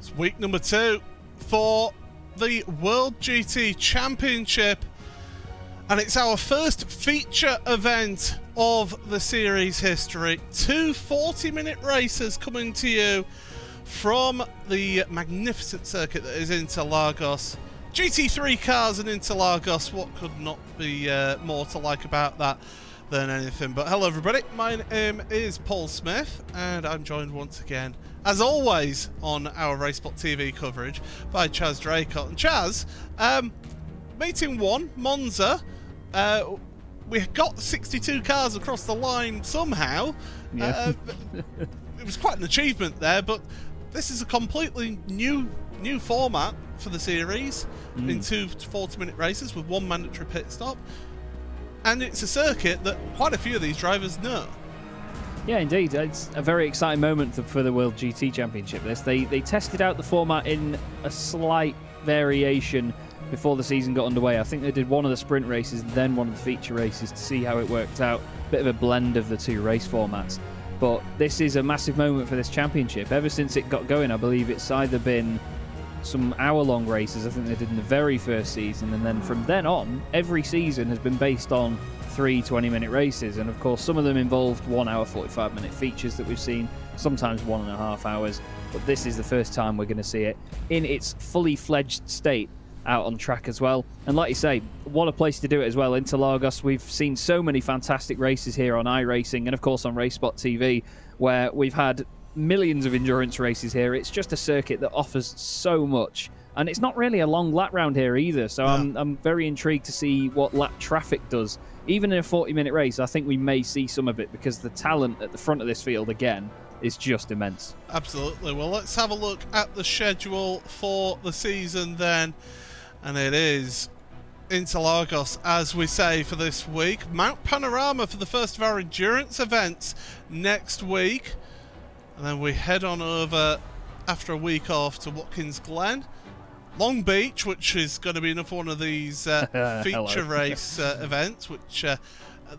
It's week number 2 for the World GT Championship, and it's our first feature event of the series history. 2 40-minute races coming to you from the magnificent circuit that is Interlagos. GT3 cars in Interlagos, what could not be more to like about that than anything. But hello everybody, my name is Paul Smith, and I'm joined once again, as always, on our RaceSpotTV coverage by Chaz Draycott. And Chaz, meeting 1, Monza, we got 62 cars across the line somehow. Yeah. It was quite an achievement there, but this is a completely new format for the series in 2 40-minute races with 1 mandatory pit stop. And it's a circuit that quite a few of these drivers know. Yeah, indeed. It's a very exciting moment for the World GT Championship. They tested out the format in a slight variation before the season got underway. I think they did one of the sprint races, then one of the feature races to see how it worked out. Bit of a blend of the 2 race formats. But this is a massive moment for this championship. Ever since it got going, I believe it's either been some hour-long races, I think they did in the very first season, and then from then on, every season has been based on 3 20-minute races, and of course some of them involved 1 hour 45-minute features that we've seen, sometimes 1.5 hours, but this is the first time we're going to see it in its fully fledged state out on track as well. And like you say, what a place to do it as well. Interlagos, we've seen so many fantastic races here on iRacing and of course on RaceSpotTV, where we've had millions of endurance races here. It's just a circuit that offers so much, and it's not really a long lap round here either, so I'm very intrigued to see what lap traffic does. Even in a 40-minute race, I think we may see some of it, because the talent at the front of this field again is just immense. Absolutely. Well, let's have a look at the schedule for the season then. And it is Interlagos, as we say, for this week. Mount Panorama for the first of our endurance events next week. And then we head on over, after a week off, to Watkins Glen. Long Beach, which is going to be another one of these feature race events, which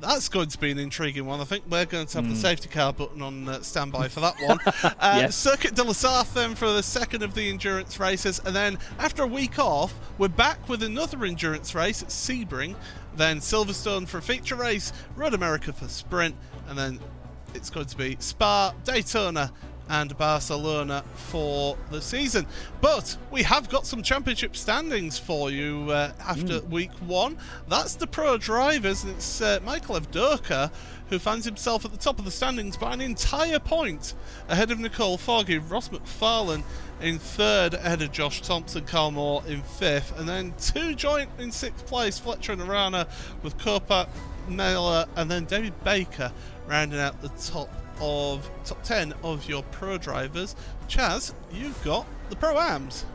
that's going to be an intriguing one. I think we're going to have the safety car button on standby for that one. Yes. Circuit de la Sarthe then for the second of the endurance races, and then after a week off, we're back with another endurance race at Sebring, then Silverstone for a feature race, Road America for sprint, and then it's going to be Spa, Daytona, and Barcelona for the season. But we have got some championship standings for you after week one. That's the pro drivers, and it's Michael Evdoka who finds himself at the top of the standings by an entire point ahead of Nicole Foggy. Ross McFarlane in third ahead of Josh Thompson, Carl Moore in fifth, and then two joint in sixth place, Fletcher and Arana with Copa, Miller, and then David Baker rounding out the top 10 of your pro drivers. Chaz, you've got the Pro-Ams.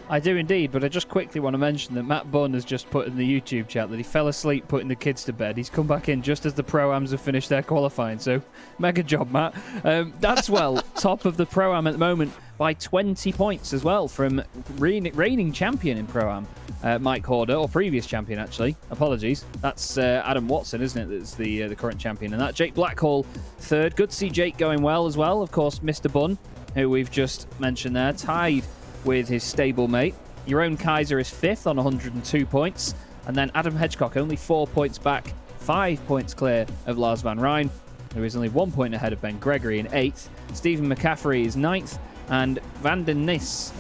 I do indeed, but I just quickly want to mention that Matt Bunn has just put in the YouTube chat that he fell asleep putting the kids to bed. He's come back in just as the Pro-Ams have finished their qualifying, so mega job, Matt. That's top of the Pro-Am at the moment by 20 points as well from reigning champion in Pro-Am, Mike Horder, or previous champion actually. Apologies. That's Adam Watson, isn't it? That's the current champion. And that Jake Blackhall third. Good to see Jake going well as well. Of course, Mr. Bunn, who we've just mentioned there, tied with his stablemate. Jeroen Kaiser is fifth on 102 points. And then Adam Hedgecock only 4 points back, 5 points clear of Lars van Rijn, who is only 1 point ahead of Ben Gregory in eighth. Stephen McCaffrey is ninth. And Van der Ness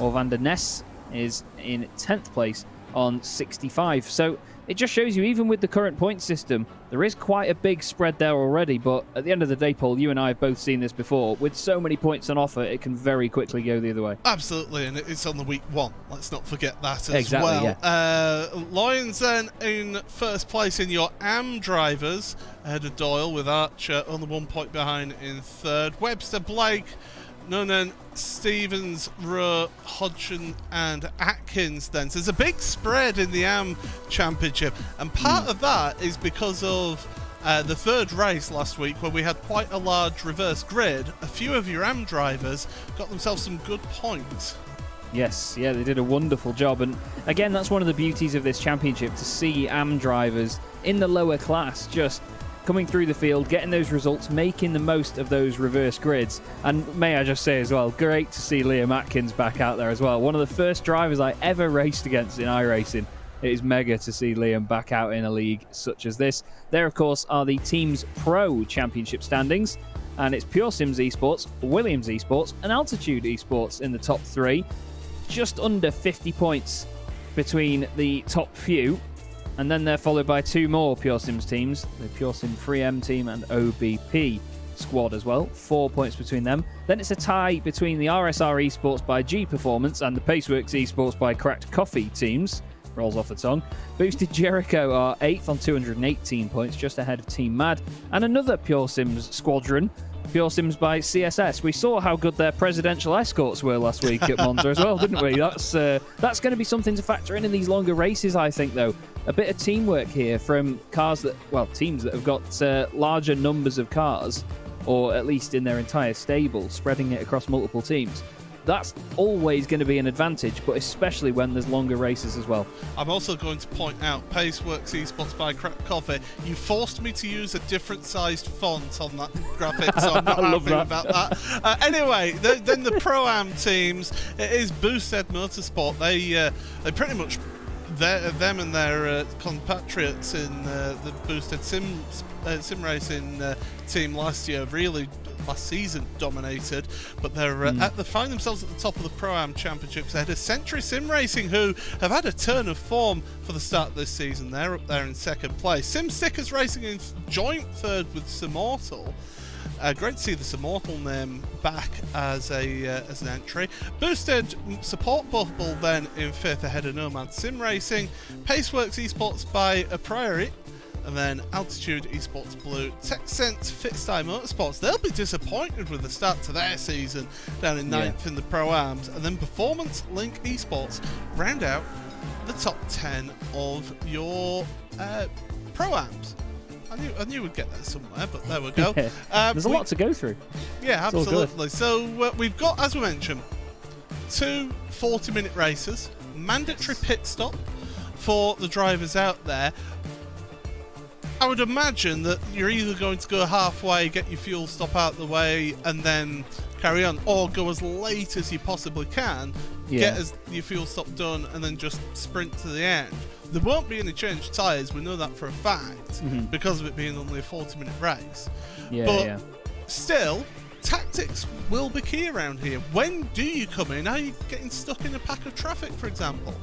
is in 10th place on 65. So it just shows you, even with the current point system, there is quite a big spread there already. But at the end of the day, Paul, you and I have both seen this before. With so many points on offer, it can very quickly go the other way. Absolutely, and it's on the week one. Let's not forget that as exactly, well. Yeah. Lyons then in first place in your AM drivers, ahead of Doyle, with Archer only 1 point behind in third. Webster, Blake, Noonan, Stevens, Rowe, Hodgson and Atkins then. So there's a big spread in the AM Championship, and part of that is because of the third race last week, where we had quite a large reverse grid. A few of your AM drivers got themselves some good points. Yes, yeah, they did a wonderful job. And again, that's one of the beauties of this championship, to see AM drivers in the lower class just coming through the field, getting those results, making the most of those reverse grids. And may I just say as well, great to see Liam Atkins back out there as well. One of the first drivers I ever raced against in iRacing. It is mega to see Liam back out in a league such as this. There, of course, are the Teams Pro Championship standings. And it's Pure Sims Esports, Williams Esports, and Altitude Esports in the top three. Just under 50 points between the top few. And then they're followed by two more Pure Sims teams, the Pure Sim 3M team and OBP squad as well. 4 points between them. Then it's a tie between the RSR Esports by G Performance and the Paceworks Esports by Cracked Coffee teams. Rolls off the tongue. Boosted Jericho are 8th on 218 points, just ahead of Team Mad. And another Pure Sims squadron, Pure Sims by CSS. We saw how good their presidential escorts were last week at Monza as well, didn't we? That's going to be something to factor in these longer races, I think, though. A bit of teamwork here from teams that have got larger numbers of cars, or at least in their entire stable, spreading it across multiple teams. That's always going to be an advantage, but especially when there's longer races as well. I'm also going to point out Paceworks Esports by Crack Coffee. You forced me to use a different sized font on that graphic, so I'm not happy about that. Anyway, then the Pro-Am teams, it is Boosted Motorsport. They pretty much, them and their compatriots in the Boosted Sim Racing team last season dominated, but they find themselves at the top of the Pro-Am Championships ahead of Century Sim Racing, who have had a turn of form for the start of this season. They're up there in second place. Sim Stickers Racing in joint third with Simortal. Great to see the Simortal name back as an entry. Boosted Support Bubble then in fifth ahead of Nomad Sim Racing. Paceworks Esports by A Priori and then Altitude Esports Blue, TechSense Fitsty Motorsports. They'll be disappointed with the start to their season down in 9th in the Pro-Ams, and then Performance Link Esports round out the top 10 of your Pro-Ams. I knew we'd get there somewhere, but there we go. There's a lot to go through. Yeah, absolutely. So we've got, as we mentioned, 2 40-minute races, mandatory pit stop for the drivers out there. I would imagine that you're either going to go halfway, get your fuel stop out the way, and then carry on, or go as late as you possibly can, get your fuel stop done, and then just sprint to the end. There won't be any change of tyres, we know that for a fact, because of it being only a 40-minute race. But still, tactics will be key around here. When do you come in? Are you getting stuck in a pack of traffic, for example?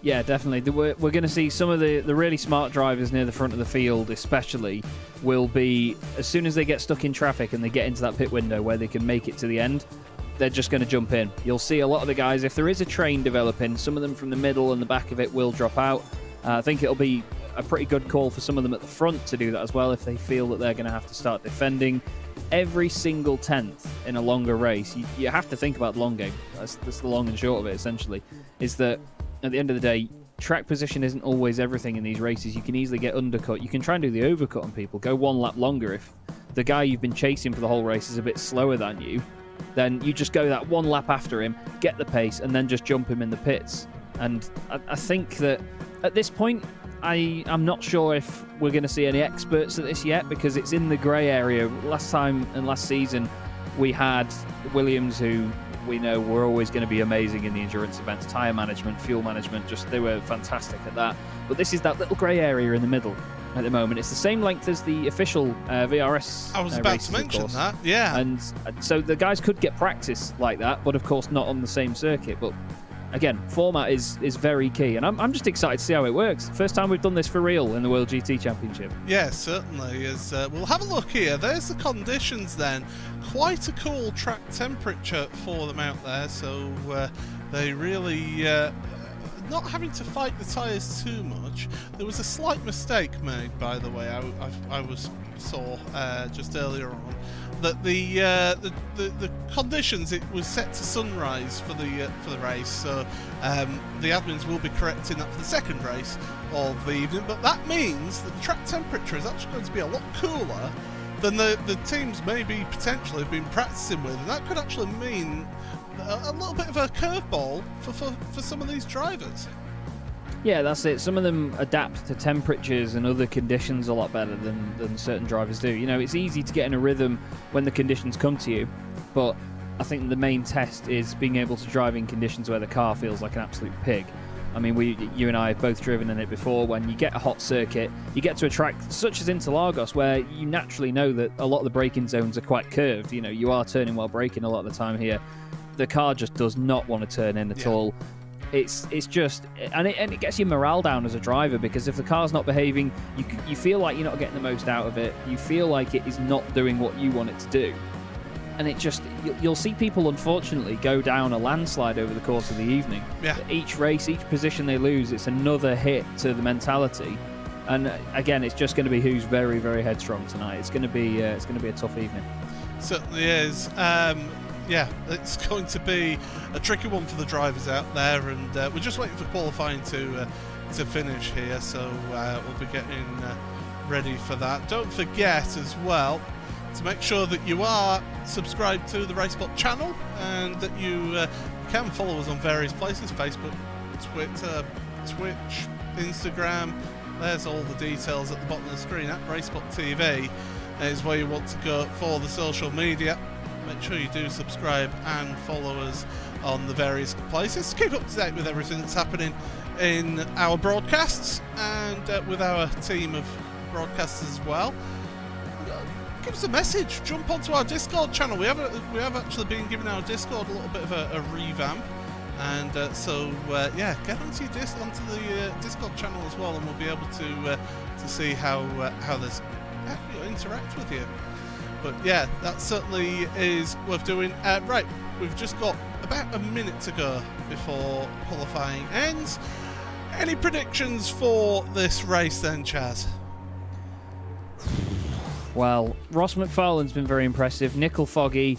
Yeah, definitely. We're going to see some of the really smart drivers near the front of the field, especially, will be, as soon as they get stuck in traffic and they get into that pit window where they can make it to the end, they're just going to jump in. You'll see a lot of the guys, if there is a train developing, some of them from the middle and the back of it will drop out. I think it'll be a pretty good call for some of them at the front to do that as well if they feel that they're going to have to start defending. Every single 10th in a longer race, you have to think about the long game. That's the long and short of it, essentially, is that at the end of the day, track position isn't always everything in these races. You can easily get undercut. You can try and do the overcut on people, go 1 lap longer. If the guy you've been chasing for the whole race is a bit slower than you, then you just go that 1 lap after him, get the pace, and then just jump him in the pits. And I think that at this point, I'm not sure if we're going to see any experts at this yet, because it's in the grey area. Last time and last season, we had Williams, who we know were always going to be amazing in the endurance events, tyre management, fuel management, they were fantastic at that. But this is that little grey area in the middle at the moment. It's the same length as the official VRS I was about races, to mention that, yeah. And so the guys could get practice like that, but of course not on the same circuit. But again, format is very key, and I'm just excited to see how it works. First time we've done this for real in the World GT Championship. Yeah, certainly is. We'll have a look here. There's the conditions then. Quite a cool track temperature for them out there, so they really not having to fight the tyres too much. There was a slight mistake made, by the way, I saw just earlier on, that the conditions, it was set to sunrise for the race, so the admins will be correcting that for the second race of the evening. But that means that the track temperature is actually going to be a lot cooler than the teams maybe potentially have been practicing with, and that could actually mean a little bit of a curveball for some of these drivers. Yeah, that's it. Some of them adapt to temperatures and other conditions a lot better than certain drivers do. You know, it's easy to get in a rhythm when the conditions come to you, but I think the main test is being able to drive in conditions where the car feels like an absolute pig. I mean, you and I have both driven in it before. When you get a hot circuit, you get to a track such as Interlagos, where you naturally know that a lot of the braking zones are quite curved. You know, you are turning while braking a lot of the time here. The car just does not want to turn in at all. It's just, and it gets your morale down as a driver, because if the car's not behaving, you feel like you're not getting the most out of it. You feel like it is not doing what you want it to do. And it just, you'll see people, unfortunately, go down a landslide over the course of the evening. Yeah. Each race, each position they lose, it's another hit to the mentality. And again, it's just going to be who's very, very headstrong tonight. It's going to be a tough evening. Certainly is. Yeah, it's going to be a tricky one for the drivers out there, and we're just waiting for qualifying to finish here, so we'll be getting ready for that. Don't forget as well to make sure that you are subscribed to the RaceSpot channel, and that you can follow us on various places: Facebook, Twitter, Twitch, Instagram. There's all the details at the bottom of the screen. At RaceSpotTV is where you want to go for the social media. Make sure you do subscribe and follow us on the various places. Keep up to date with everything that's happening in our broadcasts, and with our team of broadcasters as well. Give us a message. Jump onto our Discord channel. We have actually been giving our Discord a little bit of a revamp, and so yeah, get onto the Discord channel as well, and we'll be able to see how this interact with you. But yeah, that certainly is worth doing. Right, we've just got about a minute to go before qualifying ends. Any predictions for this race then, Chaz? Well, Ross McFarlane's been very impressive. Nickel Foggy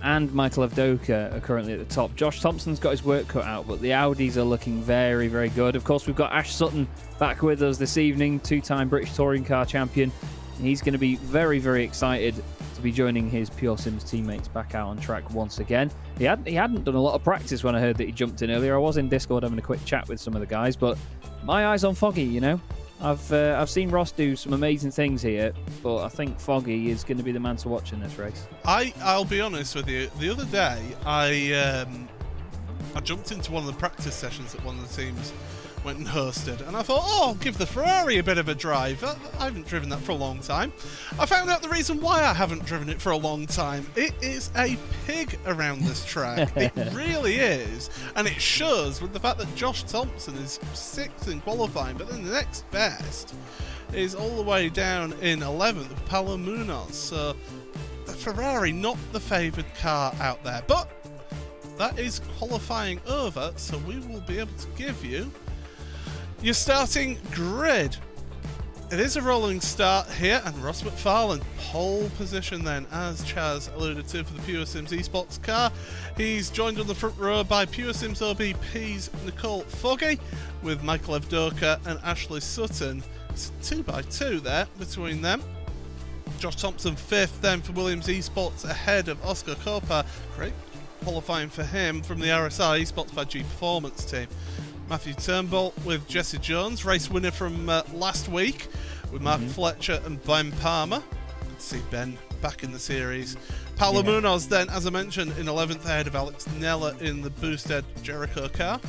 and Michael Avdoka are currently at the top. Josh Thompson's got his work cut out, but the Audis are looking very, very good. Of course, we've got Ash Sutton back with us this evening, two-time British Touring Car champion. He's going to be very, very excited to be joining his Pure Sims teammates back out on track once again. He hadn't done a lot of practice when I heard that he jumped in earlier. I was in Discord having a quick chat with some of the guys, but my eyes on Foggy, you know. I've seen Ross do some amazing things here, but I think Foggy is going to be the man to watch in this race. I'll be honest with you. The other day, I jumped into one of the practice sessions that one of the teams went and hosted, and I thought, oh, I'll give the Ferrari a bit of a drive. I haven't driven that for a long time. I found out the reason why I haven't driven it for a long time. It is a pig around this track. It really is, and it shows with the fact that Josh Thompson is 6th in qualifying, but then the next best is all the way down in 11th with Paulo Munoz. So the Ferrari, not the favoured car out there, but that is qualifying over, so we will be able to give you your starting grid. It is a rolling start here, and Ross McFarlane, pole position then, as Chaz alluded to, for the Pure Sims Esports car. He's joined on the front row by Pure Sims OBP's Nicole Foggy, with Michael Avdoka and Ashley Sutton. It's 2x2 there between them. Josh Thompson 5th then for Williams Esports, ahead of Oscar Copa. Great qualifying for him from the RSI Esports by G Performance team. Matthew Turnbull with Jesse Jones, race winner from last week with Mark Fletcher and Ben Palmer. Good to see Ben back in the series. Paulo Munoz then, as I mentioned, in 11th ahead of Alex Nella in the boosted Jericho car.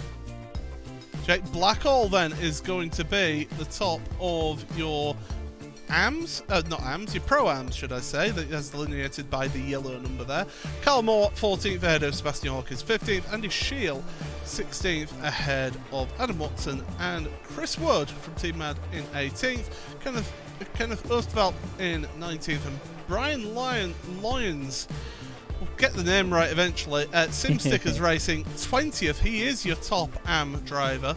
Jake Blackall then is going to be the top of your AMS, not AMS, your Pro-AMS should I say, that is delineated by the yellow number there. Carl Moore 14th ahead of Sebastian Hawkins 15th, Andy Shield 16th ahead of Adam Watson and Chris Wood from Team Mad in 18th, Kenneth Osterveld in 19th, and Brian Lyons, we'll get the name right eventually, at Sim Stickers Racing 20th. He is your top AM driver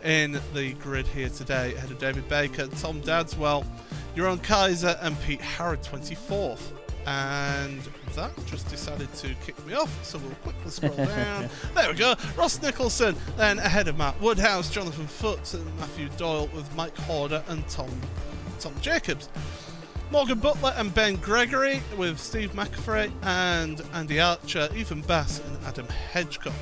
in the grid here today, ahead of David Baker, Tom Dadswell, Jeroen Kaiser and Pete Harrod 24th. And that just decided to kick me off, so we'll quickly scroll down. There we go. Ross Nicholson then ahead of Matt Woodhouse, Jonathan Foote and Matthew Doyle, with Mike Horder and Tom Jacobs. Morgan Butler and Ben Gregory with Steve McAfee and Andy Archer, Ethan Bass and Adam Hedgecock.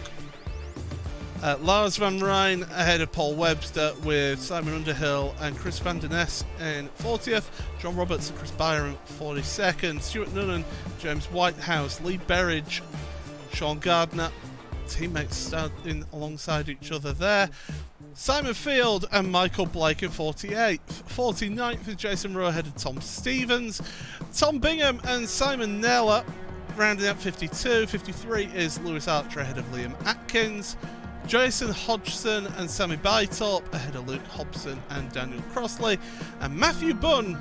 Lars Van Rijn ahead of Paul Webster with Simon Underhill and Chris Van Den Ness in 40th, John Roberts and Chris Byron 42nd, Stuart Nunnan, James Whitehouse, Lee Berridge, Sean Gardner, teammates starting alongside each other there, Simon Field and Michael Blake in 48th, 49th is Jason Rowe ahead of Tom Stevens, Tom Bingham and Simon Nella rounding out 52, 53 is Lewis Archer ahead of Liam Atkins, Jason Hodgson and Sammy Bytorp ahead of Luke Hobson and Daniel Crossley, and Matthew Bunn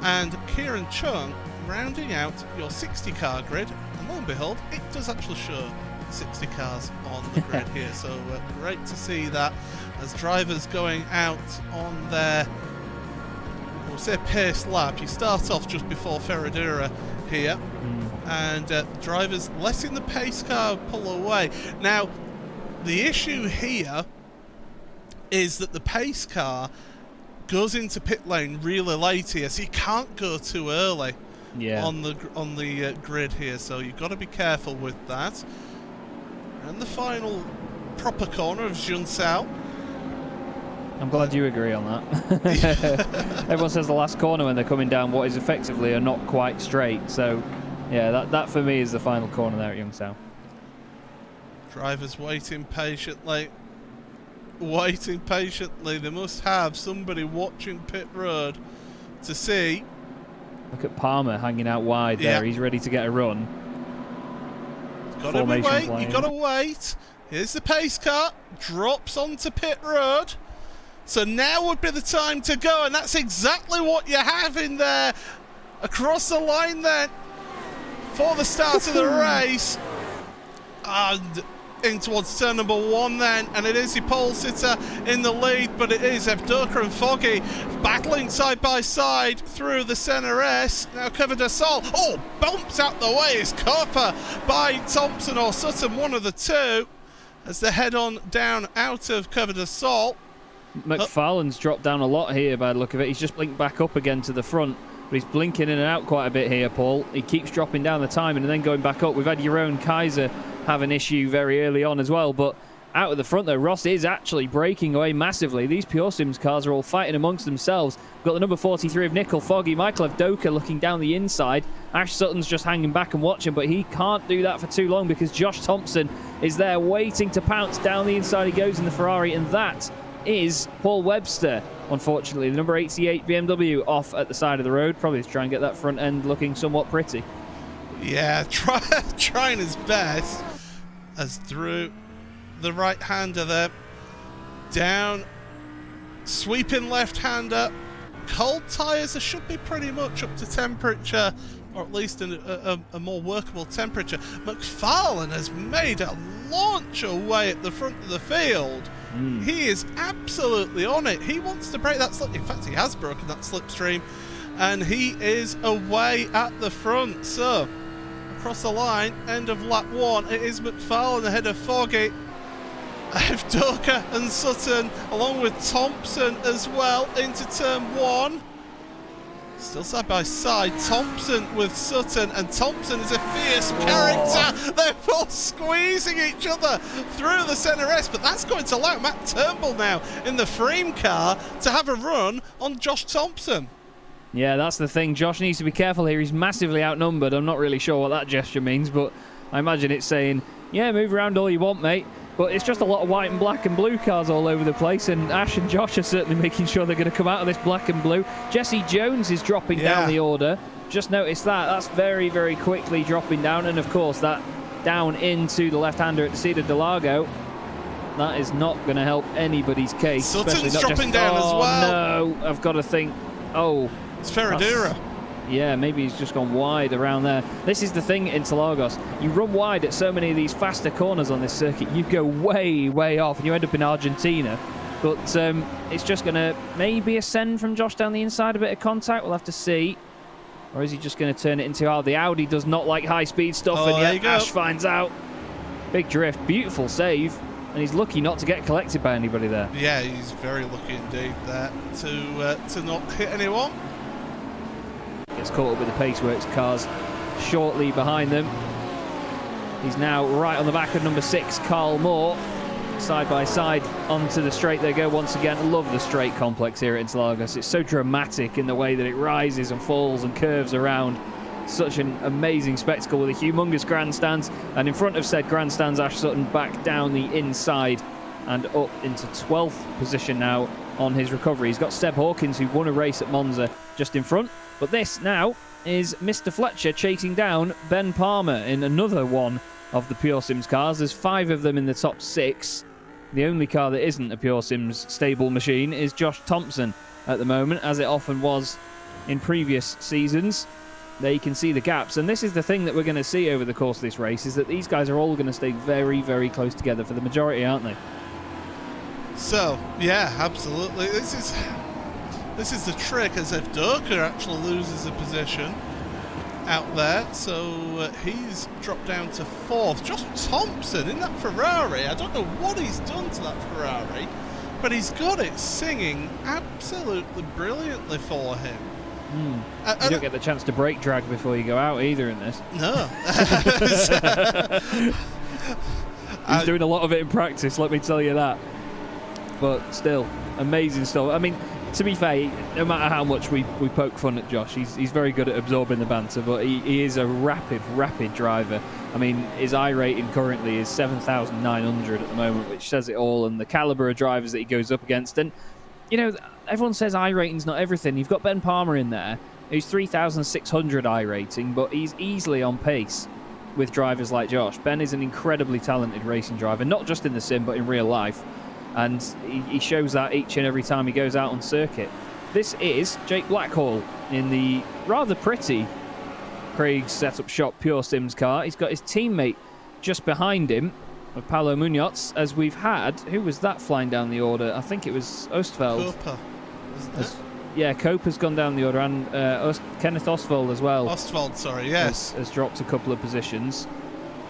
and Kieran Chung rounding out your 60 car grid. And lo and behold, it does actually show 60 cars on the grid here, so great to see that as drivers going out on their, we'll say, pace lap. You start off just before Ferradura here, and drivers letting the pace car pull away. Now, the issue here is that the pace car goes into pit lane really late here, so you can't go too early on the grid here, so you've got to be careful with that. And the final proper corner of Junsao. I'm glad you agree on that. Everyone says the last corner when they're coming down what is effectively a not quite straight, so yeah, that for me is the final corner there at Youngsao. Drivers waiting patiently. They must have somebody watching pit road to see. Look at Palmer hanging out wide there. He's ready to get a run. You've got to wait. Here's the pace car. Drops onto pit road. So now would be the time to go. And that's exactly what you have in there. Across the line then. For the start of the race. And in towards turn number 1 then, and it is the pole sitter in the lead, but it is Evdoka and Foggy battling side by side through the centre S. Now Cover de Sol, bumps out the way, is Copper by Thompson or Sutton, one of the two, as they head on down out of Cover de Sol. McFarlane's dropped down a lot here by the look of it. He's just blinked back up again to the front, but he's blinking in and out quite a bit here, Paul. He keeps dropping down the time and then going back up. We've had Jeroen Kaiser have an issue very early on as well, but out of the front there, Ross is actually breaking away massively. These Pure Sims cars are all fighting amongst themselves. We've got the number 43 of Nickel Foggy, Michael Evdoka looking down the inside. Ash Sutton's just hanging back and watching, but he can't do that for too long because Josh Thompson is there waiting to pounce. Down the inside he goes in the Ferrari, and that is Paul Webster, unfortunately. The number 88 BMW off at the side of the road, probably to try and get that front end looking somewhat pretty. Yeah, trying his best, as through the right-hander there, down, sweeping left-hander, cold tyres, they should be pretty much up to temperature, or at least a more workable temperature. McFarlane has made a launch away at the front of the field. He is absolutely on it. He wants to break that slip. In fact, he has broken that slipstream, and he is away at the front. So, across the line, end of lap 1, it is McFarlane ahead of Foggy. Evdoka and Sutton, along with Thompson as well, into turn 1. Still side by side, Thompson with Sutton, and Thompson is a fierce character. They're both squeezing each other through the centre S, but that's going to allow Matt Turnbull now in the frame car to have a run on Josh Thompson. Yeah, that's the thing. Josh needs to be careful here. He's massively outnumbered. I'm not really sure what that gesture means, but I imagine it's saying, yeah, move around all you want, mate. But it's just a lot of white and black and blue cars all over the place, and Ash and Josh are certainly making sure they're going to come out of this black and blue. Jesse Jones is dropping down the order. Just noticed that. That's very, very quickly dropping down, and of course that down into the left-hander at the Cedar del Lago. That is not going to help anybody's case. Sutton's dropping down as well. No, I've got to think. It's Ferradura. Yeah, maybe he's just gone wide around there. This is the thing in Interlagos. You run wide at so many of these faster corners on this circuit, you go way, way off, and you end up in Argentina. But it's just going to maybe ascend from Josh down the inside, a bit of contact. We'll have to see. Or is he just going to turn it into... the Audi does not like high-speed stuff, and yet Ash finds out. Big drift, beautiful save. And he's lucky not to get collected by anybody there. Yeah, he's very lucky indeed there to not hit anyone. Gets caught up with the Paceworks cars shortly behind them. He's now right on the back of number 6, Carl Moore. Side by side onto the straight they go once again. Love the straight complex here at Interlagos. It's so dramatic in the way that it rises and falls and curves around. Such an amazing spectacle with a humongous grandstands. And in front of said grandstands, Ash Sutton back down the inside and up into 12th position now on his recovery. He's got Seb Hawkins, who won a race at Monza, just in front. But this now is Mr. Fletcher chasing down Ben Palmer in another one of the Pure Sims cars. There's 5 of them in the top 6. The only car that isn't a Pure Sims stable machine is Josh Thompson at the moment, as it often was in previous seasons. There you can see the gaps, and this is the thing that we're going to see over the course of this race, is that these guys are all going to stay very, very close together for the majority, aren't they? So, yeah, absolutely. This is the trick, as Evdoka actually loses a position out there, so he's dropped down to 4th. Josh Thompson in that Ferrari, I don't know what he's done to that Ferrari, but he's got it singing absolutely brilliantly for him. You don't get the chance to brake drag before you go out either in this. No. He's doing a lot of it in practice, let me tell you that. But still, amazing stuff. I mean, to be fair, no matter how much we poke fun at Josh, he's very good at absorbing the banter, but he is a rapid driver. I mean, his I rating currently is 7,900 at the moment, which says it all, and the calibre of drivers that he goes up against. And, you know, everyone says I rating's not everything. You've got Ben Palmer in there, who's 3,600 I rating, but he's easily on pace with drivers like Josh. Ben is an incredibly talented racing driver, not just in the sim, but in real life. And he shows that each and every time he goes out on circuit. This is Jake Blackhall in the rather pretty Craig's Setup Shop Pure Sims car. He's got his teammate just behind him. of Paulo Munoz, as we've had, who was that flying down the order? I think it was Oostfeld. Cooper, isn't it? Yeah, Coper's gone down the order, and Kenneth Ostwald as well. Ostwald, sorry, yes. Has dropped a couple of positions.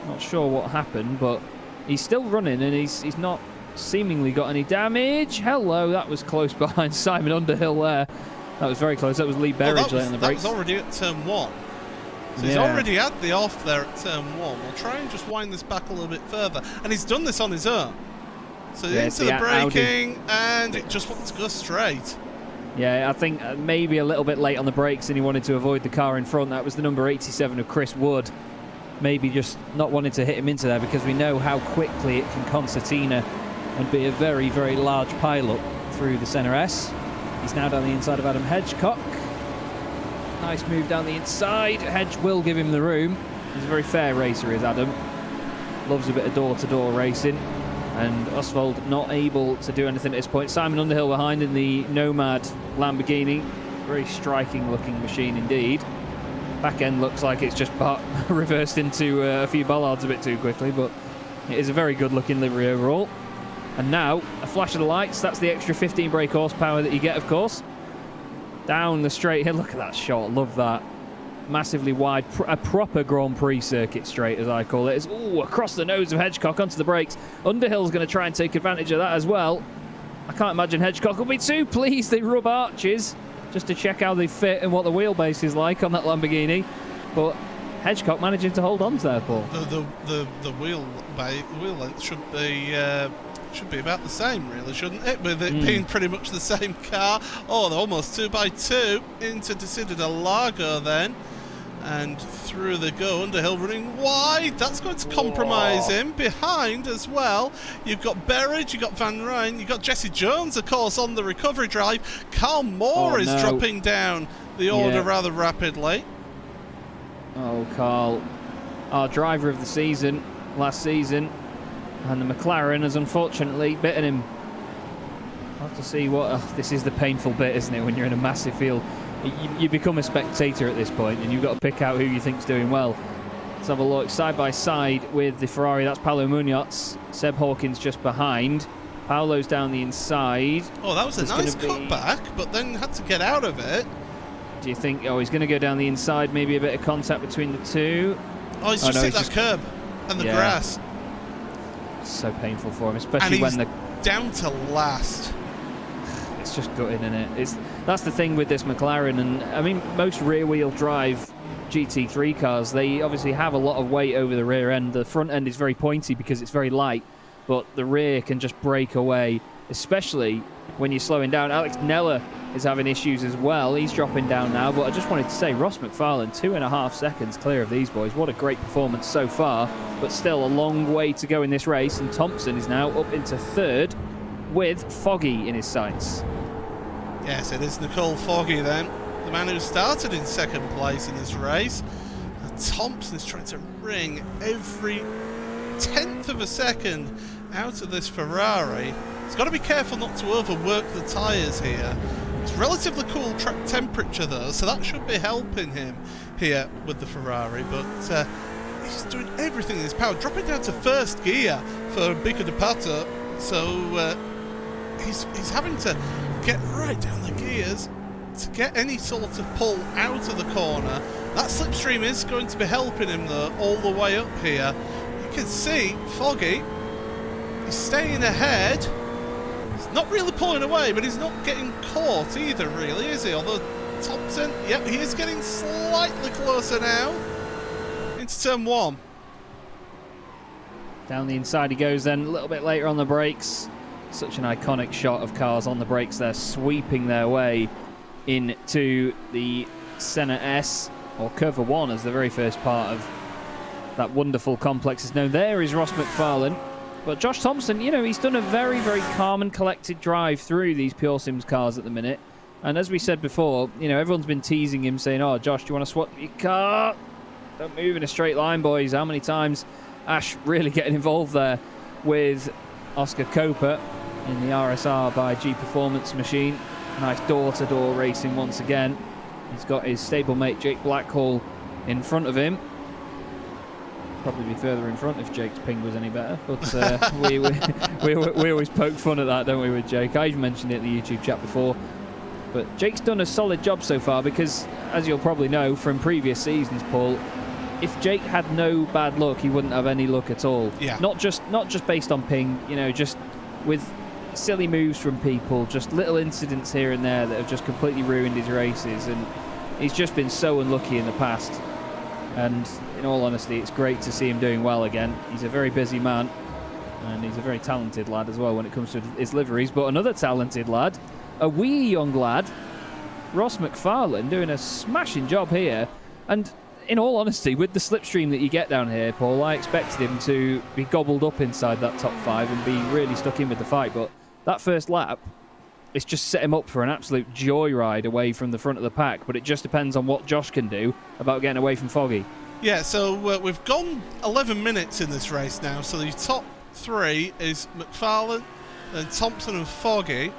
Not sure what happened, but he's still running, and he's not seemingly got any damage. Hello, that was close behind Simon Underhill there. That was very close. That was Lee Berridge late on the brakes. That was already at turn 1. So he's already had the off there at turn 1. We'll try and just wind this back a little bit further. And he's done this on his own. So into the braking, and it just wants to go straight. Yeah, I think maybe a little bit late on the brakes, and he wanted to avoid the car in front. That was the number 87 of Chris Wood. Maybe just not wanting to hit him into there, because we know how quickly it can concertina and be a very, very large pile-up through the centre S. He's now down the inside of Adam Hedgecock. Nice move down the inside. Hedge will give him the room. He's a very fair racer, is Adam. Loves a bit of door-to-door racing. And Oswald not able to do anything at this point. Simon Underhill behind in the Nomad Lamborghini. Very striking looking machine indeed. Back end looks like it's just reversed into a few bollards a bit too quickly, but it is a very good looking livery overall. And now a flash of the lights. That's the extra 15 brake horsepower that you get, of course. Down the straight here. Look at that shot. Love that. Massively wide, a proper Grand Prix circuit straight, as I call it. It's across the nose of Hedgecock onto the brakes. Underhill's going to try and take advantage of that as well. I can't imagine Hedgecock will be too pleased. They rub arches just to check how they fit and what the wheelbase is like on that Lamborghini. But Hedgecock managing to hold on to there, Paul. The wheel length should be about the same, really, shouldn't it? With it being pretty much the same car. Oh, they're almost 2x2 into Interlagos then. And through they go. Underhill running wide. That's going to compromise him. Behind as well, you've got Berridge, you've got Van Rijn, you've got Jesse Jones, of course, on the recovery drive. Carl Moore is dropping down the order rather rapidly. Oh, Carl, our driver of the season last season. And the McLaren has unfortunately bitten him. I'll have to see what... this is the painful bit, isn't it, when you're in a massive field. You become a spectator at this point, and you've got to pick out who you think's doing well. Let's have a look. Side by side with the Ferrari, that's Paulo Munoz. Seb Hawkins just behind. Paulo's down the inside. Oh, that was a nice cutback, but then had to get out of it. Do you think... Oh, he's going to go down the inside, maybe a bit of contact between the two. Oh, he's just hit that curb and the grass. So painful for him, especially when the down to last. It's just gutting, isn't it? That's the thing with this McLaren, and I mean most rear-wheel drive GT3 cars, they obviously have a lot of weight over the rear end. The front end is very pointy because it's very light, but the rear can just break away, especially when you're slowing down. Alex Neller is having issues as well. He's dropping down now, but I just wanted to say Ross McFarlane, 2.5 seconds clear of these boys. What a great performance so far, but still a long way to go in this race, and Thompson is now up into third with Foggy in his sights. Yes, it is Nicole Foggy then, the man who started in second place in this race. Thompson is trying to wring every 1/10 of a second out of this Ferrari. He's got to be careful not to overwork the tyres here. It's relatively cool track temperature though, so that should be helping him here with the Ferrari, but he's doing everything in his power, dropping down to first gear for Bico de Pato, so he's having to get right down the gears to get any sort of pull out of the corner. That slipstream is going to be helping him though all the way up here. You can see Foggy is staying ahead. He's not really pulling away, but he's not getting caught either, really, is he? Although Thompson, yep, he is getting slightly closer now into turn 1. Down the inside he goes then, a little bit later on the brakes. Such an iconic shot of cars on the brakes there, sweeping their way into the Senna S, or Curva 1 as the very first part of that wonderful complex is known. There is Ross McFarlane. But Josh Thompson, you know, he's done a very, very calm and collected drive through these Pure Sims cars at the minute. And as we said before, you know, everyone's been teasing him, saying, oh, Josh, do you want to swap your car? Don't move in a straight line, boys. How many times? Ash really getting involved there with Oscar Coper in the RSR by G Performance machine. Nice door-to-door racing once again. He's got his stablemate Jake Blackhall in front of him. probably be further in front if Jake's ping was any better. But we always poke fun at that, don't we, with Jake? I mentioned it in the YouTube chat before. But Jake's done a solid job so far because, as you'll probably know from previous seasons, Paul, if Jake had no bad luck, he wouldn't have any luck at all. Yeah. Not just based on ping, just with silly moves from people, just little incidents here and there that have just completely ruined his races, and he's just been so unlucky in the past. And in all honesty, it's great to see him doing well again. He's a very busy man, and he's a very talented lad as well when it comes to his liveries. But another talented lad, a wee young lad, Ross McFarlane, doing a smashing job here. And in all honesty, with the slipstream that you get down here, Paul, I expected him to be gobbled up inside that top 5 and be really stuck in with the fight. But that first lap, it's just set him up for an absolute joyride away from the front of the pack. But it just depends on what Josh can do about getting away from Foggy. Yeah, so we've gone 11 minutes in this race now. So the top 3 is McFarlane, then Thompson and Foggy.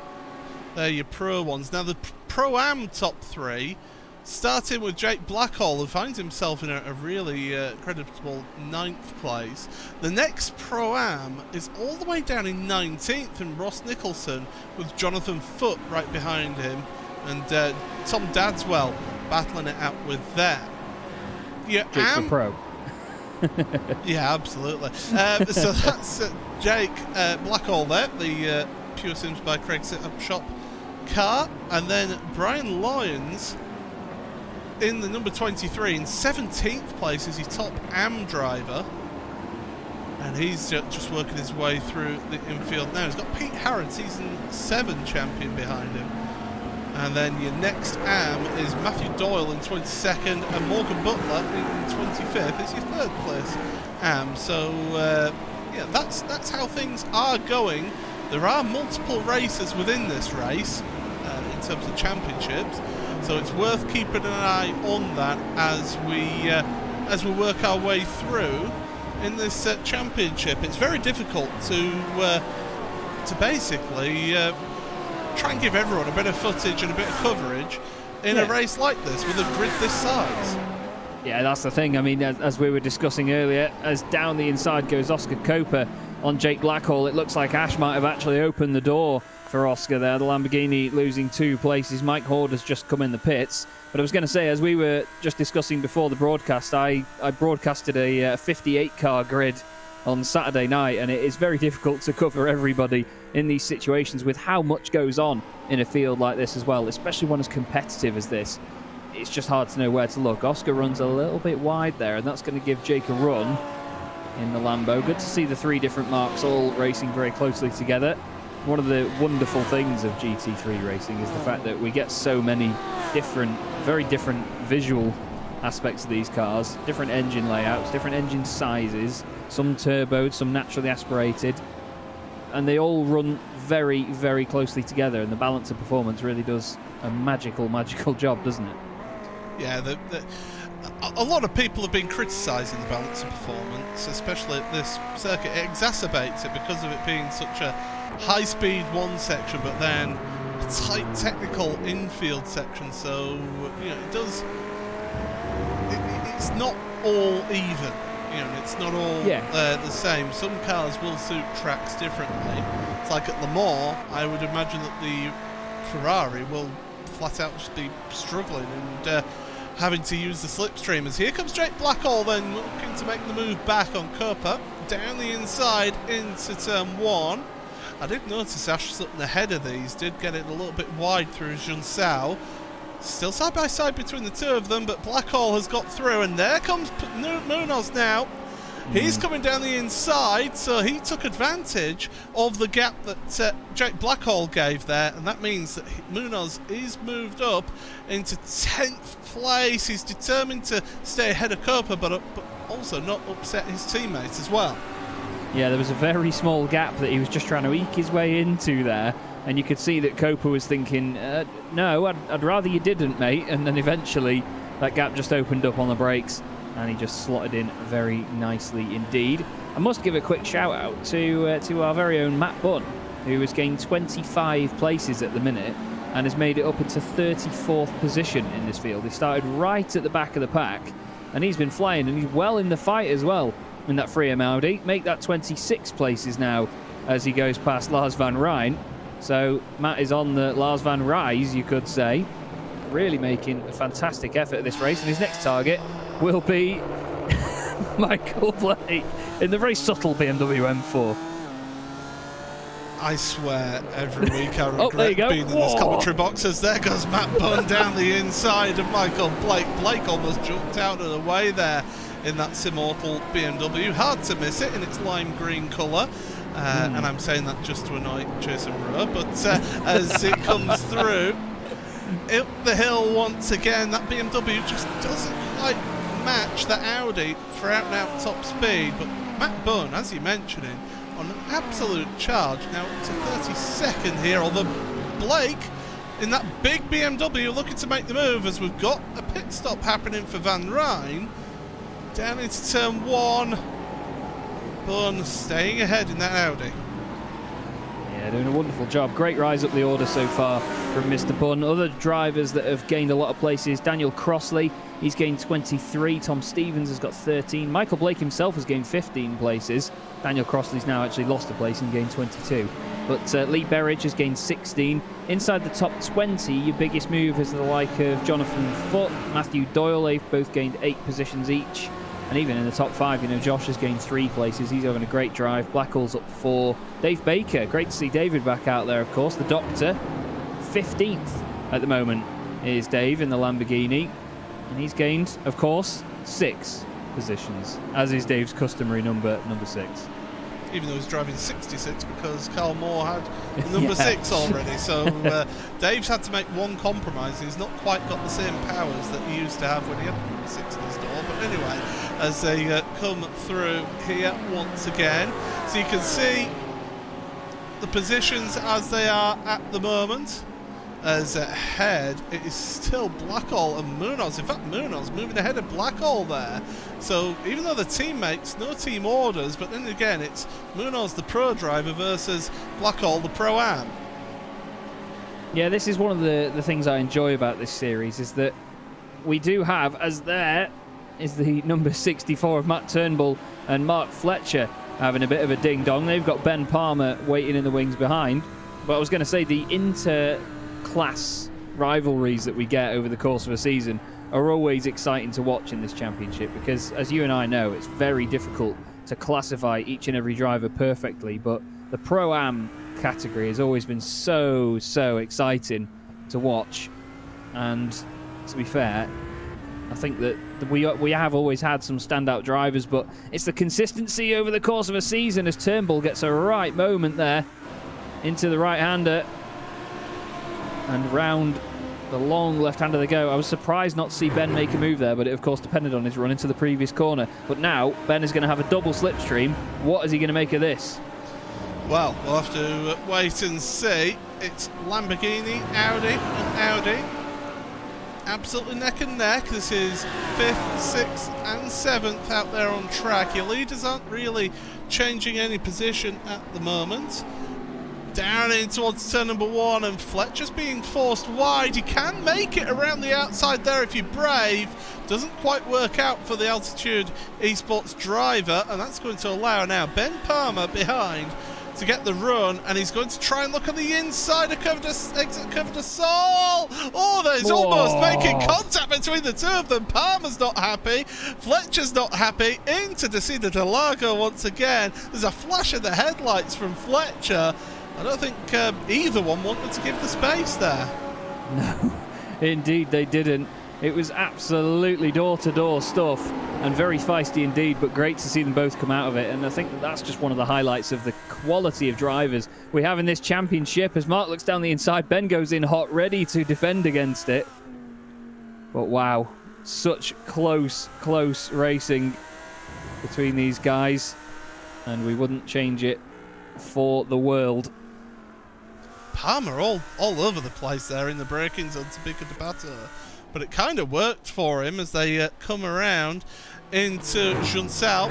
They're your pro ones. Now the Pro-Am top 3, starting with Jake Blackhall, who finds himself in a really creditable 9th place. The next Pro-Am is all the way down in 19th, and Ross Nicholson with Jonathan Foote right behind him, and Tom Dadswell battling it out with that. Yeah, Jake's a pro. Yeah, absolutely. So that's Jake Blackhall there, the Pure Sims by Craig Sit-Up Shop car, and then Brian Lyons in the number 23 in 17th place is your top AM driver, and he's just working his way through the infield now. He's got Pete Harrod, season 7 champion, behind him, and then your next AM is Matthew Doyle in 22nd, and Morgan Butler in 25th is your 3rd place AM. So yeah, that's how things are going. There are multiple races within this race in terms of championships, so it's worth keeping an eye on that as we work our way through in this championship. It's very difficult to basically try and give everyone a bit of footage and a bit of coverage in a race like this with a grid this size. Yeah, that's the thing. I mean, as we were discussing earlier, as down the inside goes Oscar Coper on Jake Blackhall, it looks like Ash might have actually opened the door for Oscar there. The Lamborghini losing 2 places. Mike Horde has just come in the pits. But I was going to say, as we were just discussing before the broadcast, I broadcasted a 58-car grid on Saturday night, and it is very difficult to cover everybody in these situations with how much goes on in a field like this as well, especially one as competitive as this. It's just hard to know where to look. Oscar runs a little bit wide there, and that's going to give Jake a run in the Lambo. Good to see the 3 different marks all racing very closely together. One of the wonderful things of GT3 racing is the fact that we get so many very different visual aspects of these cars, different engine layouts, different engine sizes, some turboed, some naturally aspirated, and they all run very, very closely together, and the balance of performance really does a magical job, doesn't it? Yeah, a lot of people have been criticising the balance of performance, especially at this circuit. It exacerbates it because of it being such a high-speed one section, but then a tight technical infield section. So it does. It's not all even. It's not all the same. Some cars will suit tracks differently. It's like at Le Mans, I would imagine that the Ferrari will flat out just be struggling and having to use the slipstreamers. Here comes Jake Blackhall then, looking to make the move back on Copa. Down the inside into turn 1. I did notice Ash Sutton ahead of these, did get it a little bit wide through Junsao. Still side by side between the 2 of them, but Blackhall has got through, and there comes Munoz now. He's coming down the inside, so he took advantage of the gap that Jake Blackhall gave there, and that means that Munoz is moved up into 10th place. He's determined to stay ahead of Copa, but also not upset his teammates as well. Yeah, there was a very small gap that he was just trying to eke his way into there, and you could see that Copa was thinking, no, I'd rather you didn't, mate, and then eventually that gap just opened up on the brakes, and he just slotted in very nicely indeed. I must give a quick shout out to our very own Matt Bunn, who has gained 25 places at the minute and has made it up into 34th position in this field. He started right at the back of the pack, and he's been flying, and he's well in the fight as well. in that Freedom Audi. Make that 26 places now as he goes past Lars van Rijn. So Matt is on the Lars van Rijs, you could say. Really making a fantastic effort at this race. And his next target will be Michael Blake in the very subtle BMW M4. I swear, every week I regret there you go. being in this commentary box as there goes Matt Bunn down the inside of Michael Blake. Blake almost jumped out of the way there in that Immortal BMW. Hard to miss it in its lime green colour. And I'm saying that just to annoy Jason Rowe. But as it comes through, up the hill once again, that BMW just doesn't quite match the Audi for out and out top speed. But Matt Bunn, as you're mentioning, on an absolute charge. Now it's a 32nd here, although Blake in that big BMW looking to make the move as we've got a pit stop happening for Van Rijn. Down into turn 1. Bunn staying ahead in that Audi. Yeah, doing a wonderful job. Great rise up the order so far from Mr. Bunn. Other drivers that have gained a lot of places, Daniel Crossley, he's gained 23. Tom Stevens has got 13. Michael Blake himself has gained 15 places. Daniel Crossley's now actually lost a place and gained 22. But Lee Berridge has gained 16. Inside the top 20, your biggest move is the like of Jonathan Foote, Matthew Doyle. They've both gained 8 positions each. And even in the top 5, you know, Josh has gained 3 places. He's having a great drive. Blackall's up 4. Dave Baker, great to see David back out there, of course. The Doctor, 15th at the moment is Dave in the Lamborghini. And he's gained, of course, 6 positions, as is Dave's customary number 6. Even though he's driving 66 because Carl Moore had the number 6 already. So Dave's had to make one compromise. He's not quite got the same powers that he used to have when he had number 6 in his door. But anyway, as they come through here once again. So you can see the positions as they are at the moment. As ahead, it is still Blackall and Munoz. In fact, Munoz moving ahead of Blackall there. So even though the teammates, no team orders, but then again, it's Munoz, the pro driver, versus Blackall, the pro-am. Yeah, this is one of the things I enjoy about this series, is that we do have, as there is the number 64 of Matt Turnbull and Mark Fletcher having a bit of a ding-dong. They've got Ben Palmer waiting in the wings behind. But I was going to say the inter-class rivalries that we get over the course of a season are always exciting to watch in this championship, because as you and I know, it's very difficult to classify each and every driver perfectly, but the Pro-Am category has always been so exciting to watch. And to be fair, I think that we have always had some standout drivers, but it's the consistency over the course of a season as Turnbull gets a right moment there into the right-hander and round the long left-hander they go. I was surprised not to see Ben make a move there, but it of course depended on his run into the previous corner. But now Ben is going to have a double slipstream. What is he going to make of this? Well, we'll have to wait and see. It's Lamborghini, Audi and Audi. Absolutely neck and neck. This is 5th, 6th and 7th out there on track. Your leaders aren't really changing any position at the moment. Down in towards turn number 1, and Fletcher's being forced wide. He can make it around the outside there if you're brave. Doesn't quite work out for the Altitude Esports driver, and that's going to allow now Ben Palmer behind to get the run, and he's going to try and look on the inside of exit curve de Sol. Oh, there's almost making contact between the two of them. Palmer's not happy, Fletcher's not happy. Into Descida de Lago once again. There's a flash of the headlights from Fletcher. I don't think either one wanted to give the space there. No, indeed they didn't. It was absolutely door-to-door stuff and very feisty indeed, but great to see them both come out of it. And I think that's just one of the highlights of the quality of drivers we have in this championship. As Mark looks down the inside, Ben goes in hot, ready to defend against it. But wow, such close racing between these guys, and we wouldn't change it for the world. Palmer all over the place there in the braking zone to pick a debater. But it kind of worked for him as they come around into Juncel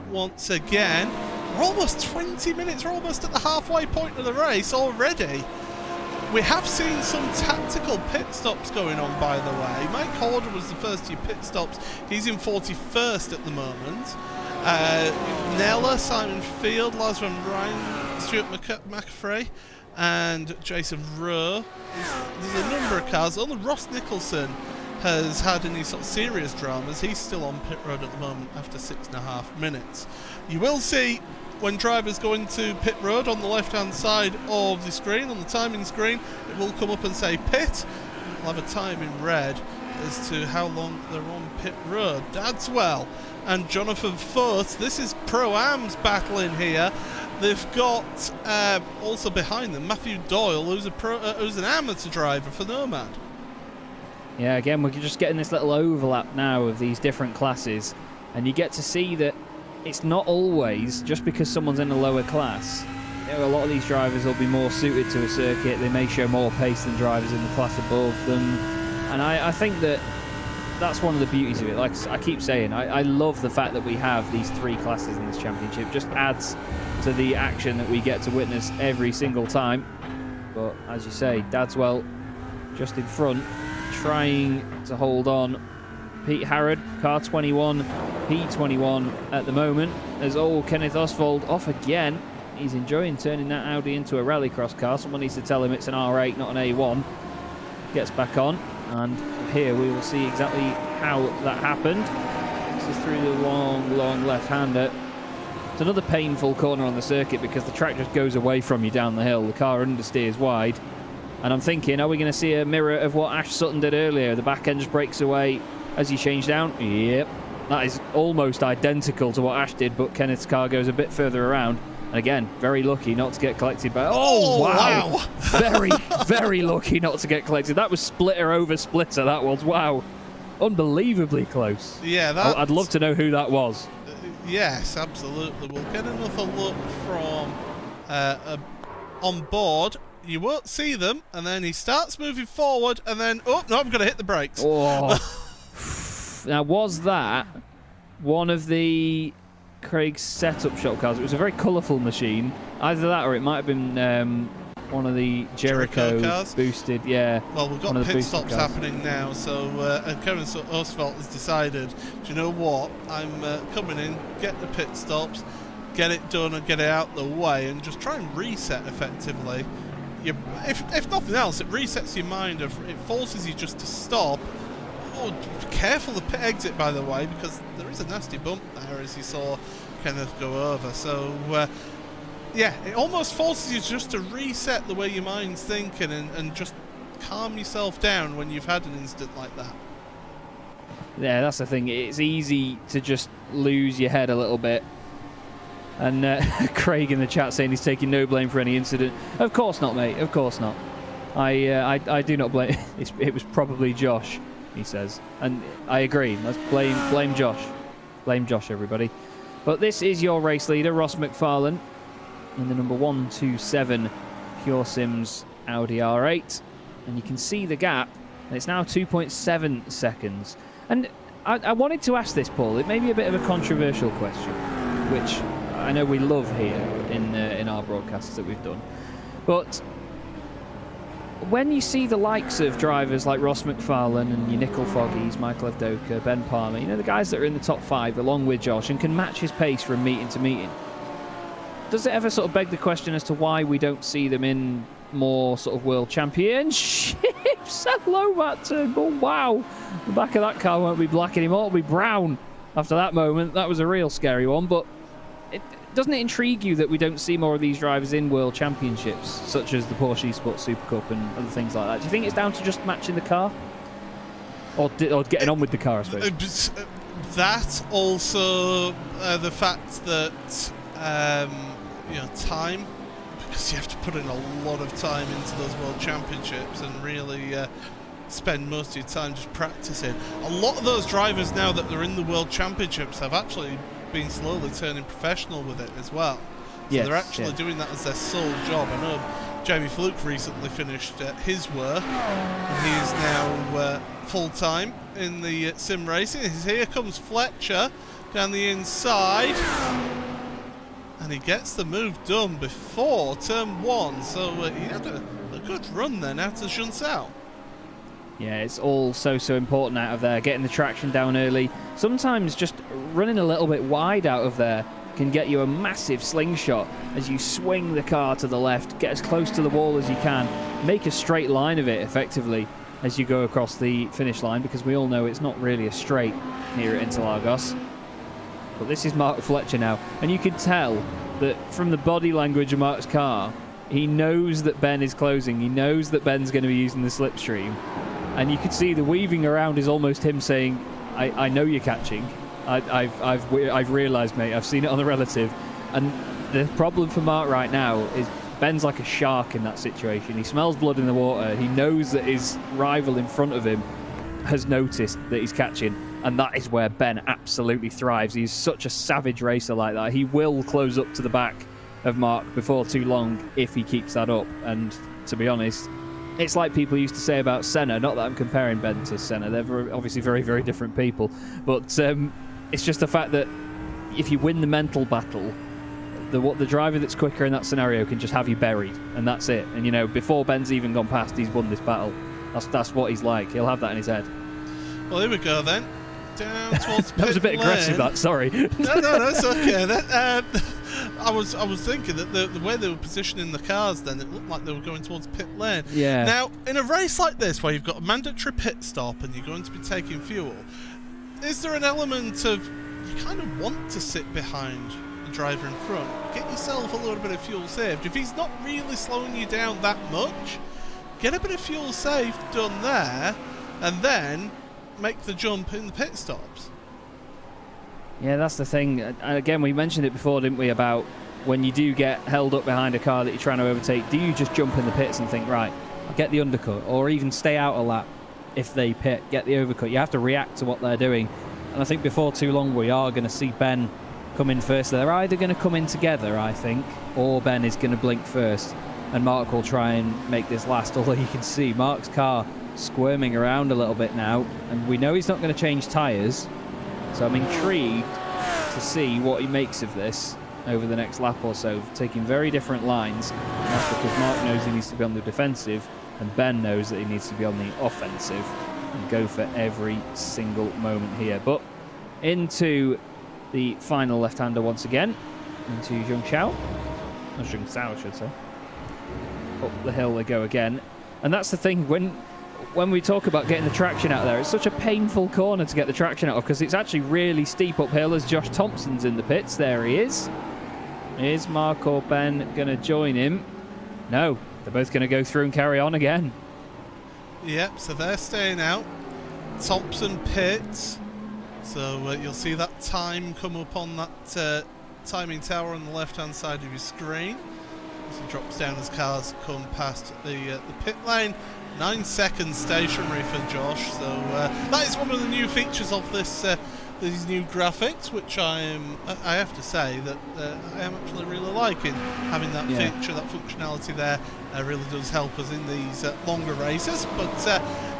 once again. We're almost 20 minutes, we're almost at the halfway point of the race already. We have seen some tactical pit stops going on, by the way. Mike Horder was the first few pit stops. He's in 41st at the moment. Nella, Simon Field, Lars van Rijn, Stuart McAfee, and Jason Rowe. There's a number of cars. Only Ross Nicholson has had any sort of serious dramas. He's still on pit road at the moment after 6.5 minutes. You will see when drivers go into pit road on the left hand side of the screen, on the timing screen, it will come up and say pit. We'll have a time in red as to how long they're on pit road. Dadswell and Jonathan Foot, this is Pro-Am's battling here. They've got also behind them Matthew Doyle, who's an amateur driver for Nomad. Yeah, again, we're just getting this little overlap now of these different classes, and you get to see that it's not always just because someone's in a lower class. You know, a lot of these drivers will be more suited to a circuit. They may show more pace than drivers in the class above them, and I think that that's one of the beauties of it. Like I keep saying, I love the fact that we have these 3 classes in this championship. It just adds to the action that we get to witness every single time. But as you say, Dadswell just in front, trying to hold on. Pete Harrod, car 21, P21 at the moment, as Kenneth Oswald off again. He's enjoying turning that Audi into a rallycross car. Someone needs to tell him it's an R8, not an A1. Gets back on, and here we will see exactly how that happened. This is through the long left-hander. It's another painful corner on the circuit because the track just goes away from you down the hill. The car understeers wide. And I'm thinking, are we going to see a mirror of what Ash Sutton did earlier? The back end just breaks away as he changed down. Yep, that is almost identical to what Ash did, but Kenneth's car goes a bit further around. And again, very lucky not to get collected by... Oh, wow! Very, very lucky not to get collected. That was splitter over splitter, that was. Wow. Unbelievably close. Yeah, that... I'd love to know who that was. Yes, absolutely. We'll get another look from on board. You won't see them, and then he starts moving forward, and then... Oh, no, I'm going to hit the brakes. Oh. Now, was that one of the Craig's setup shop cars? It was a very colourful machine. Either that, or it might have been one of the Jericho cars. Boosted, yeah. Well, we've got pit stops happening now, so and Kevin Oswald has decided, do you know what? I'm coming in, get the pit stops, get it done and get it out the way, and just try and reset effectively. If nothing else, it resets your mind. It forces you just to stop. Oh, be careful the pit exit, by the way, because there is a nasty bump there, as you saw Kenneth go over. So, yeah, it almost forces you just to reset the way your mind's thinking and just calm yourself down when you've had an incident like that. Yeah, that's the thing. It's easy to just lose your head a little bit. And Craig in the chat saying he's taking no blame for any incident. Of course not, mate. Of course not. I do not blame. It was probably Josh, he says, and I agree. Let's blame Josh. Blame Josh, everybody. But this is your race leader, Ross McFarlane, in the number 127 Pure Sims Audi R8, and you can see the gap. And it's now 2.7 seconds. And I wanted to ask this, Paul. It may be a bit of a controversial question, which I know we love here in our broadcasts that we've done. But when you see the likes of drivers like Ross McFarlane and your Nickel Foggies, Michael Avdoka, Ben Palmer, you know, the guys that are in the top 5 along with Josh and can match his pace from meeting to meeting, does it ever sort of beg the question as to why we don't see them in more sort of world championships? Hello, Matt Turnbull. Wow. The back of that car won't be black anymore, it'll be brown after that moment. That was a real scary one, but doesn't it intrigue you that we don't see more of these drivers in world championships, such as the Porsche Sport Super Cup and other things like that? Do you think it's down to just matching the car? Or getting on with the car, I suppose? That, also the fact that, time, because you have to put in a lot of time into those world championships and really spend most of your time just practicing. A lot of those drivers now that they're in the world championships have actually been slowly turning professional with it as well. So they're actually doing that as their sole job. I know Jamie Fluke recently finished his work, and he is now full-time in the sim racing. Here comes Fletcher down the inside, and he gets the move done before turn 1. So he had a good run then out of Junsao. Yeah, it's all so important out of there. Getting the traction down early. Sometimes just running a little bit wide out of there can get you a massive slingshot as you swing the car to the left, get as close to the wall as you can, make a straight line of it effectively as you go across the finish line, because we all know it's not really a straight here at Interlagos. But this is Mark Fletcher now, and you can tell that from the body language of Mark's car, he knows that Ben is closing. He knows that Ben's going to be using the slipstream. And you can see the weaving around is almost him saying, I know you're catching. I've realised, mate. I've seen it on the relative. And the problem for Mark right now is Ben's like a shark in that situation. He smells blood in the water. He knows that his rival in front of him has noticed that he's catching. And that is where Ben absolutely thrives. He's such a savage racer like that. He will close up to the back of Mark before too long if he keeps that up. And to be honest, it's like people used to say about Senna. Not that I'm comparing Ben to Senna. They're obviously very, very different people. But it's just the fact that if you win the mental battle, the driver that's quicker in that scenario can just have you buried, and that's it. And, you know, before Ben's even gone past, he's won this battle. That's what he's like. He'll have that in his head. Well, here we go then. Down towards That was a bit aggressive, that. Sorry. No, it's okay. I was thinking that the way they were positioning the cars then, it looked like they were going towards pit lane. Yeah. Now, in a race like this, where you've got a mandatory pit stop and you're going to be taking fuel, is there an element of you kind of want to sit behind the driver in front, get yourself a little bit of fuel saved? If he's not really slowing you down that much, get a bit of fuel saved done there, and then make the jump in the pit stops. Yeah, that's the thing. Again, we mentioned it before, didn't we, about when you do get held up behind a car that you're trying to overtake, do you just jump in the pits and think, right, I'll get the undercut, or even stay out a lap if they pit, get the overcut? You have to react to what they're doing. And I think before too long we are going to see Ben come in first. They're either going to come in together, I think, or Ben is going to blink first, and Mark will try and make this last. Although you can see Mark's car squirming around a little bit now, and we know he's not going to change tyres, so I'm intrigued to see what he makes of this over the next lap or so, taking very different lines. And that's because Mark knows he needs to be on the defensive, and Ben knows that he needs to be on the offensive and go for every single moment here. But into the final left-hander once again, into Zheng Xiao, or Zheng Sao, I should say. Up the hill they go again, and that's the thing, when we talk about getting the traction out there, it's such a painful corner to get the traction out of, because it's actually really steep uphill as Josh Thompson's in the pits. There he is. Is Mark or Ben going to join him? No, they're both going to go through and carry on again. Yep, so they're staying out. Thompson pits. So you'll see that time come up on that timing tower on the left-hand side of your screen. As he drops down as cars come past the pit lane. 9 seconds stationary for Josh, so that is one of the new features of this these new graphics, which I have to say that I am actually really liking. Having that feature, that functionality there, really does help us in these longer races. But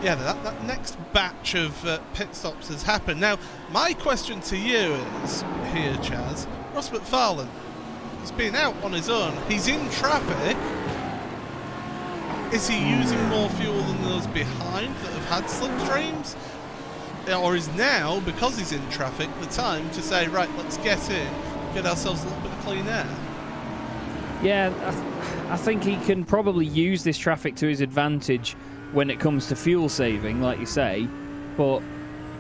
yeah, that next batch of pit stops has happened. Now, my question to you is here, Chaz. Ross McFarlane, he's been out on his own. He's in traffic. Is he using more fuel than those behind that have had slipstreams? Or is now, because he's in traffic, the time to say, right, let's get in, get ourselves a little bit of clean air? Yeah, I think he can probably use this traffic to his advantage when it comes to fuel saving, like you say, but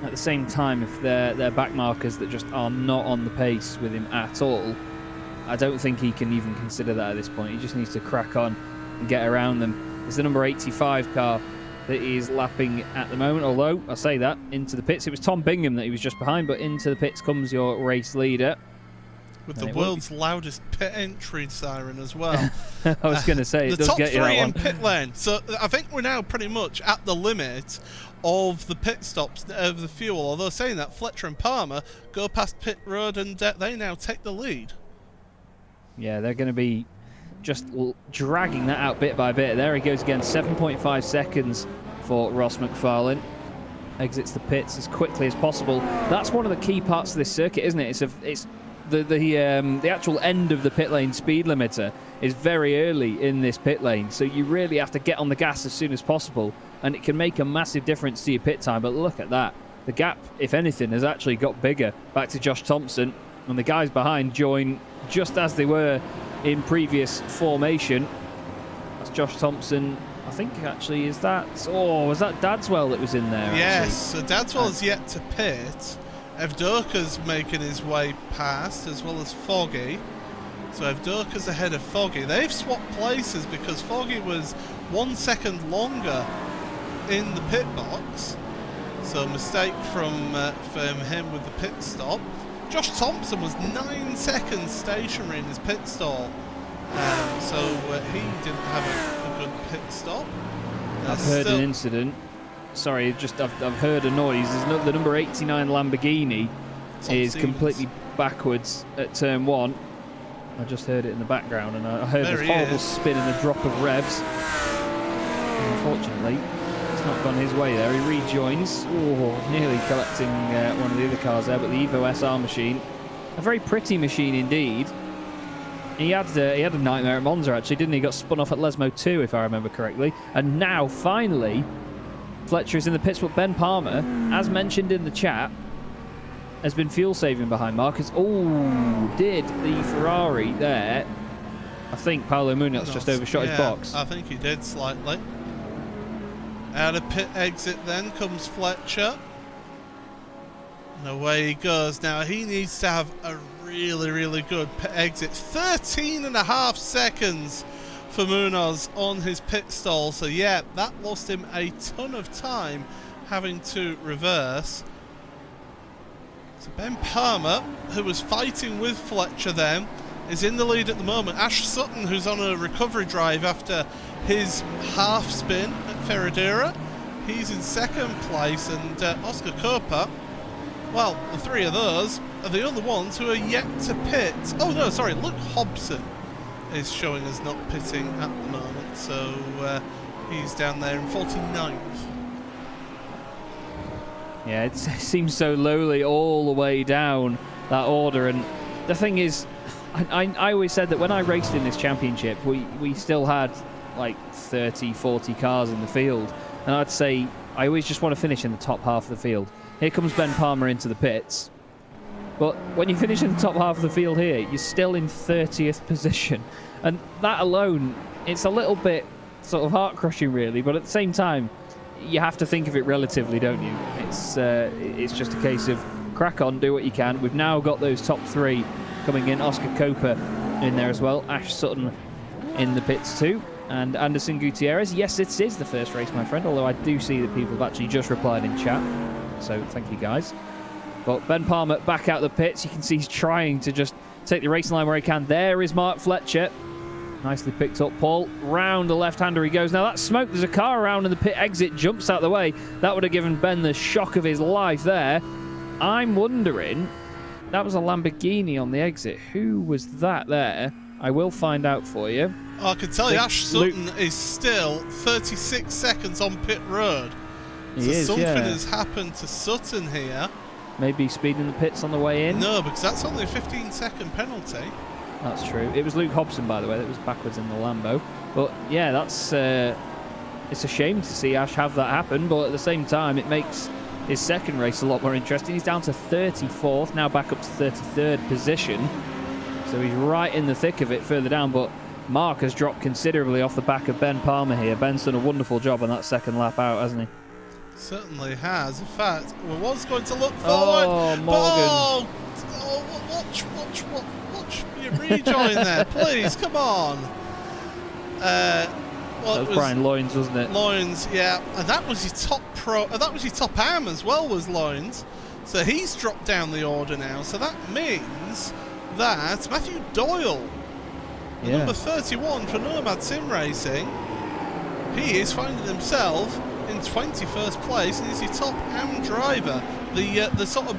at the same time, if they're back markers that just are not on the pace with him at all, I don't think he can even consider that at this point. He just needs to crack on and get around them. It's the number 85 car that is lapping at the moment, although I say that, into the pits. It was Tom Bingham that he was just behind, but into the pits comes your race leader. With the world's loudest pit entry siren as well. I was going to say, it does get you that one. The top 3 in pit lane. So I think we're now pretty much at the limit of the pit stops of the fuel. Although saying that, Fletcher and Palmer go past pit road and they now take the lead. Yeah, they're going to be just dragging that out bit by bit. There he goes again, 7.5 seconds for Ross McFarlane. Exits the pits as quickly as possible. That's one of the key parts of this circuit, isn't it? It's the actual end of the pit lane speed limiter is very early in this pit lane, so you really have to get on the gas as soon as possible, and it can make a massive difference to your pit time. But look at that. The gap, if anything, has actually got bigger back to Josh Thompson, and the guys behind join just as they were in previous formation. That's Josh Thompson. I think actually was that Dadswell that was in there? Yes, so Dadswell is yet to pit. Evdoka's making his way past, as well as Foggy. So Evdoka's ahead of Foggy. They've swapped places because Foggy was 1 second longer in the pit box. So a mistake from him with the pit stop. Josh Thompson was 9 seconds stationary in his pit stall. So he didn't have a good pit stop. I've heard an incident. Sorry, I've heard a noise. The number 89 Lamborghini is completely backwards at turn 1. I just heard it in the background, and I heard this horrible spin and a drop of revs. Unfortunately, it's not gone his way there. He rejoins. Oh, nearly collecting one of the other cars there, but the Evo SR machine, a very pretty machine indeed. He had a nightmare at Monza, actually, didn't he? Got spun off at Lesmo 2, if I remember correctly. And now, finally, Fletcher is in the pits, but Ben Palmer, as mentioned in the chat, has been fuel saving behind Marcus. Oh, did the Ferrari there. I think Paolo Munoz just overshot his box. I think he did slightly. Out of pit exit then comes Fletcher. And away he goes. Now he needs to have a really, really good pit exit. 13.5 seconds for Munoz on his pit stall. So yeah, that lost him a ton of time having to reverse. So Ben Palmer, who was fighting with Fletcher then, is in the lead at the moment. Ash Sutton, who's on a recovery drive after his half spin at Ferradura, he's in second place, and Oscar Copa, well, the three of those are the other ones who are yet to pit. Oh no, sorry, Luke Hobson is showing us not pitting at the moment, so he's down there in 49th. Yeah, it seems so lowly all the way down that order, and the thing is, I always said that when I raced in this championship, we still had like 30, 40 cars in the field, and I'd say I always just want to finish in the top half of the field. Here comes Ben Palmer into the pits, but when you finish in the top half of the field here, you're still in 30th position, and that alone, it's a little bit sort of heart-crushing really, but at the same time, you have to think of it relatively, don't you? It's just a case of crack on, do what you can. We've now got those top three coming in. Oscar Copa in there as well. Ash Sutton in the pits too. And Anderson Gutierrez. Yes, it is the first race, my friend, although I do see that people have actually just replied in chat. So thank you, guys. But Ben Palmer back out the pits. You can see he's trying to just take the racing line where he can. There is Mark Fletcher. Nicely picked up, Paul. Round the left-hander he goes. Now that's smoke. There's a car around and the pit exit jumps out of the way. That would have given Ben the shock of his life there. I'm wondering, that was a Lamborghini on the exit. Who was that there? I will find out for you. I can tell you, Ash Sutton is still 36 seconds on pit road. Something has happened to Sutton here. Maybe speeding the pits on the way in? No, because that's only a 15-second penalty. That's true. It was Luke Hobson, by the way, that was backwards in the Lambo. But yeah, that's it's a shame to see Ash have that happen, but at the same time, it makes his second race a lot more interesting. He's down to 34th, now back up to 33rd position. So he's right in the thick of it further down, but Mark has dropped considerably off the back of Ben Palmer here. Ben's done a wonderful job on that second lap out, hasn't he? Certainly has. In fact, we was going to look forward. Oh, Morgan. Watch your rejoin there, please. Come on. That was Brian Loynes, wasn't it? Loynes, yeah. And that was your top pro. That was your top am as well, was Loynes. So he's dropped down the order now. So that means that Matthew Doyle, number 31 for Nomad Sim Racing, he is finding himself in 21st place, and he's your top am driver. The sort of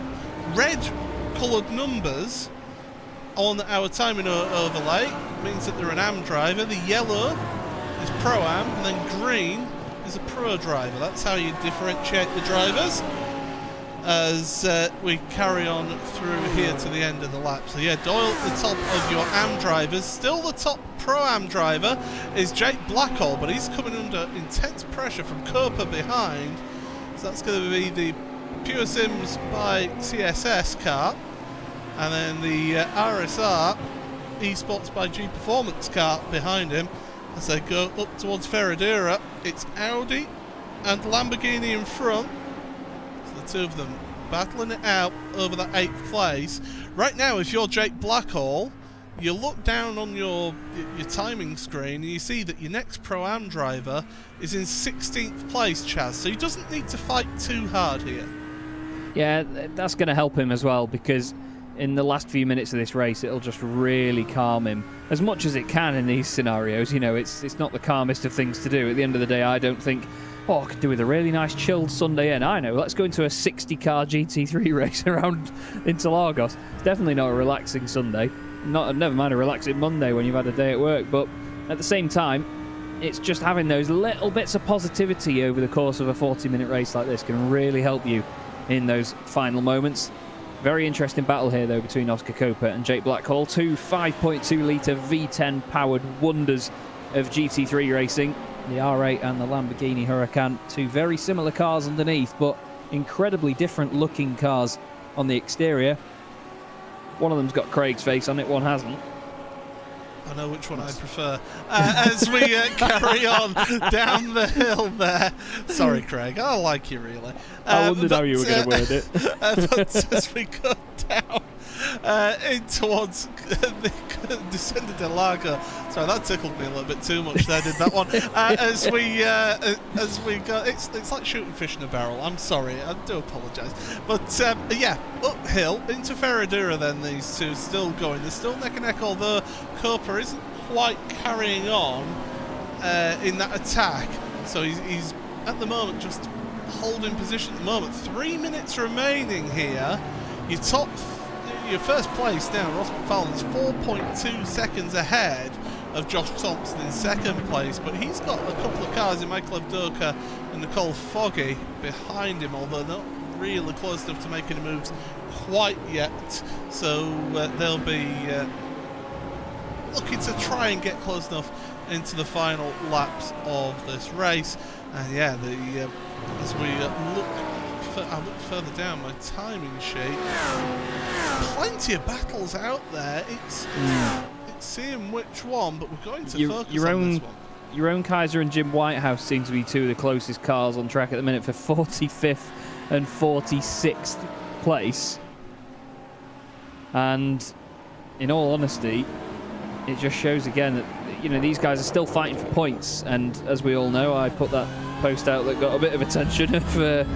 red-coloured numbers on our timing overlay means that they're an am driver. The yellow is pro-am, and then green is a pro driver. That's how you differentiate the drivers. as we carry on through here to the end of the lap. So yeah, Doyle at the top of your AM drivers. Still the top Pro-Am driver is Jake Blackhall, but he's coming under intense pressure from Cooper behind. So that's going to be the Pure Sims by CSS car, and then the RSR Esports by G Performance car behind him. As they go up towards Ferradura, it's Audi and Lamborghini in front. So the two of them battling it out over that 8th place. Right now, if you're Jake Blackhall, you look down on your timing screen and you see that your next Pro-Am driver is in 16th place, Chaz. So he doesn't need to fight too hard here. Yeah, that's going to help him as well, because in the last few minutes of this race, it'll just really calm him as much as it can in these scenarios. You know, it's not the calmest of things to do. At the end of the day, I don't think, I could do with a really nice chilled Sunday in. I know, let's go into a 60-car GT3 race around Interlagos. It's definitely not a relaxing Sunday. Never mind a relaxing Monday when you've had a day at work. But at the same time, it's just having those little bits of positivity over the course of a 40-minute race like this can really help you in those final moments. Very interesting battle here, though, between Oscar Cooper and Jake Blackhall. Two 5.2-litre V10 powered wonders of GT3 racing. The R8 and the Lamborghini Huracan. Two very similar cars underneath, but incredibly different looking cars on the exterior. One of them's got Craig's face on it, one hasn't. I know which one I prefer. As we carry on down the hill there. Sorry, Craig. I like you, really. I wondered how you were going to word it. But as we go down in towards the Descenda del Lago. Sorry, that tickled me a little bit too much there, did that one. As we go, it's like shooting fish in a barrel. I'm sorry, I do apologise. But yeah, uphill into Ferradura then, these two still going. They're still neck and neck, although Cooper isn't quite carrying on in that attack. So he's at the moment just holding position at the moment. 3 minutes remaining here. Your first place now, Ross McFarlane's 4.2 seconds ahead of Josh Thompson in second place, but he's got a couple of cars in Michael Evdoka and Nicole Foggy behind him, although not really close enough to make any moves quite yet. So they'll be looking to try and get close enough into the final laps of this race. And yeah, as we I look further down my timing sheet, plenty of battles out there. It's seeing which one, but we're going to focus on this one. Your own Kaiser and Jim Whitehouse seem to be two of the closest cars on track at the minute for 45th and 46th place. And in all honesty, it just shows again that these guys are still fighting for points. And as we all know, I put that post out that got a bit of attention of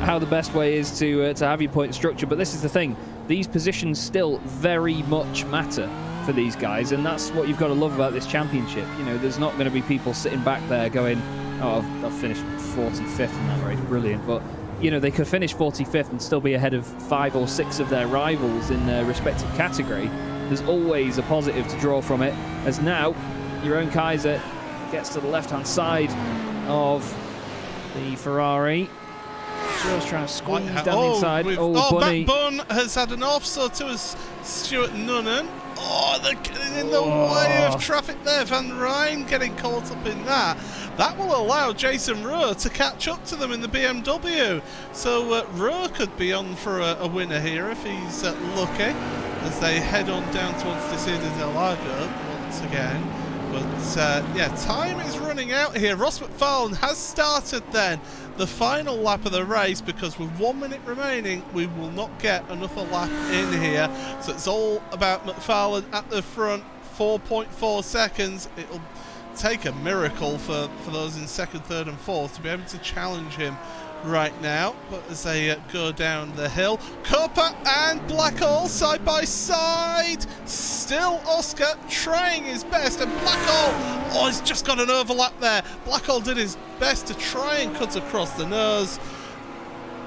how the best way is to have your point structure. But this is the thing, these positions still very much matter for these guys, and that's what you've got to love about this championship. There's not going to be people sitting back there going, I've finished 45th in that race, brilliant. But they could finish 45th and still be ahead of 5 or 6 of their rivals in their respective category. There's always a positive to draw from it, as now your own Kaiser gets to the left-hand side of the Ferrari. Just trying to squeeze down the inside. Matt Bunn has had an off, so too has Stuart Nunnan. They're getting in the way of traffic there. Van Rijn getting caught up in that. That will allow Jason Rowe to catch up to them in the BMW. So Rowe could be on for a winner here if he's lucky, as they head on down towards Descenda del Lago once again. But yeah, time is running out here. Ross McFarlane has started then the final lap of the race, because with 1 minute remaining we will not get another lap in here. So it's all about McFarlane at the front, 4.4 seconds. It'll take a miracle for those in second, third and fourth to be able to challenge him right now. But as they go down the hill, Cooper and Blackhall side by side. Still Oscar trying his best, and Blackhall, he's just got an overlap there. Blackhall did his best to try and cut across the nose,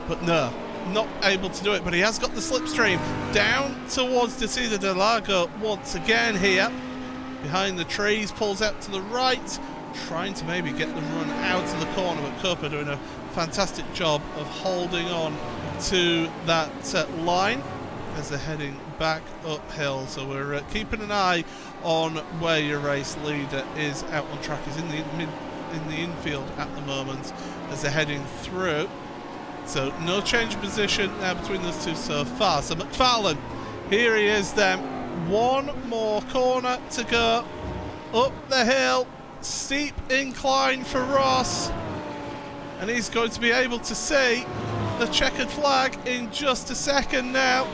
but no, not able to do it. But he has got the slipstream down towards Descenda del Lago once again here. Behind the trees, pulls out to the right, trying to maybe get the run out of the corner, but Cooper doing a fantastic job of holding on to that line as they're heading back uphill. So we're keeping an eye on where your race leader is out on track. He's in the infield at the moment as they're heading through. So no change of position now between those two so far. So McFarlane, here he is then. One more corner to go. Up the hill, steep incline for Ross. And he's going to be able to see the checkered flag in just a second now.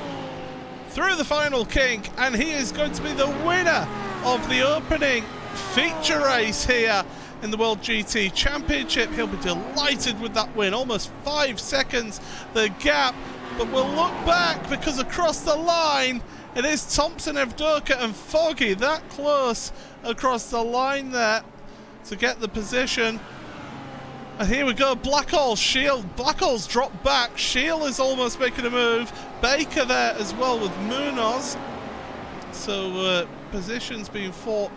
Through the final kink, and he is going to be the winner of the opening feature race here in the World GT Championship. He'll be delighted with that win. Almost 5 seconds the gap, but we'll look back because across the line it is Thompson, Evdoka and Foggy that close across the line there to get the position. And here we go, Blackhall, Shield. Blackhall's dropped back. Shield is almost making a move. Baker there as well with Munoz. So positions being fought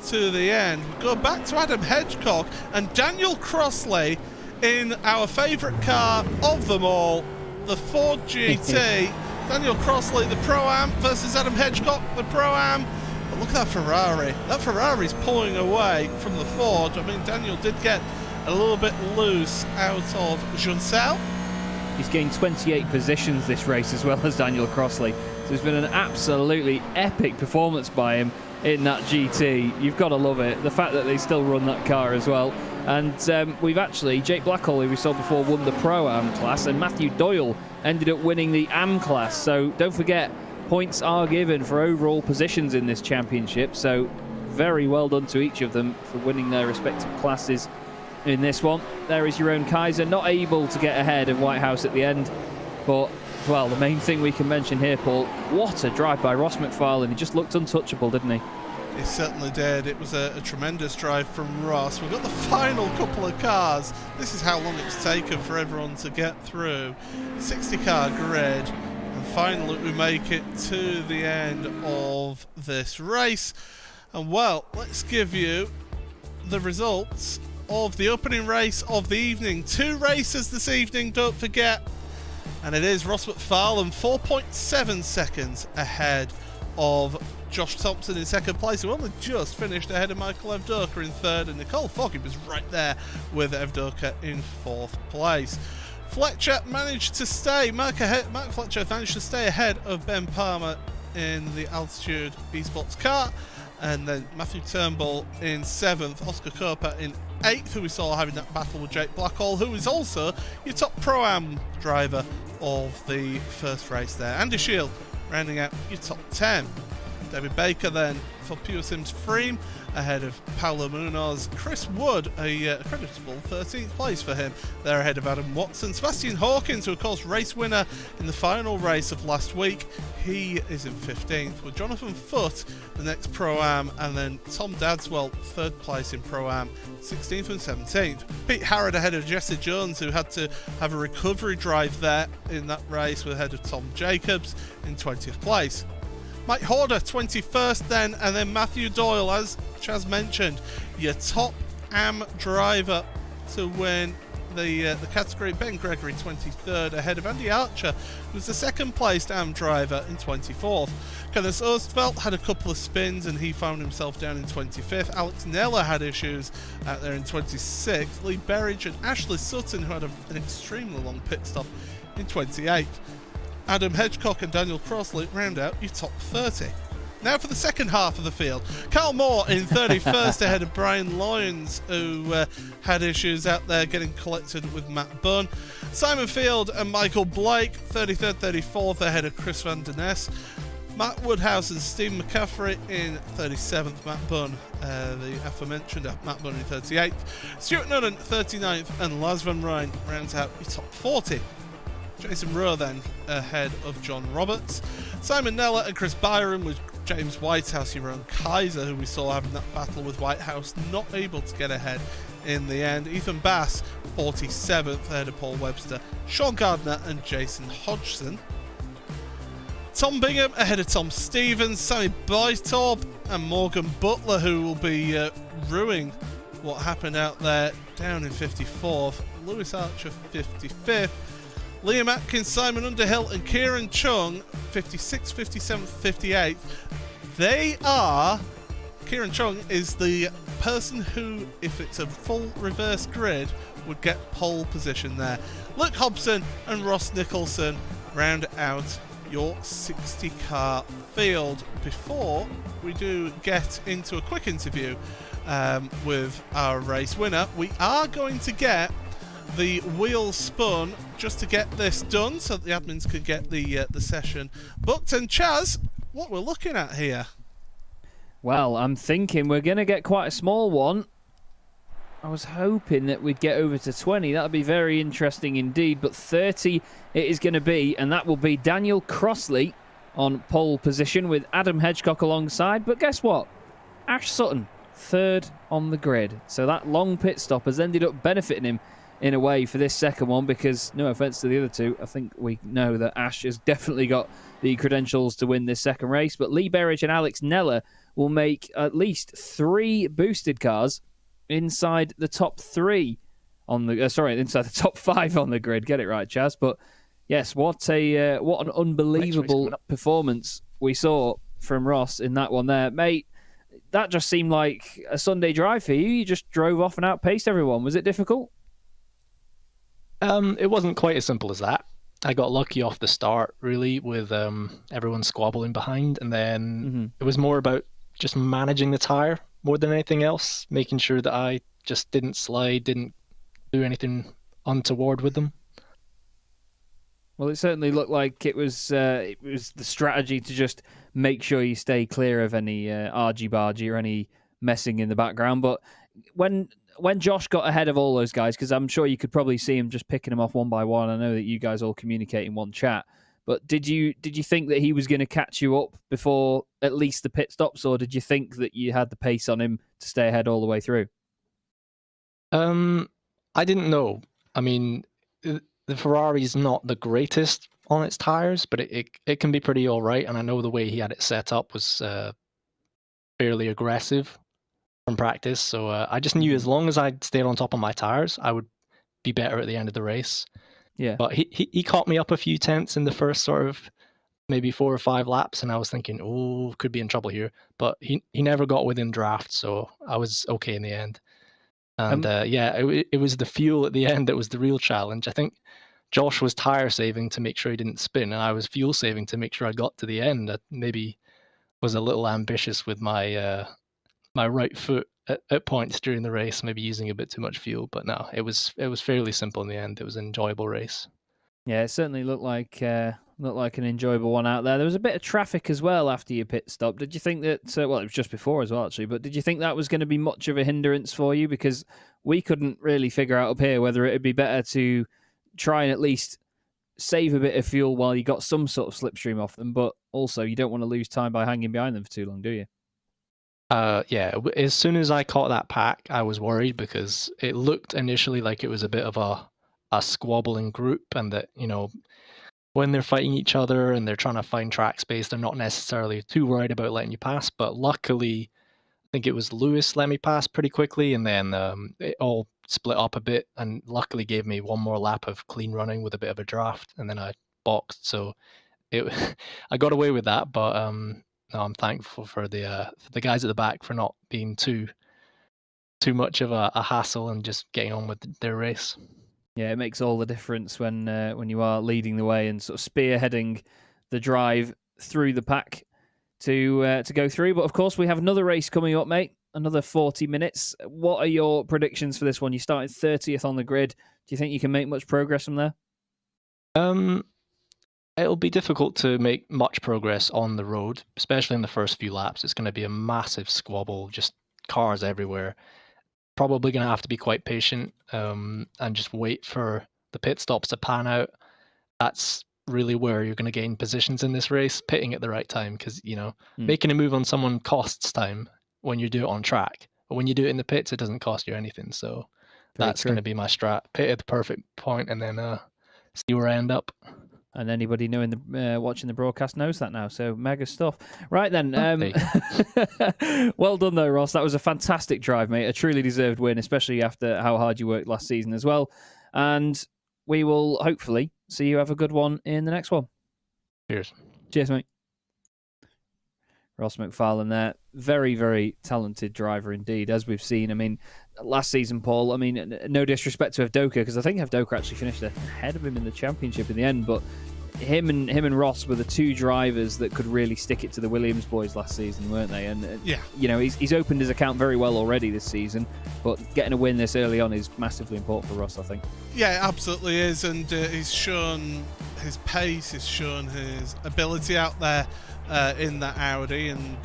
to the end. We go back to Adam Hedgecock and Daniel Crossley in our favourite car of them all, the Ford GT. Daniel Crossley, the Pro-Am, versus Adam Hedgecock, the Pro-Am. But look at that Ferrari. That Ferrari's pulling away from the Ford. I mean, Daniel did get a little bit loose out of Juncel. He's gained 28 positions this race as well as Daniel Crossley. So it's been an absolutely epic performance by him in that GT. You've got to love it. The fact that they still run that car as well. And we've actually, Jake Blackhall, who we saw before, won the Pro-Am class, and Matthew Doyle ended up winning the Am class. So don't forget, points are given for overall positions in this championship. So very well done to each of them for winning their respective classes in this one. There is your own Kaiser, not able to get ahead of Whitehouse at the end. But, well, the main thing we can mention here, Paul, what a drive by Ross McFarlane. He just looked untouchable, didn't he? He certainly did. It was a tremendous drive from Ross. We've got the final couple of cars. This is how long it's taken for everyone to get through. 60-car grid. And finally we make it to the end of this race. And, well, let's give you the results of the opening race of the evening. 2 races this evening, don't forget. And it is Ross McFarlane, 4.7 seconds ahead of Josh Thompson in second place, who only just finished ahead of Michael Evdoka in third, and Nicole Foggy was right there with Evdoka in fourth place. Fletcher managed to stay, Mark Fletcher managed to stay ahead of Ben Palmer in the Altitude eSports car, and then Matthew Turnbull in 7th, Oscar Copa in 8th, who we saw having that battle with Jake Blackhall, who is also your top Pro-Am driver of the first race there. Andy Shield rounding out your top 10. David Baker then for Pure Sims Freem ahead of Paulo Munoz. Chris Wood, a creditable 13th place for him. They're ahead of Adam Watson. Sebastian Hawkins, who of course race winner in the final race of last week, he is in 15th, with Jonathan Foote the next Pro-Am, and then Tom Dadswell 3rd place in Pro-Am, 16th and 17th. Pete Harrod ahead of Jesse Jones, who had to have a recovery drive there in that race, with ahead of Tom Jacobs in 20th place. Mike Horder 21st then, and then Matthew Doyle, as Chaz mentioned, your top Am driver to win the category. Ben Gregory 23rd ahead of Andy Archer, who was the second placed Am driver in 24th. Kenneth Ostfeld had a couple of spins and he found himself down in 25th. Alex Neller had issues out there in 26th. Lee Berridge and Ashley Sutton, who had an extremely long pit stop, in 28th. Adam Hedgecock and Daniel Crossley round out your top 30. Now for the second half of the field. Carl Moore in 31st ahead of Brian Lyons, who had issues out there getting collected with Matt Bunn. Simon Field and Michael Blake, 33rd, 34th ahead of Chris Van Der Ness. Matt Woodhouse and Steve McCaffrey in 37th. Matt Bunn, the aforementioned Matt Bunn in 38th. Stuart Nunn 39th, and Lars Van Rijn rounds out your top 40. Jason Rowe then ahead of John Roberts. Simon Neller and Chris Byron with James Whitehouse, your own Kaiser, who we saw having that battle with Whitehouse, not able to get ahead in the end. Ethan Bass, 47th ahead of Paul Webster. Sean Gardner and Jason Hodgson. Tom Bingham ahead of Tom Stevens. Sammy Boytorp and Morgan Butler, who will be ruining what happened out there, down in 54th. Lewis Archer, 55th. Liam Atkins, Simon Underhill, and Kieran Chung, 56th, 57th, 58th. They are... Kieran Chung is the person who, if it's a full reverse grid, would get pole position there. Luke Hobson and Ross Nicholson round out your 60-car field. Before we do get into a quick interview with our race winner, we are going to get the wheels spun just to get this done so that the admins could get the session booked. And Chaz, what we're looking at here? Well, I'm thinking we're going to get quite a small one. I was hoping that we'd get over to 20. That would be very interesting indeed. But 30 it is going to be, and that will be Daniel Crossley on pole position with Adam Hedgecock alongside. But guess what? Ash Sutton, third on the grid. So that long pit stop has ended up benefiting him in a way for this second one, because no offence to the other two, I think we know that Ash has definitely got the credentials to win this second race. But Lee Berridge and Alex Neller will make at least 3 boosted cars inside the top 3 on the inside the top 5 on the grid. Get it right, Chaz. But yes, what an unbelievable performance we saw from Ross in that one there, mate. That just seemed like a Sunday drive for you. You just drove off and outpaced everyone. Was it difficult? It wasn't quite as simple as that. I got lucky off the start, really, with everyone squabbling behind, and then it was more about just managing the tyre more than anything else, making sure that I just didn't slide, didn't do anything untoward with them. Well, it certainly looked like it was the strategy to just make sure you stay clear of any argy-bargy or any messing in the background. But when Josh got ahead of all those guys, because I'm sure you could probably see him just picking them off one by one. I know that you guys all communicate in one chat. But did you think that he was going to catch you up before at least the pit stops, or did you think that you had the pace on him to stay ahead all the way through? I didn't know. I mean, the Ferrari's not the greatest on its tyres, but it can be pretty all right. And I know the way he had it set up was fairly aggressive from practice. So I just knew as long as I stayed on top of my tyres, I would be better at the end of the race. Yeah. But he caught me up a few tenths in the first sort of maybe 4 or 5 laps, and I was thinking, oh, could be in trouble here. But he never got within draft, so I was okay in the end. And it was the fuel at the end that was the real challenge. I think Josh was tire saving to make sure he didn't spin, and I was fuel saving to make sure I got to the end. I maybe was a little ambitious with my my right foot at points during the race, maybe using a bit too much fuel. But no, it was fairly simple in the end. It was an enjoyable race. Yeah, it certainly looked like an enjoyable one out there. There was a bit of traffic as well after your pit stop. Did you think that? Well, it was just before as well, actually. But did you think that was going to be much of a hindrance for you? Because we couldn't really figure out up here whether it'd be better to try and at least save a bit of fuel while you got some sort of slipstream off them, but also you don't want to lose time by hanging behind them for too long, do you? Yeah, as soon as I caught that pack, I was worried because it looked initially like it was a bit of a squabbling group, and that, you know, when they're fighting each other and they're trying to find track space, they're not necessarily too worried about letting you pass. But luckily, I think it was Lewis let me pass pretty quickly, and then it all split up a bit, and luckily gave me one more lap of clean running with a bit of a draft, and then I boxed. So I got away with that, but no, I'm thankful for the guys at the back for not being too much of a hassle and just getting on with their race. Yeah, it makes all the difference when you are leading the way and sort of spearheading the drive through the pack to go through. But of course, we have another race coming up, mate. Another 40 minutes. What are your predictions for this one? You started 30th on the grid. Do you think you can make much progress from there? It'll be difficult to make much progress on the road, especially in the first few laps. It's going to be a massive squabble, just cars everywhere. Probably going to have to be quite patient and just wait for the pit stops to pan out. That's really where you're going to gain positions in this race, pitting at the right time, because, you know, making a move on someone costs time when you do it on track. But when you do it in the pits, it doesn't cost you anything. So that's going to be my strat. Pit at the perfect point and then see where I end up. And anybody knowing watching the broadcast knows that now. So mega stuff. Right then. Well done though, Ross. That was a fantastic drive, mate. A truly deserved win, especially after how hard you worked last season as well. And we will hopefully see you have a good one in the next one. Cheers. Cheers, mate. Ross McFarlane there. Very, very talented driver indeed, as we've seen. I mean, last season, Paul, I mean, no disrespect to Evdoka, because I think Evdoka actually finished ahead of him in the championship in the end, but him and Ross were the two drivers that could really stick it to the Williams boys last season, weren't they? And yeah, you know, he's opened his account very well already this season, but getting a win this early on is massively important for Ross, I think. Yeah, it absolutely is, and he's shown his pace, he's shown his ability out there in that Audi, and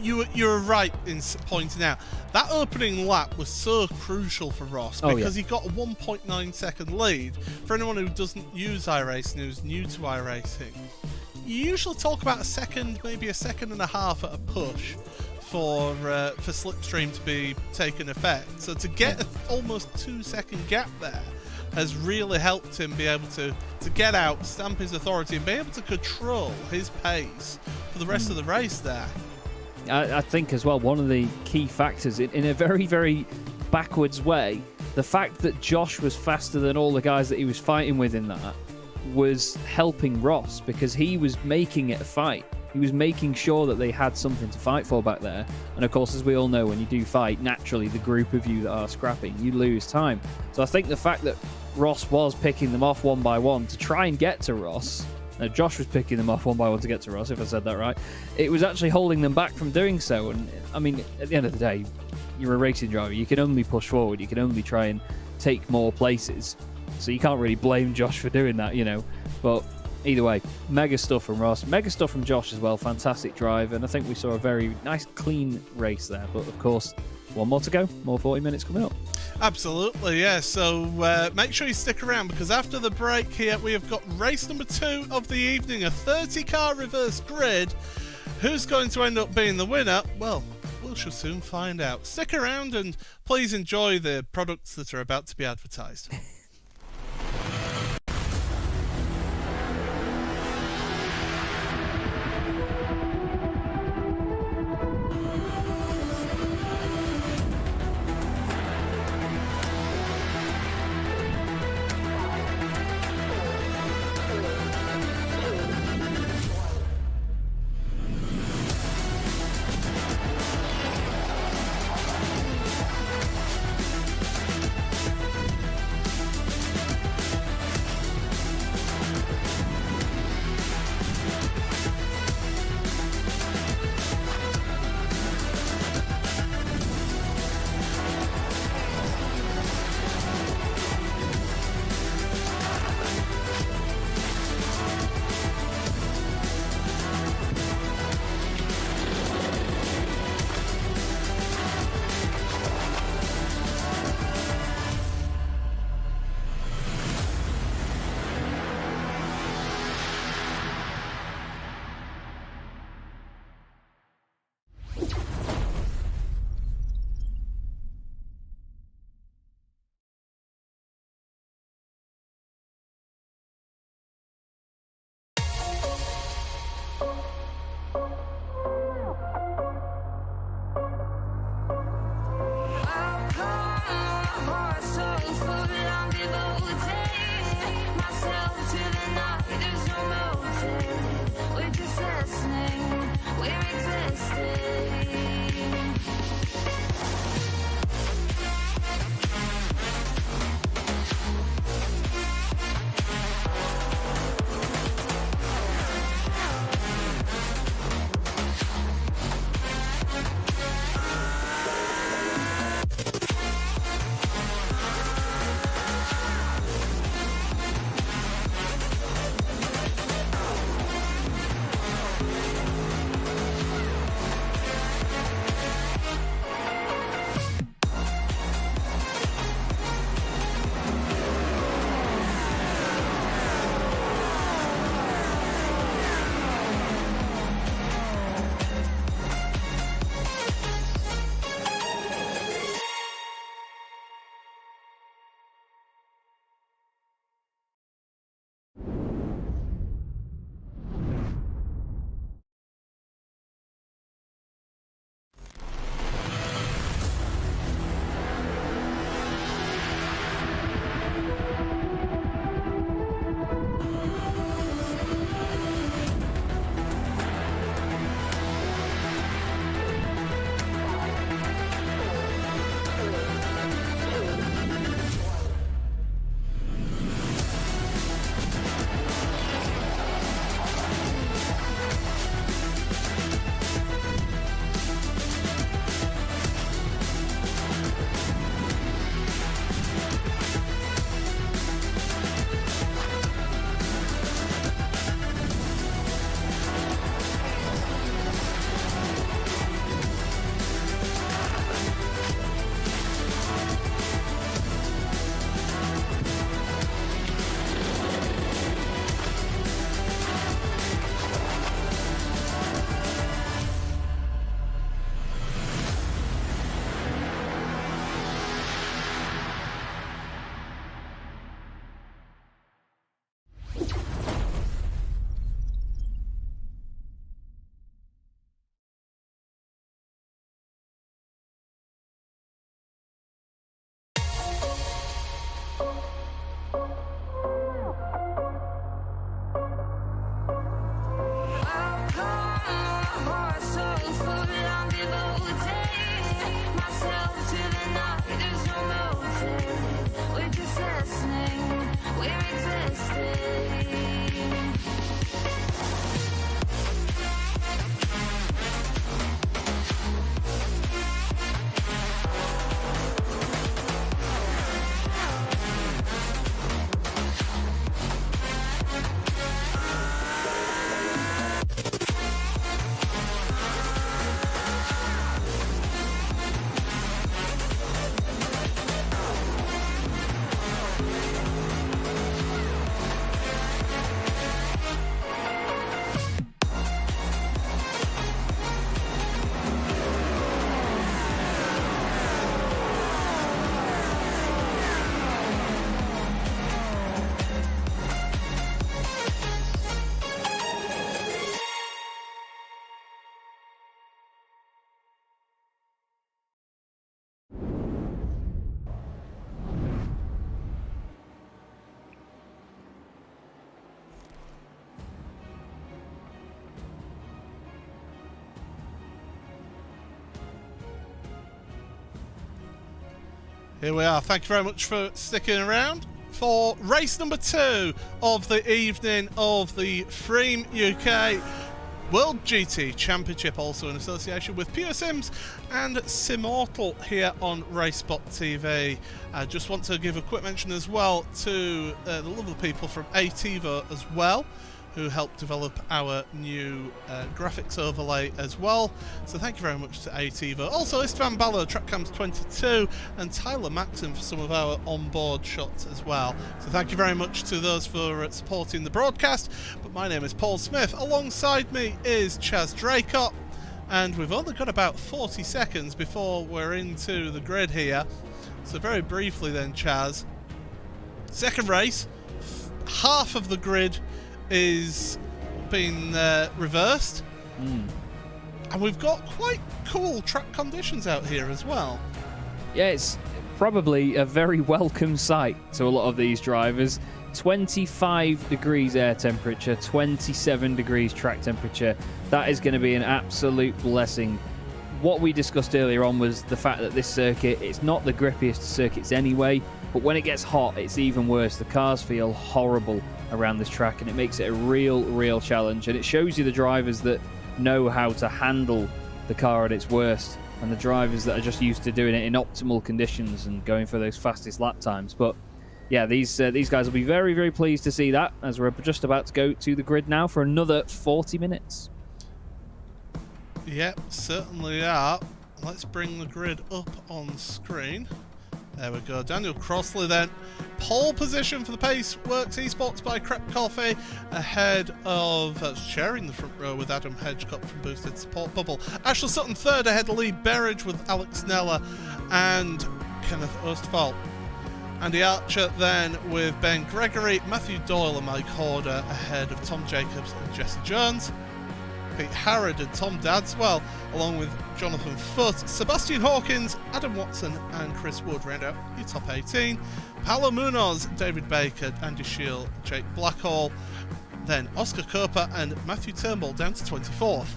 you're right in pointing out that opening lap was so crucial for Ross, because he got a 1.9 second lead. For anyone who doesn't use iRacing, who's new to iRacing, you usually talk about a second, maybe a second and a half at a push for slipstream to be taken effect. So to get an almost 2 second gap there has really helped him be able to get out, stamp his authority, and be able to control his pace for the rest of the race there. I think as well, one of the key factors, in a very, very backwards way, the fact that Josh was faster than all the guys that he was fighting with in that was helping Ross, because he was making it a fight. He was making sure that they had something to fight for back there. And of course, as we all know, when you do fight, naturally the group of you that are scrapping, you lose time. So I think the fact that Ross was picking them off one by one to try and get to Ross, now Josh was picking them off one by one to get to Ross, if I said that right, it was actually holding them back from doing so. And I mean, at the end of the day, you're a racing driver, you can only push forward, you can only try and take more places. So you can't really blame Josh for doing that, you know. But either way, mega stuff from Ross, mega stuff from Josh as well. Fantastic drive, and I think we saw a very nice, clean race there. But of course, one more to go, more 40 minutes coming up. Absolutely, yeah. So make sure you stick around, because after the break here, we have got race number 2 of the evening, a 30-car reverse grid. Who's going to end up being the winner? Well, we shall soon find out. Stick around and please enjoy the products that are about to be advertised. Here we are. Thank you very much for sticking around for race number 2 of the evening of the Freem UK World GT Championship, also in association with Pure Sims and Simortal here on RaceSpotTV. I just want to give a quick mention as well to the lovely people from ATVO as well, who helped develop our new graphics overlay as well. So thank you very much to ATVO. Also Istvan Ballo, TrackCams22, and Tyler Maxim for some of our onboard shots as well. So thank you very much to those for supporting the broadcast. But my name is Paul Smith. Alongside me is Chaz Draycott. And we've only got about 40 seconds before we're into the grid here. So very briefly then, Chaz. Second race, half of the grid is being reversed, and we've got quite cool track conditions out here as well. Yeah, it's probably a very welcome sight to a lot of these drivers. 25 degrees air temperature, 27 degrees track temperature. That is going to be an absolute blessing. What we discussed earlier on was the fact that this circuit, it's not the grippiest of circuits anyway, but when it gets hot, it's even worse. The cars feel horrible around this track, and it makes it a real challenge. And it shows you the drivers that know how to handle the car at its worst, and the drivers that are just used to doing it in optimal conditions and going for those fastest lap times. But yeah, these guys will be very pleased to see that, as we're just about to go to the grid now for another 40 minutes. Yep, certainly are. Let's bring the grid up on screen. There we go. Daniel Crossley then. Pole position for the Pace Works Esports by Crep Coffee, ahead of sharing the front row with Adam Hedgecott from Boosted Support Bubble. Ashley Sutton third, ahead of Lee Berridge with Alex Nella and Kenneth Ostfall. Andy Archer then with Ben Gregory, Matthew Doyle and Mike Horder, ahead of Tom Jacobs and Jesse Jones. Pete Harrod and Tom Dadswell, along with Jonathan Foote, Sebastian Hawkins, Adam Watson and Chris Wood round out your top 18. Paolo Munoz, David Baker, Andy Shield, Jake Blackhall, then Oscar Koper and Matthew Turnbull down to 24th.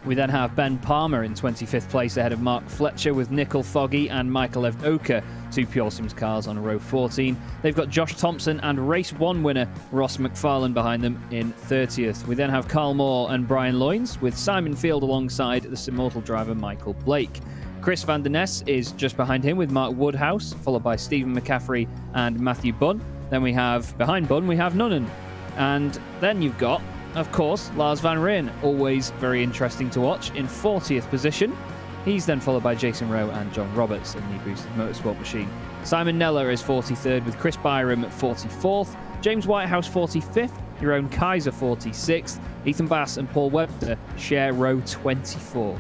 We then have Ben Palmer in 25th place ahead of Mark Fletcher with Nickel Foggy and Michael Evdoka, two Pure Sims cars on row 14. They've got Josh Thompson and Race 1 winner Ross McFarlane behind them in 30th. We then have Carl Moore and Brian Loynes with Simon Field alongside the Simortal driver Michael Blake. Chris van der Ness is just behind him with Mark Woodhouse, followed by Stephen McCaffrey and Matthew Bunn. Then we have, behind Bunn, we have Nunnan. And then you've got, of course, Lars van Rijn, always very interesting to watch, in 40th position. He's then followed by Jason Rowe and John Roberts in the boosted motorsport machine. Simon Neller is 43rd with Chris Byram at 44th. James Whitehouse 45th. Jeroen Kaiser 46th. Ethan Bass and Paul Webster share row 24.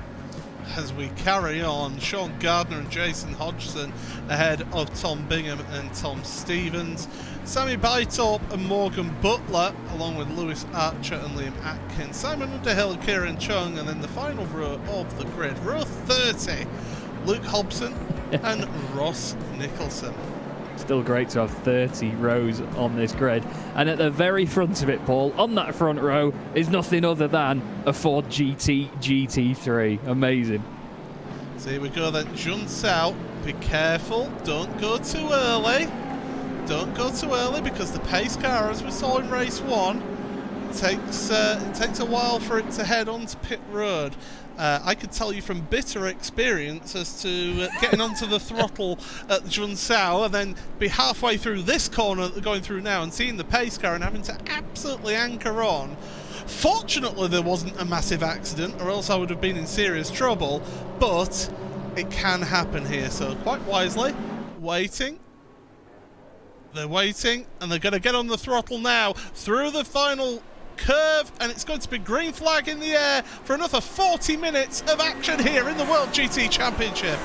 As we carry on, Sean Gardner and Jason Hodgson ahead of Tom Bingham and Tom Stevens. Sammy Bytorp and Morgan Butler, along with Lewis Archer and Liam Atkins. Simon Underhill, Kieran Chung, and then the final row of the grid, row 30, Luke Hobson and Ross Nicholson. Still great to have 30 rows on this grid. And at the very front of it, Paul, on that front row, is nothing other than a Ford GT GT3. Amazing. So here we go then, Jun Sao. Be careful, don't go too early. Don't go too early, because the pace car, as we saw in race 1, it takes a while for it to head onto pit road. I could tell you from bitter experience as to getting onto the throttle at Jun Sao and then be halfway through this corner that they're going through now and seeing the pace car and having to absolutely anchor on. Fortunately, there wasn't a massive accident, or else I would have been in serious trouble, but it can happen here. So quite wisely, waiting. They're waiting, and they're going to get on the throttle now through the final curve, and it's going to be green flag in the air for another 40 minutes of action here in the World GT Championship.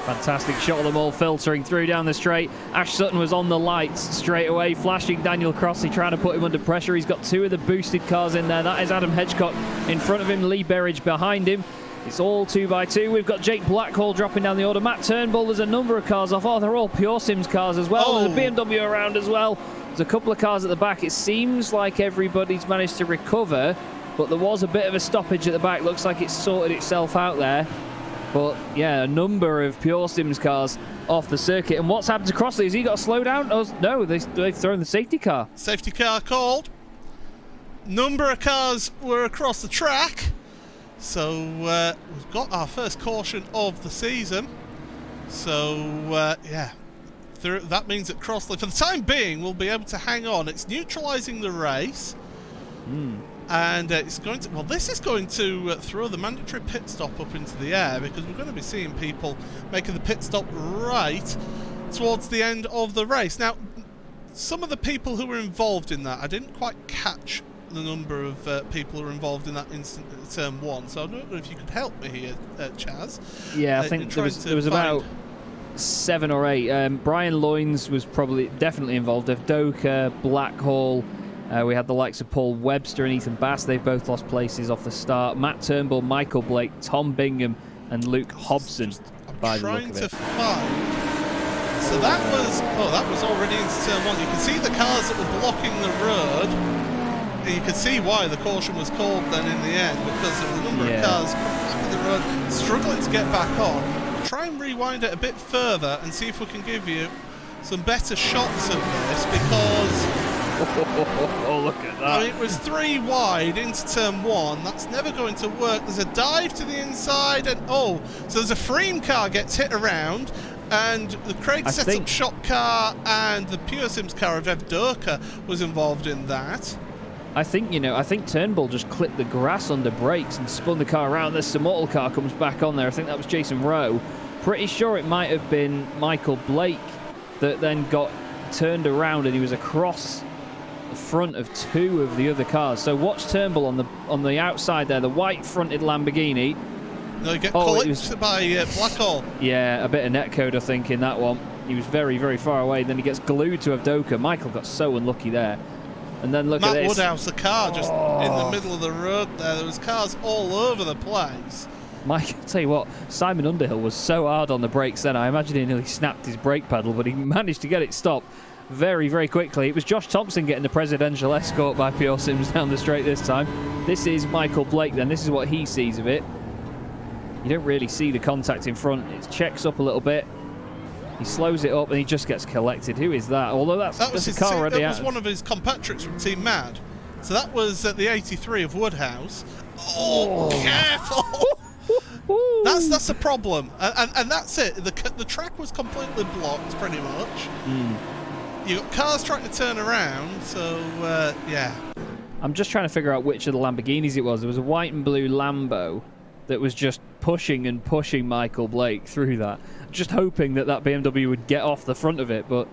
Fantastic shot of them all filtering through down the straight. Ash Sutton was on the lights straight away, flashing Daniel Crossley, trying to put him under pressure. He's got two of the boosted cars in there. That is Adam Hedgecott in front of him, Lee Berridge behind him. It's all 2x2. We've got Jake Blackhall dropping down the order. Matt Turnbull, there's a number of cars off. Oh, they're all Pure Sims cars as well. Oh. There's a BMW around as well. There's a couple of cars at the back. It seems like everybody's managed to recover, but there was a bit of a stoppage at the back. Looks like it's sorted itself out there. But yeah, a number of Pure Sims cars off the circuit. And what's happened to Crossley? Has he got to slow down? Oh, no, they've thrown the safety car. Safety car called. Number of cars were across the track. So we've got our first caution of the season. So yeah, that means that Crossley, for the time being, will be able to hang on. It's neutralising the race. And it's going to, well, this is going to throw the mandatory pit stop up into the air, because we're going to be seeing people making the pit stop right towards the end of the race. Now, some of the people who were involved in that, I didn't quite catch the number of people who were involved in that instant turn 1, so I don't know if you could help me here, Chaz. Yeah, I think there was about 7 or 8. Brian Loynes was definitely involved. Evdoka, Blackhall. We had the likes of Paul Webster and Ethan Bass. They've both lost places off the start. Matt Turnbull, Michael Blake, Tom Bingham, and Luke Hobson. By the look of it. So that was already into turn 1. You can see the cars that were blocking the road. And you can see why the caution was called then in the end, because of the number of cars blocking the road, struggling to get back on. We'll try and rewind it a bit further and see if we can give you some better shots of this, because oh, look at that. I mean, it was 3 wide into turn 1. That's never going to work. There's a dive to the inside, and so there's a Freem car gets hit around, and the Craig set-up shop car and the Pure Sims car of Evdoka was involved in that. I think Turnbull just clipped the grass under brakes and spun the car around. This Immortal car comes back on there. I think that was Jason Rowe. Pretty sure it might have been Michael Blake that then got turned around, and he was across the front of 2 of the other cars. So watch Turnbull on the outside there, the white-fronted Lamborghini. No, you get clipped by Blackhall. Yeah, a bit of netcode, I think, in that one. He was very, very far away. Then he gets glued to Evdoka. Michael got so unlucky there. And then look at this. Matt Woodhouse, the car just in the middle of the road there. There was cars all over the place. Mike, I'll tell you what, Simon Underhill was so hard on the brakes then. I imagine he nearly snapped his brake pedal, but he managed to get it stopped very, very quickly. It was Josh Thompson getting the presidential escort by Pure Sims down the straight this time. This is Michael Blake then. This is what he sees of it. You don't really see the contact in front. It checks up a little bit. He slows it up and he just gets collected. Who is that? Although that's a car already out. That was one of his compatriots from Team Mad. So that was the 83 of Woodhouse. Oh, careful! That's a problem, and that's it. The track was completely blocked, pretty much. You got cars trying to turn around, so yeah. I'm just trying to figure out which of the Lamborghinis it was. There was a white and blue Lambo that was just pushing and pushing Michael Blake through that. Just hoping that BMW would get off the front of it, but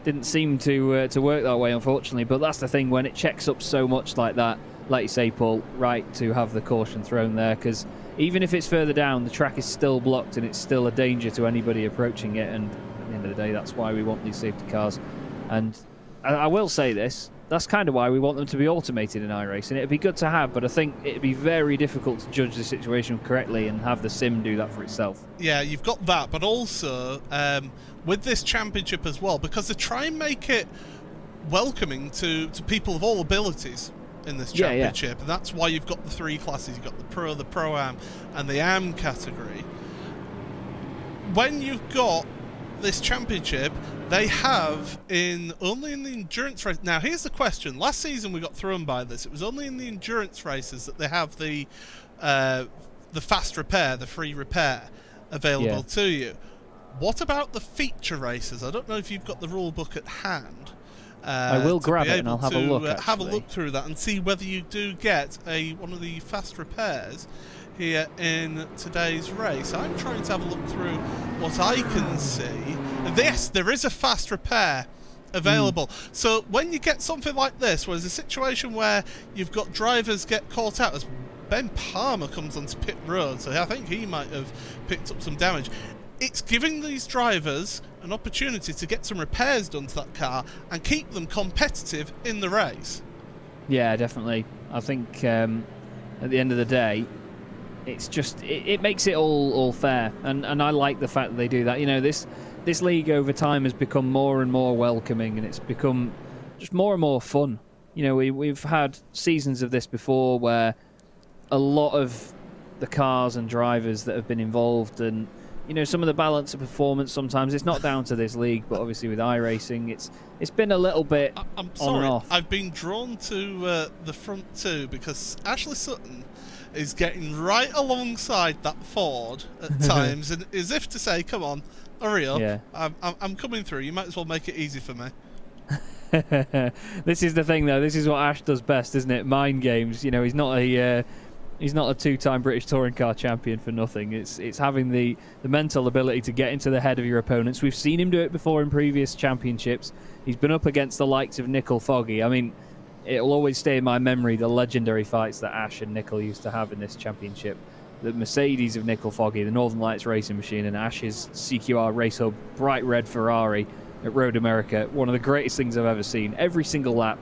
didn't seem to work that way, unfortunately. But that's the thing, when it checks up so much like that, like you say, Paul, right to have the caution thrown there, because even if it's further down, the track is still blocked and it's still a danger to anybody approaching it. And at the end of the day, that's why we want these safety cars. And I will say this, that's kind of why we want them to be automated in iRacing. It'd be good to have, but I think it'd be very difficult to judge the situation correctly and have the sim do that for itself. Yeah, you've got that, but also with this championship as well, because they try and make it welcoming to people of all abilities in this championship, and that's why you've got the 3 classes. You've got the Pro, the Pro-Am, and the Am category. When you've got this championship, they have only in the endurance race. Now, here's the question. Last season we got thrown by this. It was only in the endurance races that they have the fast repair, the free repair available to you. What about the feature races? I don't know if you've got the rule book at hand. I will grab it and I'll have a look. Have a look through that and see whether you do get one of the fast repairs here in today's race. I'm trying to have a look through what I can see. Yes, there is a fast repair available. So when you get something like this, where there's a situation where you've got drivers get caught out, as Ben Palmer comes onto pit road, so I think he might have picked up some damage. It's giving these drivers an opportunity to get some repairs done to that car and keep them competitive in the race. Yeah, definitely. I think at the end of the day, it's just it makes it all fair, and I like the fact that they do that. You know, this league over time has become more and more welcoming, and it's become just more and more fun. You know, we've had seasons of this before where a lot of the cars and drivers that have been involved, and you know, some of the balance of performance. Sometimes it's not down to this league, but obviously with iRacing, it's been a little bit I'm on and off. I've been drawn to the front two because Ashley Sutton is getting right alongside that Ford at times, and as if to say, "Come on, hurry up! Yeah. I'm coming through. You might as well make it easy for me." This is the thing, though. This is what Ash does best, isn't it? Mind games. You know, he's not a two-time British touring car champion for nothing. It's having the mental ability to get into the head of your opponents. We've seen him do it before in previous championships. He's been up against the likes of Nickel Foggy. I mean, it'll always stay in my memory, the legendary fights that Ash and Nickel used to have in this championship. The Mercedes of Nickel Foggy, the Northern Lights racing machine, and Ash's CQR Race Hub bright red Ferrari at Road America. One of the greatest things I've ever seen. Every single lap,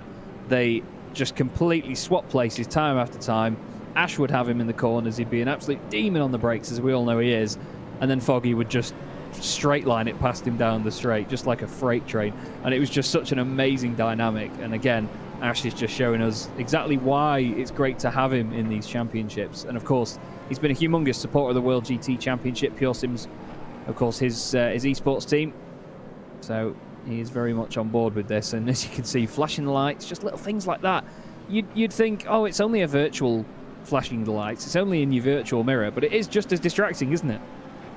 they just completely swap places time after time. Ash would have him in the corners. He'd be an absolute demon on the brakes, as we all know he is. And then Foggy would just straight line it past him down the straight, just like a freight train. And it was just such an amazing dynamic. And again, Ash is just showing us exactly why it's great to have him in these championships. And of course, he's been a humongous supporter of the World GT Championship. Pure Sims, of course, his esports team. So he is very much on board with this. And as you can see, flashing the lights, just little things like that. You'd think, oh, it's only a virtual flashing the lights. It's only in your virtual mirror, but it is just as distracting, isn't it?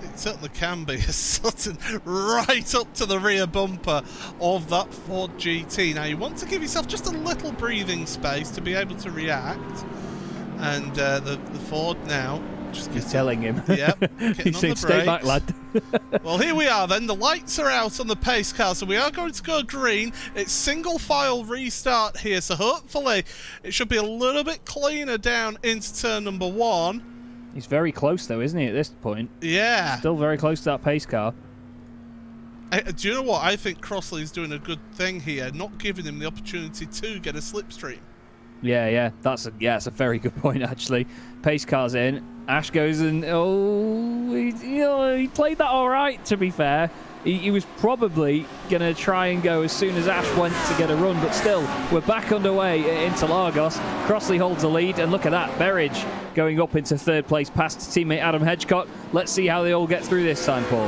It certainly can be. Sutton right up to the rear bumper of that Ford GT. Now, you want to give yourself just a little breathing space to be able to react. And the Ford now just He's telling him. Yep. He's saying, stay back, lad. Well, here we are then. The lights are out on the pace car, so we are going to go green. It's single file restart here, so hopefully it should be a little bit cleaner down into turn number 1. He's very close, though, isn't he, at this point? Yeah. Still very close to that pace car. Do you know what? I think Crossley's doing a good thing here, not giving him the opportunity to get a slipstream. Yeah, that's a very good point, actually. Pace car's in. Ash goes and he played that all right, to be fair. He was probably going to try and go as soon as Ash went to get a run, but still, we're back underway at Interlagos. Crossley holds the lead, and look at that, Berridge going up into third place past teammate Adam Hedgecock. Let's see how they all get through this time, Paul.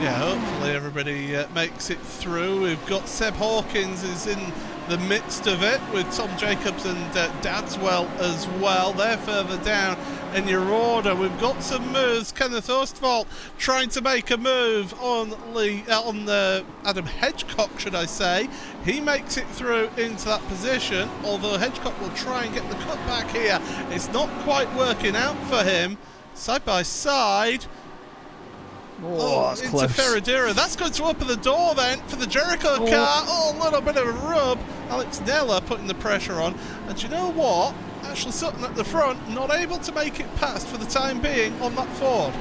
Yeah, hopefully everybody makes it through. We've got Seb Hawkins is in the midst of it with Tom Jacobs and Dadswell as well. They're further down in your order. We've got some moves. Kenneth Ostwald trying to make a move on Adam Hedgecock, should I say. He makes it through into that position, although Hedgecock will try and get the cut back here. It's not quite working out for him. Side by side. That's into close. Ferradura. That's going to open the door then for the Jericho car. A little bit of a rub. Alex Nella putting the pressure on. And you know what? Ashley Sutton at the front, not able to make it past for the time being on that Ford.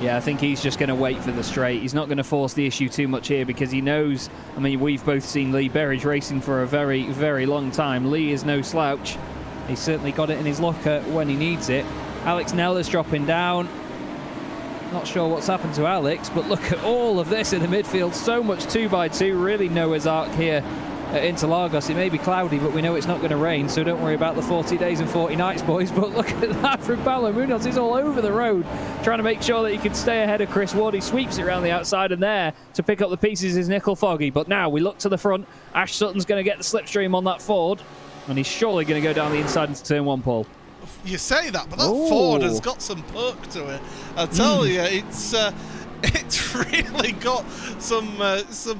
Yeah, I think he's just going to wait for the straight. He's not going to force the issue too much here because he knows, I mean, we've both seen Lee Berridge racing for a very, very long time. Lee is no slouch. He's certainly got it in his locker when he needs it. Alex Nella's dropping down. Not sure what's happened to Alex, but look at all of this in the midfield. So much 2x2, really Noah's Ark here at Interlagos. It may be cloudy, but we know it's not going to rain, so don't worry about the 40 days and 40 nights, boys. But look at that from Paulo Munoz. He's all over the road, trying to make sure that he can stay ahead of Chris Ward. He sweeps it around the outside, and there to pick up the pieces is Nickel Foggy. But now we look to the front. Ash Sutton's going to get the slipstream on that Ford, and he's surely going to go down the inside into turn 1, Paul. You say that, but that Ford has got some perk to it. I tell you, it's really got some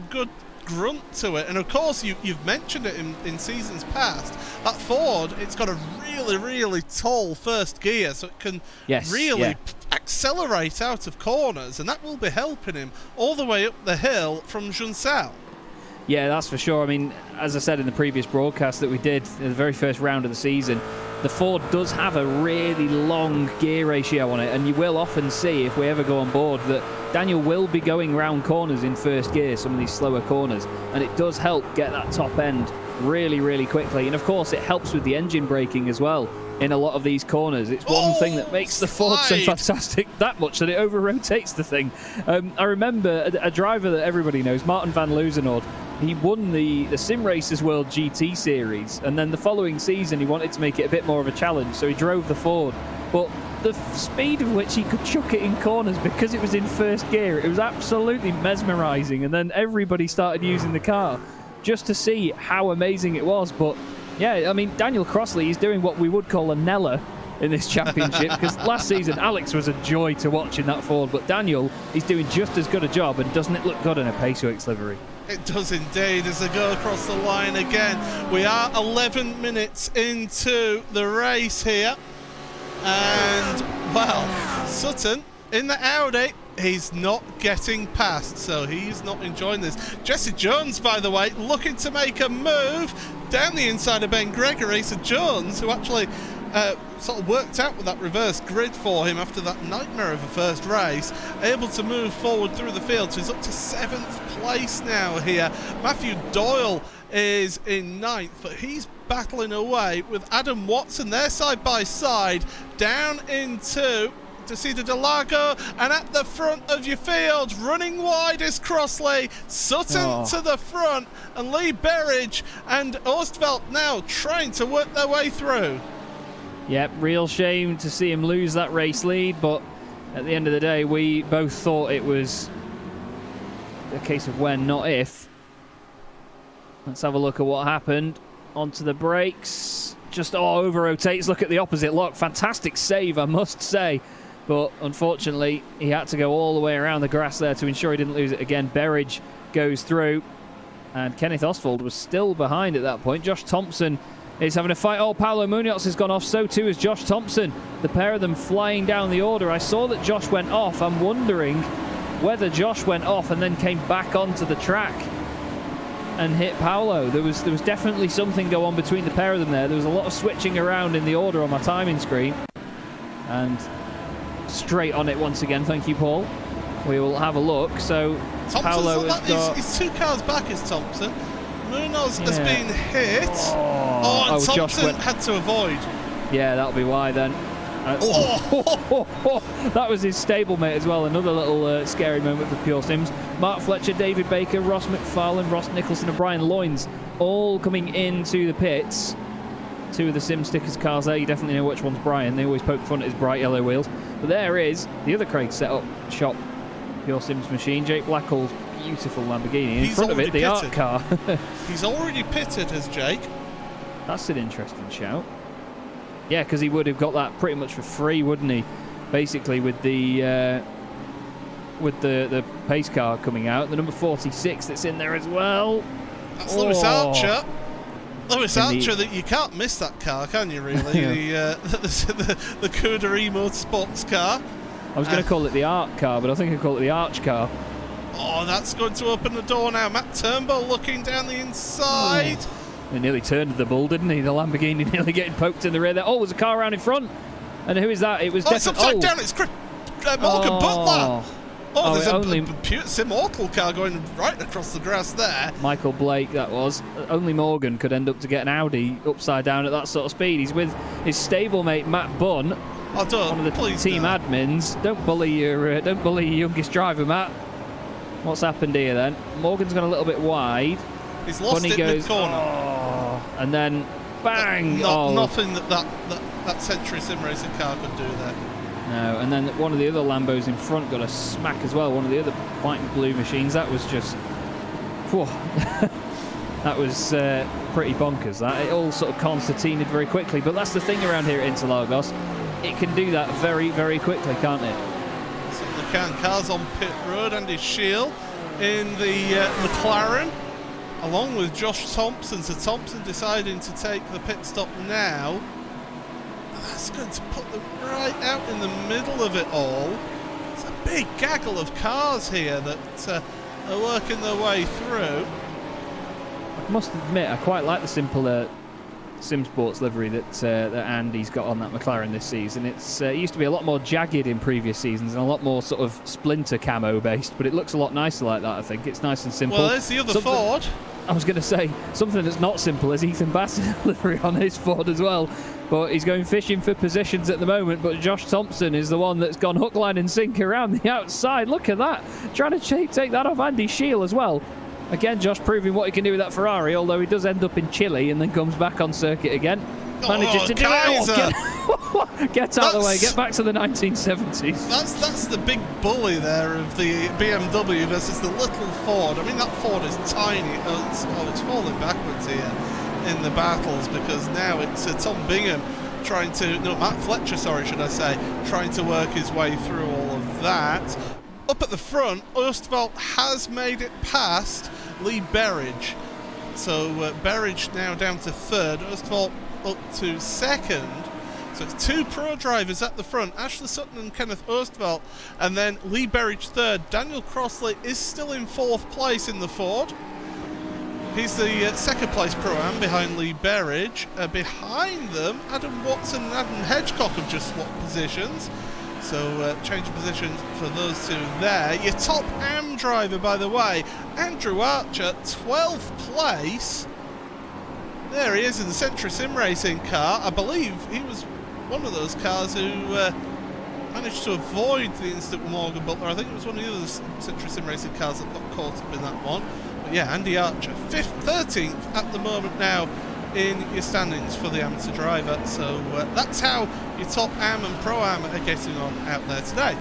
good grunt to it. And of course, you've mentioned it in seasons past. That Ford, it's got a really, really tall first gear, so it can really accelerate out of corners, and that will be helping him all the way up the hill from Juncel. Yeah, that's for sure. I mean, as I said in the previous broadcast that we did in the very first round of the season, the Ford does have a really long gear ratio on it, and you will often see, if we ever go on board, that Daniel will be going round corners in first gear, some of these slower corners, and it does help get that top end really, really quickly. And of course, it helps with the engine braking as well in a lot of these corners. It's one thing that makes the Ford so fantastic, that much that it over-rotates the thing. I remember a driver that everybody knows, Martin van Loozenhoorn. He won the Sim Racers World GT Series, and then the following season he wanted to make it a bit more of a challenge, so he drove the Ford. But the speed of which he could chuck it in corners because it was in first gear, it was absolutely mesmerising. And then everybody started using the car just to see how amazing it was. But yeah, I mean, Daniel Crossley is doing what we would call a Nella in this championship, because last season Alex was a joy to watch in that Ford, but Daniel is doing just as good a job, and doesn't it look good in a Paceworks livery? It does indeed, as they go across the line again. We are 11 minutes into the race here, and well, Sutton in the Audi, he's not getting past, so he's not enjoying this. Jesse Jones, by the way, looking to make a move down the inside of Ben Gregory. So Jones, who actually sort of worked out with that reverse grid for him after that nightmare of a first race, able to move forward through the field. So he's up to 7th place now here. Matthew Doyle is in 9th, but he's battling away with Adam Watson. They're side by side down into Interlago, and at the front of your field, running wide is Crossley. Sutton to the front, and Lee Berridge and Ostfeldt now trying to work their way through. Yep, real shame to see him lose that race lead, but at the end of the day, we both thought it was a case of when, not if. Let's have a look at what happened. Onto the brakes. Just over rotates. Look at the opposite lock. Fantastic save, I must say. But unfortunately, he had to go all the way around the grass there to ensure he didn't lose it again. Berridge goes through, and Kenneth Ostwald was still behind at that point. Josh Thompson is having a fight. Oh, Paulo Munoz has gone off. So too is Josh Thompson. The pair of them flying down the order. I saw that Josh went off. I'm wondering whether Josh went off and then came back onto the track and hit Paulo. There was definitely something go on between the pair of them there. There was a lot of switching around in the order on my timing screen. And straight on it once again. Thank you, Paul. We will have a look. So Paulo has got... He's 2 cars back, is Thompson. Munoz has been hit. And Thompson had to avoid. Yeah, that'll be why then. That was his stablemate as well. Another little scary moment for Pure Sims. Mark Fletcher, David Baker, Ross McFarlane, Ross Nicholson and Brian Loynes all coming into the pits. 2 of the Sim Stickers cars there. You definitely know which one's Brian. They always poke fun at his bright yellow wheels. But there is the other Craig setup shop Pure Sims machine. Jake Blackall's beautiful Lamborghini. In front of it, the art car. He's already pitted, has Jake. That's an interesting shout. Yeah, because he would have got that pretty much for free, wouldn't he? Basically, with the pace car coming out, the number 46 that's in there as well. That's Lewis Archer. Lewis Archer, that you can't miss that car, can you? Really, the Cuda Motorsports car. I was going to call it the Art car, but I think I call it the Arch car. Oh, that's going to open the door now. Matt Turnbull looking down the inside. He nearly turned the bull, didn't he? The Lamborghini nearly getting poked in the rear there. Oh, there's a car around in front. And who is that? It was it's upside down. It's Morgan Butler. There's a Immortal car going right across the grass there. Michael Blake, that was. Only Morgan could end up to get an Audi upside down at that sort of speed. He's with his stablemate Matt Bunn, one of the team admins. Don't bully your youngest driver, Matt. What's happened here then? Morgan's gone a little bit wide. He's lost it in the corner. And then bang! Nothing that Century Sim Racing car could do there. No, and then one of the other Lambos in front got a smack as well. One of the other white and blue machines. That was just... that was pretty bonkers, that. It all sort of concertinaed very quickly. But that's the thing around here at Interlagos. It can do that very, very quickly, can't it? Certainly can. Cars on pit road. Andy Shield in the McLaren, along with Josh Thompson. So Thompson deciding to take the pit stop now. That's going to put them right out in the middle of it all. It's a big gaggle of cars here that are working their way through. I must admit, I quite like the simple Sim Sports livery that Andy's got on that McLaren this season. It used to be a lot more jagged in previous seasons and a lot more sort of splinter camo based, but it looks a lot nicer like that, I think. It's nice and simple. Well, there's the other Ford. I was going to say, something that's not simple is Ethan Bassett livery on his Ford as well. But he's going fishing for positions at the moment. But Josh Thompson is the one that's gone hook, line and sinker around the outside. Look at that. Trying to take that off Andy Shield as well. Again, Josh proving what he can do with that Ferrari, although he does end up in Chile and then comes back on circuit again. Manages to do it. Get out of the way. Get back to the 1970s. That's the big bully there of the BMW versus the little Ford. I mean, that Ford is tiny. It's falling backwards here in the battles, because now it's Tom Bingham trying to... No, Matt Fletcher, sorry, should I say, trying to work his way through all of that. Up at the front, Oostwald has made it past Lee Berridge. So Berridge now down to third, Oostwald up to second. So it's two pro drivers at the front, Ashley Sutton and Kenneth Oostwald, and then Lee Berridge third. Daniel Crossley is still in fourth place in the Ford. He's the second place pro-am behind Lee Berridge. Behind them, Adam Watson and Adam Hedgecock have just swapped positions. So change of positions for those two there. Your top AM driver, by the way, Andrew Archer, 12th place. There he is in the Century Sim Racing car. I believe he was one of those cars who managed to avoid the incident with Morgan Butler. I think it was one of the other Century Sim Racing cars that got caught up in that one. But yeah, Andy Archer, 13th at the moment now in your standings for the amateur driver. So that's how your top AM and pro-am are getting on out there today.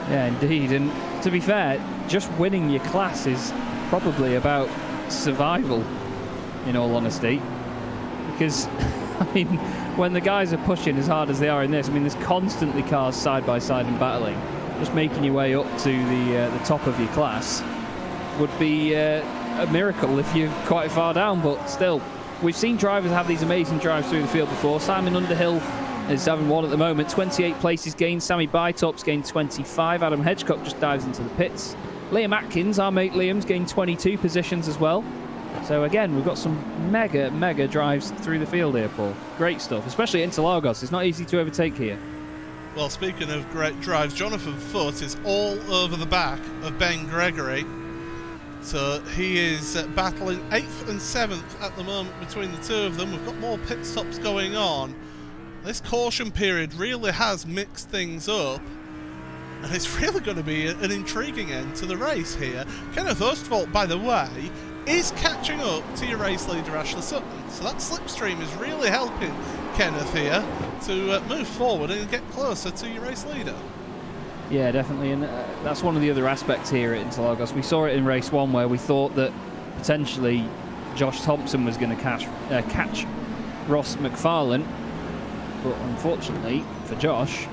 Yeah, indeed. And to be fair, just winning your class is probably about survival, in all honesty. Because, I mean, when the guys are pushing as hard as they are in this, I mean, there's constantly cars side by side and battling. Just making your way up to the top of your class would be a miracle if you're quite far down, but still, we've seen drivers have these amazing drives through the field before. Simon Underhill is having one at the moment, 28 places gained. Sammy Bytop's gained 25. Adam Hedgecock just dives into the pits. Liam Atkins, our mate Liam's gained 22 positions as well. So again, we've got some mega drives through the field here, Paul. Great stuff, especially at Interlagos. It's not easy to overtake here. Well, speaking of great drives, Jonathan Foote is all over the back of Ben Gregory. So he is battling 8th and 7th at the moment between the two of them. We've got more pit stops going on. This caution period really has mixed things up, and it's really going to be an intriguing end to the race here. Kenneth Oostwald, by the way, is catching up to your race leader Ashley Sutton. So that slipstream is really helping Kenneth here to move forward and get closer to your race leader. Yeah, definitely, and that's one of the other aspects here at Interlagos. We saw it in race 1 where we thought that potentially Josh Thompson was going to catch Ross McFarlane, but unfortunately for Josh,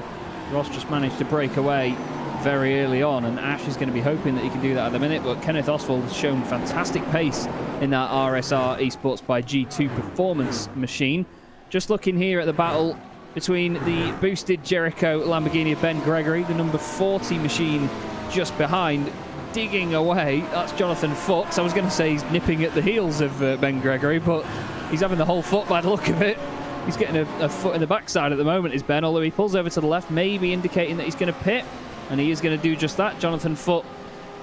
Ross just managed to break away very early on, and Ash is going to be hoping that he can do that at the minute. But Kenneth Oostwald has shown fantastic pace in that RSR Esports by G2 performance machine. Just looking here at the battle between the boosted Jericho Lamborghini of Ben Gregory, the number 40 machine just behind, digging away. That's Jonathan Foote. I was going to say he's nipping at the heels of Ben Gregory, but he's having the whole foot by the look of it. He's getting a foot in the backside at the moment, is Ben, although he pulls over to the left, maybe indicating that he's going to pit, and he is going to do just that. Jonathan Foote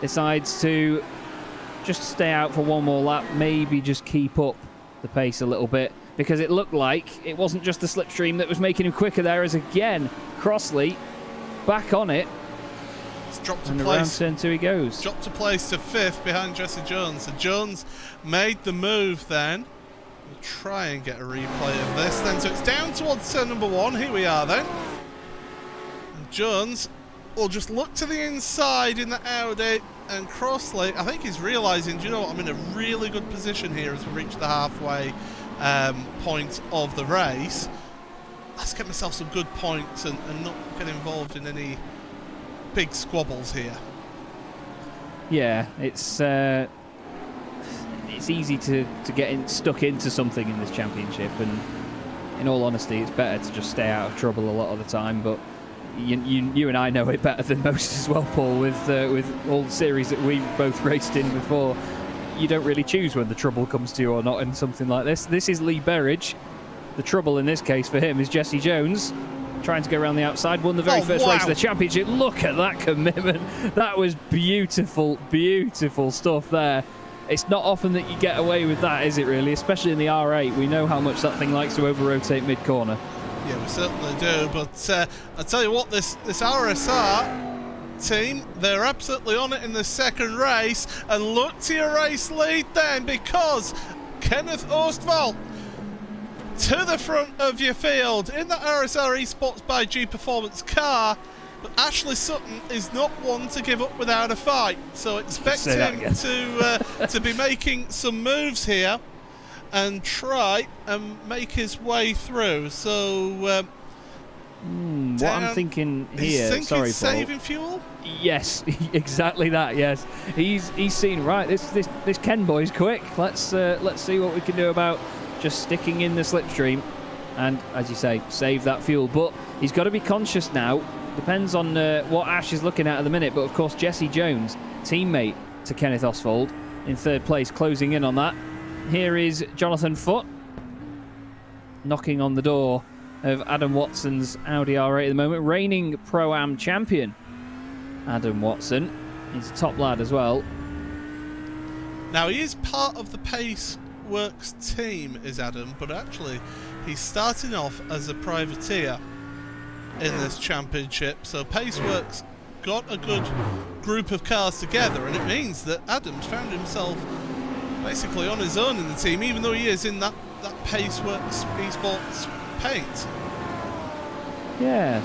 decides to just stay out for one more lap, maybe just keep up the pace a little bit, because it looked like it wasn't just the slipstream that was making him quicker there, as again, Crossley back on it. It's dropped to and place. Around turn 2 he goes. Dropped to place to 5th behind Jesse Jones. So Jones made the move then. We'll try and get a replay of this then. So it's down towards turn number 1. Here we are then. And Jones will just look to the inside in the Audi, and Crossley, I think he's realising, do you know what, I'm in a really good position here as we reach the halfway point of the race. Let's get myself some good points and not get involved in any big squabbles here. Yeah, it's easy to get stuck into something in this championship, and in all honesty, it's better to just stay out of trouble a lot of the time. But you and I know it better than most as well, Paul, with all the series that we've both raced in before. You don't really choose when the trouble comes to you or not in something like this. This is Lee Berridge. The trouble in this case for him is Jesse Jones, trying to go around the outside, won the very first race of the championship. Look at that commitment. That was beautiful, beautiful stuff there. It's not often that you get away with that, is it really? Especially in the R8. We know how much that thing likes to over-rotate mid-corner. Yeah, we certainly do. But I tell you what, this RSR team, they're absolutely on it in the second race. And look to your race lead then, because Kenneth Oostwald to the front of your field in the RSR Esports by G Performance car. But Ashley Sutton is not one to give up without a fight, so expect him to be making some moves here and try and make his way through. So what I'm thinking here, sorry, saving fuel. Yes, exactly that. Yes, he's seen right. This Ken boy's quick. Let's see what we can do about just sticking in the slipstream, and as you say, save that fuel. But he's got to be conscious now. Depends on what Ash is looking at the minute, but of course Jesse Jones, teammate to Kenneth Oswald, in third place, closing in on that. Here is Jonathan Foote knocking on the door of Adam Watson's Audi R8 at the moment. Reigning Pro-Am champion Adam Watson. He's a top lad as well. Now he is part of the Paceworks team, is Adam, but actually he's starting off as a privateer in this championship, so Paceworks got a good group of cars together, and it means that Adam's found himself basically on his own in the team, even though he is in that Paceworks Esports paint. Yeah,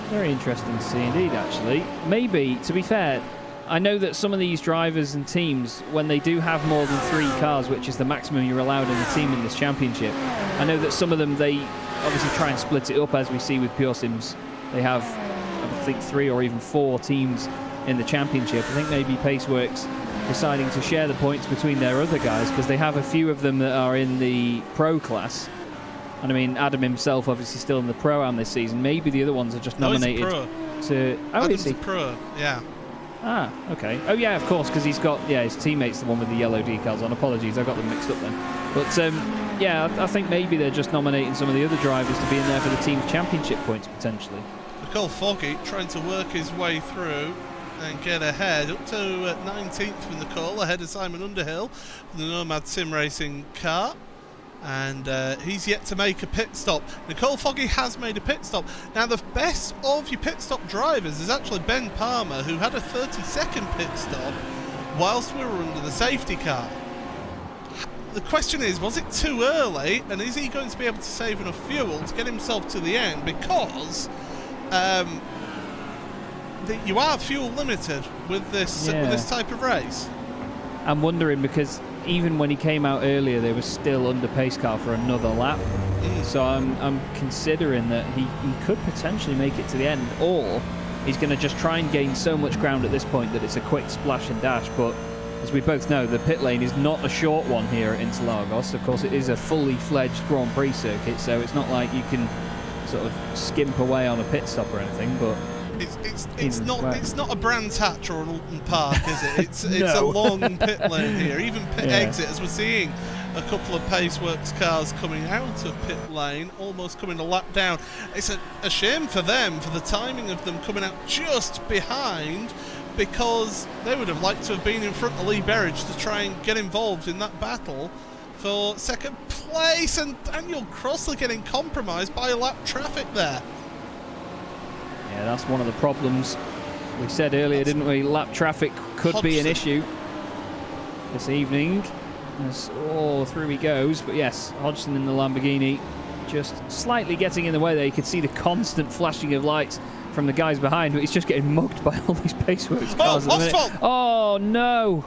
very interesting to see indeed, actually. Maybe, to be fair, I know that some of these drivers and teams, when they do have more than 3 cars, which is the maximum you're allowed in the team in this championship, I know that some of them, they obviously try and split it up, as we see with Pure Sims. They have, I think, 3 or even 4 teams in the championship. I think maybe Paceworks deciding to share the points between their other guys, because they have a few of them that are in the pro class. And I mean, Adam himself obviously still in the Pro-Am this season. Maybe the other ones are just nominated to... Oh, Adam's is he? a pro, yeah. Ah, okay. Oh, yeah, of course, because he's got... Yeah, his teammate's the one with the yellow decals on. Apologies, I got them mixed up then. But, yeah, I think maybe they're just nominating some of the other drivers to be in there for the team's championship points, potentially. Nicole Foggy trying to work his way through and get ahead. Up to 19th for Nicole, ahead of Simon Underhill, the Nomad Sim Racing car. And he's yet to make a pit stop. Nicole Foggy has made a pit stop. Now, the best of your pit stop drivers is actually Ben Palmer, who had a 30-second pit stop whilst we were under the safety car. The question is, was it too early, and is he going to be able to save enough fuel to get himself to the end? Because you are fuel limited with this type of race. I'm wondering, because even when he came out earlier, they were still under pace car for another lap. So I'm considering that he could potentially make it to the end, or he's going to just try and gain so much ground at this point that it's a quick splash and dash. But as we both know, the pit lane is not a short one here at Interlagos. Of course, it is a fully fledged Grand Prix circuit, so it's not like you can sort of skimp away on a pit stop or anything. But it's not a Brands Hatch or an Alton Park, is it? It's a long pit lane here. Even pit exit, as we're seeing a couple of Paceworks cars coming out of pit lane, almost coming a lap down. It's a shame for them, for the timing of them coming out just behind, because they would have liked to have been in front of Lee Berridge to try and get involved in that battle for second place, and Daniel Crossley getting compromised by lap traffic there. Yeah, that's one of the problems. We said earlier, didn't we? Lap traffic could be an issue this evening. Through he goes. But yes, Hodgson in the Lamborghini just slightly getting in the way there. You could see the constant flashing of lights from the guys behind, but he's just getting mugged by all these Paceworks cars at the minute. Oh, no.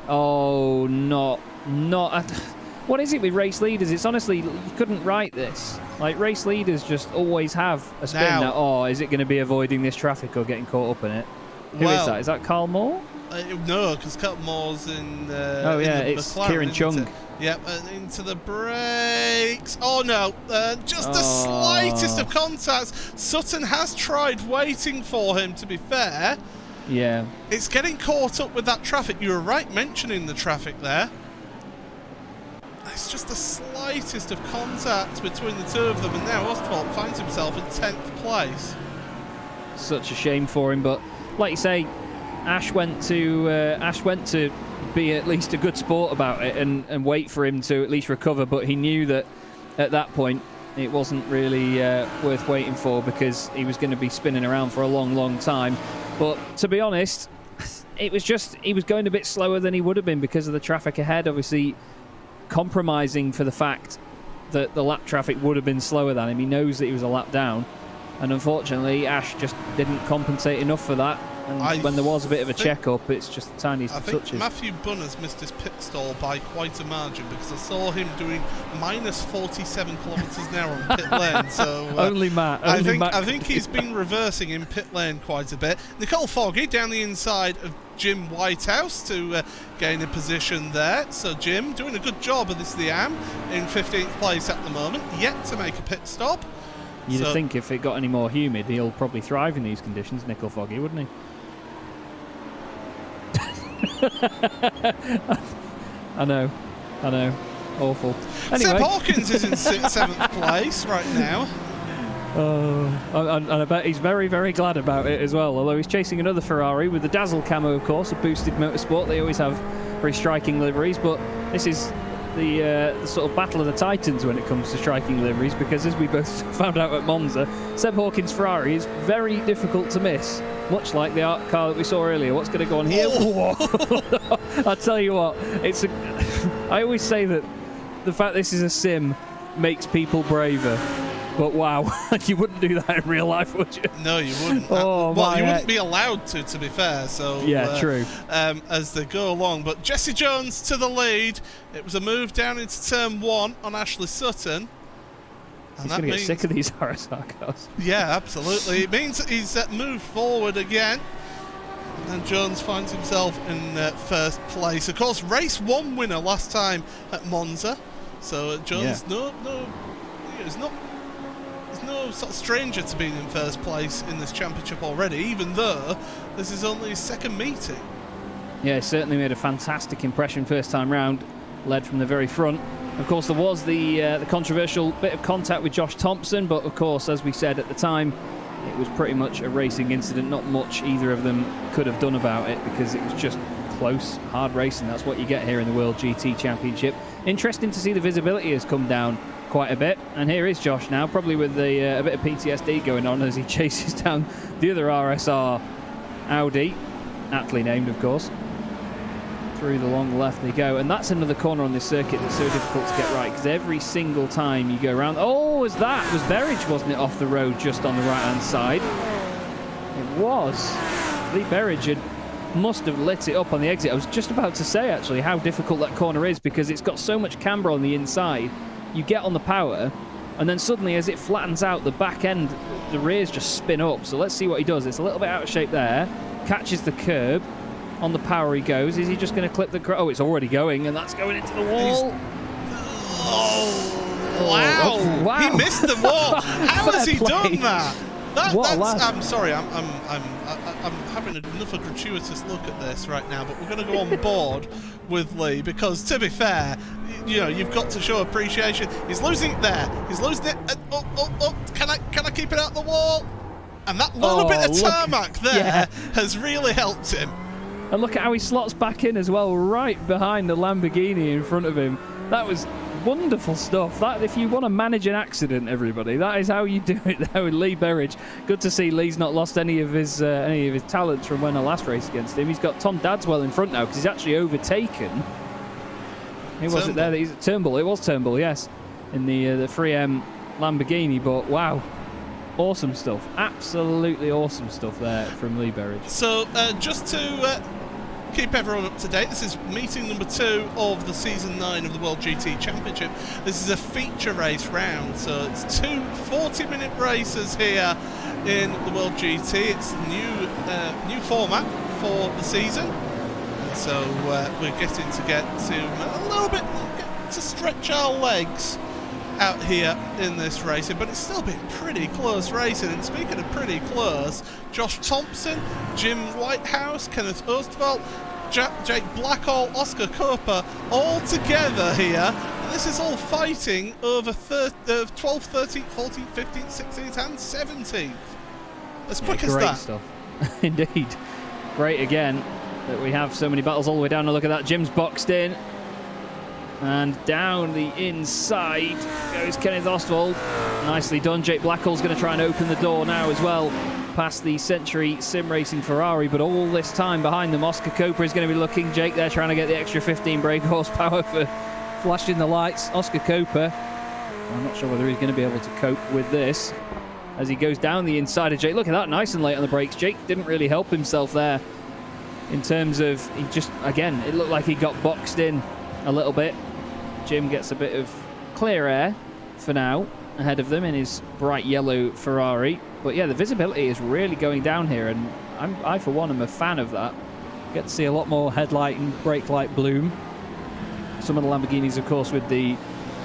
Oh, not. What is it with race leaders? It's honestly, you couldn't write this. Like, race leaders just always have a spin that, oh, is it going to be avoiding this traffic or getting caught up in it? Who is that? Is that Carl Moore? No, because Carl Moore's in it's McLaren, Kieran Chung. Yep, and into the brakes. Oh, no. Just the slightest of contacts. Sutton has tried waiting for him, to be fair. Yeah. It's getting caught up with that traffic. You were right mentioning the traffic there. It's just the slightest of contact between the two of them, and now Ostwald finds himself in 10th place. Such a shame for him, but like you say, Ash went to be at least a good sport about it and wait for him to at least recover, but he knew that at that point it wasn't really worth waiting for, because he was going to be spinning around for a long time. But to be honest, it was just, he was going a bit slower than he would have been because of the traffic ahead, obviously compromising for the fact that the lap traffic would have been slower than him. He knows that he was a lap down, and unfortunately Ash just didn't compensate enough for that. And when there was a bit of a check-up, it's just the tiniest of touches. I think Matthew Bunner's missed his pit stall by quite a margin, because I saw him doing minus 47 kilometres an hour on pit lane. So only Matt. I think he's been reversing in pit lane quite a bit. Nicole Foggy down the inside of Jim Whitehouse to gain a position there. So Jim doing a good job of this Liam in 15th place at the moment, yet to make a pit stop. You'd think if it got any more humid, he'll probably thrive in these conditions, Nicole Foggy, wouldn't he? I know, awful. Anyway. Seb Hawkins is in 7th place right now. And I bet he's very, very glad about it as well, although he's chasing another Ferrari with the Dazzle camo, of course, a boosted motorsport. They always have very striking liveries, but this is the sort of battle of the titans when it comes to striking liveries, because as we both found out at Monza, Seb Hawkins' Ferrari is very difficult to miss, much like the art car that we saw earlier. What's going to go on here? Oh. I'll tell you what, I always say that the fact this is a sim makes people braver, but wow, you wouldn't do that in real life, would you? No, you wouldn't. Oh, well, you wouldn't be allowed to be fair. So yeah, true. As they go along, but Jesse Jones to the lead. It was a move down into turn 1 on Ashley Sutton. And he's going to get sick of these RSR cars. Yeah, absolutely. It means that he's moved forward again. And Jones finds himself in first place. Of course, race 1 winner last time at Monza. So Jones, he's no sort of stranger to being in first place in this championship already, even though this is only his second meeting. Yeah, certainly made a fantastic impression first time round, led from the very front. Of course, there was the controversial bit of contact with Josh Thompson, but of course, as we said at the time, it was pretty much a racing incident. Not much either of them could have done about it, because it was just close, hard racing. That's what you get here in the World GT Championship. Interesting to see the visibility has come down quite a bit, and here is Josh now, probably with a bit of PTSD going on as he chases down the other RSR Audi, aptly named, of course. Through the long left they go, and that's another corner on this circuit that's so difficult to get right, because every single time you go around, was Berridge, wasn't it, off the road just on the right hand side? It was. Lee Berridge must have lit it up on the exit. I was just about to say actually how difficult that corner is, because it's got so much camber on the inside. You get on the power, and then suddenly as it flattens out, the back end, the rears just spin up. So let's see what he does. It's a little bit out of shape there, catches the curb. On the power he goes. Is he just going to clip the... it's already going, and that's going into the wall. Wow. Wow. He missed the wall. How has he done that? I'm sorry, I'm having another gratuitous look at this right now, but we're going to go on board with Lee, because to be fair, you've got to show appreciation. He's losing it there. He's losing it. Can I keep it out the wall? And that little bit of tarmac there has really helped him. And look at how he slots back in as well, right behind the Lamborghini in front of him. That was wonderful stuff. That, if you want to manage an accident, everybody, that is how you do it there with Lee Berridge. Good to see Lee's not lost any of his talents from when I last raced against him. He's got Tom Dadswell in front now, because he's actually overtaken. Who was it there? He's at Turnbull. It was Turnbull, yes, in the 3M Lamborghini. But wow. Awesome stuff. Absolutely awesome stuff there from Lee Berridge. So, just to keep everyone up to date, this is meeting number 2 of the Season 9 of the World GT Championship. This is a feature race round, so it's 2 40-minute races here in the World GT. It's new format for the season. And so, we're getting to get to a little bit to stretch our legs out here in this racing, but it's still been pretty close racing. And speaking of pretty close, Josh Thompson, Jim Whitehouse, Kenneth Ostwald, Jake Blackall, Oscar Copa, all together here. And this is all fighting over 12th, 13th, 14th, 15th, 16th and 17th. As quick as that. Great stuff. Indeed. Great again that we have so many battles all the way down. And look at that, Jim's boxed in. And down the inside goes Kenneth Ostwald. Nicely done. Jake Blackall's going to try and open the door now as well, past the Century Sim Racing Ferrari. But all this time behind them, Oscar Copa is going to be looking. Jake there trying to get the extra 15 brake horsepower for flashing the lights. Oscar Copa I'm not sure whether he's going to be able to cope with this as he goes down the inside of Jake. Look at that, nice and late on the brakes. Jake didn't really help himself there in terms of, he just, again, it looked like he got boxed in a little bit. Jim gets a bit of clear air for now ahead of them in his bright yellow Ferrari. But yeah, the visibility is really going down here, and I for one am a fan of that. Get to see a lot more headlight and brake light bloom. Some of the Lamborghinis, of course, with the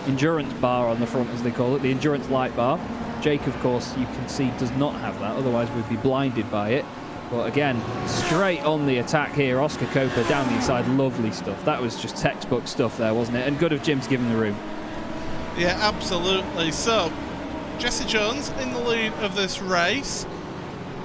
endurance bar on the front, as they call it, the endurance light bar. Jake, of course, you can see does not have that, otherwise we'd be blinded by it. But again, straight on the attack here, Oscar Copa down the inside, lovely stuff. That was just textbook stuff there, wasn't it? And good of Jim to give him the room. Yeah, absolutely. So, Jesse Jones in the lead of this race.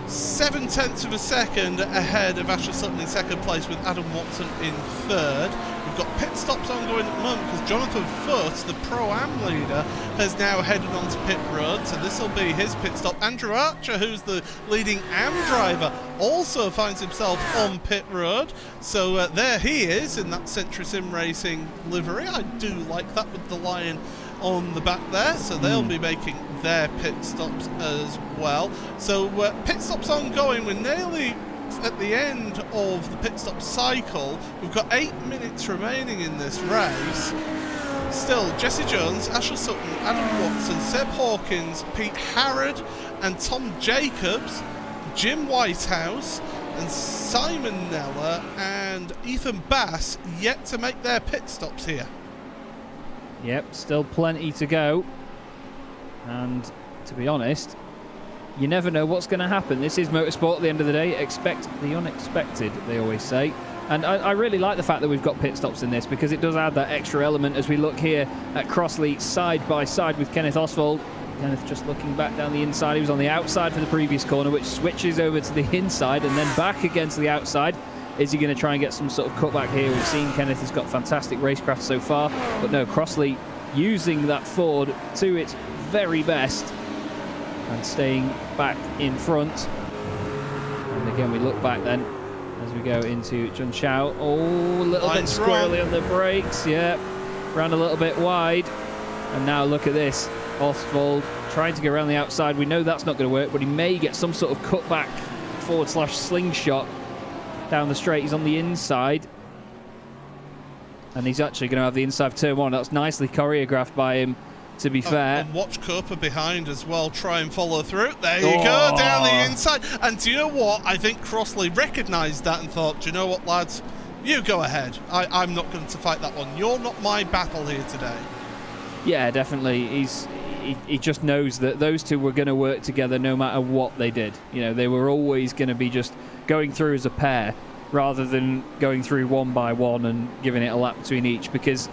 0.7 of a second ahead of Asher Sutton in second place, with Adam Watson in third. We've got pit stops ongoing at the moment because Jonathan Foot, the Pro-Am leader, has now headed onto pit road, so this will be his pit stop. Andrew Archer, who's the leading Am driver, also finds himself on pit road, so there he is in that Century Sim Racing livery. I do like that with the lion on the back there, so they'll be making their pit stops as well. So pit stops ongoing. We're nearly at the end of the pit stop cycle. We've got 8 minutes remaining in this race. Still, Jesse Jones, Asher Sutton, Adam Watson, Seb Hawkins, Pete Harrod and Tom Jacobs, Jim Whitehouse and Simon Neller and Ethan Bass yet to make their pit stops here. Yep, still plenty to go. And to be honest, you never know what's going to happen. This is motorsport at the end of the day. Expect the unexpected, they always say. And I really like the fact that we've got pit stops in this, because it does add that extra element as we look here at Crossley side by side with Kenneth Oswald. Kenneth just looking back down the inside. He was on the outside for the previous corner, which switches over to the inside and then back again to the outside. Is he going to try and get some sort of cutback here? We've seen Kenneth has got fantastic racecraft so far, but no, Crossley using that Ford to its very best and staying back in front. And again, we look back then as we go into Jun Chao. Oh, a little bit squirrely on the brakes. Yeah, ran a little bit wide. And now look at this. Oswald trying to go around the outside. We know that's not going to work, but he may get some sort of cutback / slingshot down the straight. He's on the inside. And he's actually going to have the inside of turn one. That's nicely choreographed by him, to be fair. And watch Copa behind as well, try and follow through. There you go, down the inside. And do you know what? I think Crossley recognised that and thought, do you know what, lads? You go ahead. I'm not going to fight that one. You're not my battle here today. Yeah, definitely. He just knows that those two were going to work together no matter what they did. You know, they were always going to be just going through as a pair rather than going through one by one and giving it a lap between each, because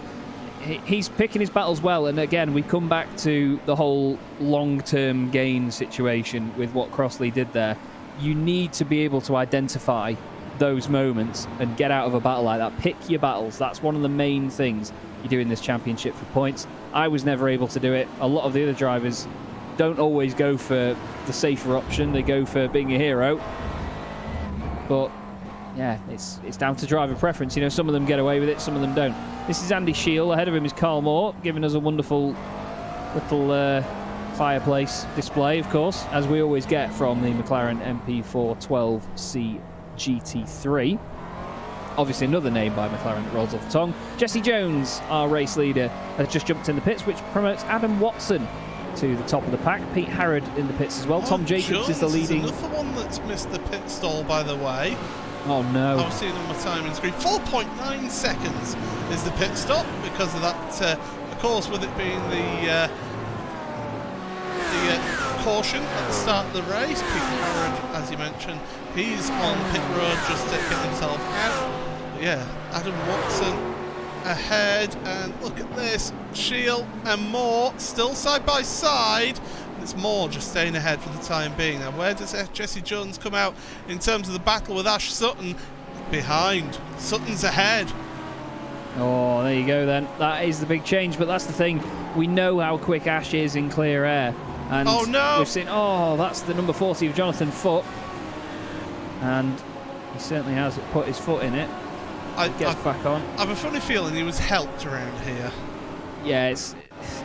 he's picking his battles well. And again, we come back to the whole long-term gain situation with what Crossley did there. You need to be able to identify those moments and get out of a battle like that. Pick your battles. That's one of the main things you do in this championship for points. I was never able to do it. A lot of the other drivers don't always go for the safer option. They go for being a hero. But yeah, it's down to driver preference. You know, some of them get away with it, some of them don't. This is Andy Shield. Ahead of him is Carl Moore, giving us a wonderful little fireplace display, of course, as we always get from the McLaren MP412C GT3. Obviously another name by McLaren that rolls off the tongue. Jesse Jones, our race leader, has just jumped in the pits, which promotes Adam Watson to the top of the pack. Pete Harrod in the pits as well. Tom Jacobs Jones is the leading. Is another one that's missed the pit stall, by the way. Oh no. I was seeing on my timing screen. 4.9 seconds is the pit stop because of that, of course, with it being the caution at the start of the race. Pete Harrod, as you mentioned, he's on pit road just to get himself out. But yeah, Adam Watson ahead, and look at this, Shield and Moore still side by side. It's Moore just staying ahead for the time being. Now, where does Jesse Jones come out in terms of the battle with Ash Sutton? Behind. Sutton's ahead. Oh, there you go then. That is the big change, but that's the thing. We know how quick Ash is in clear air. And oh no! We've seen, that's the number 40 of Jonathan Foot. And he certainly has put his foot in it. Gets back on. I have a funny feeling he was helped around here. Yeah,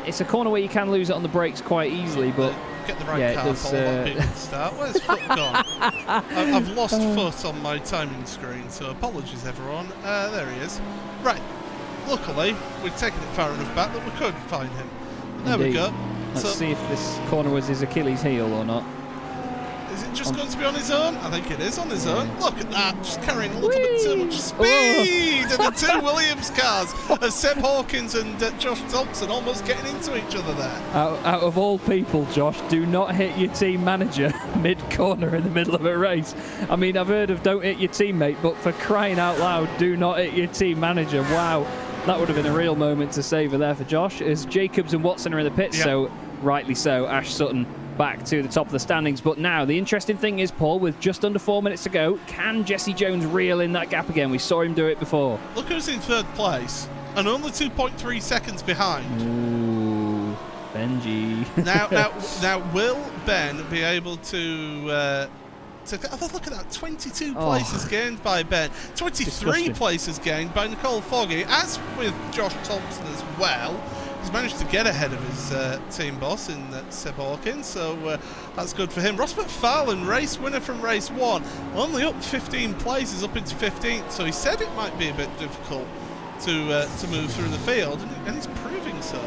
it's a corner where you can lose it on the brakes quite easily, but get the right yeah, car, does, Paul. That'd be a good start. Where's Foot gone? I've lost Foot on my timing screen, so apologies, everyone. There he is. Right. Luckily, we'd taken it far enough back that we could find him. There we go. Let's see if this corner was his Achilles heel or not. Is it just going to be on his own? I think it is on his own. Look at that, just carrying a little bit too much speed. And the two Williams cars of Seb Hawkins and Josh Thompson almost getting into each other there. Out of all people, Josh, do not hit your team manager mid-corner in the middle of a race. I mean, I've heard of don't hit your teammate, but for crying out loud, do not hit your team manager. Wow, that would have been a real moment to savour there for Josh, as Jacobs and Watson are in the pits, so rightly so. Ash Sutton back to the top of the standings. But now the interesting thing is, Paul, with just under 4 minutes to go, can Jesse Jones reel in that gap again? We saw him do it before. Look who's in third place and only 2.3 seconds behind. Ooh, Benji. now will Ben be able to have a look at that? 22 places gained by Ben, 23 places gained by Nicole Foggy, as with Josh Thompson as well. He's managed to get ahead of his team boss in Seb Hawkins, so that's good for him. Ross McFarlane, race winner from race 1, only up 15 places, up into 15th, so he said it might be a bit difficult to move through the field, and he's proving so.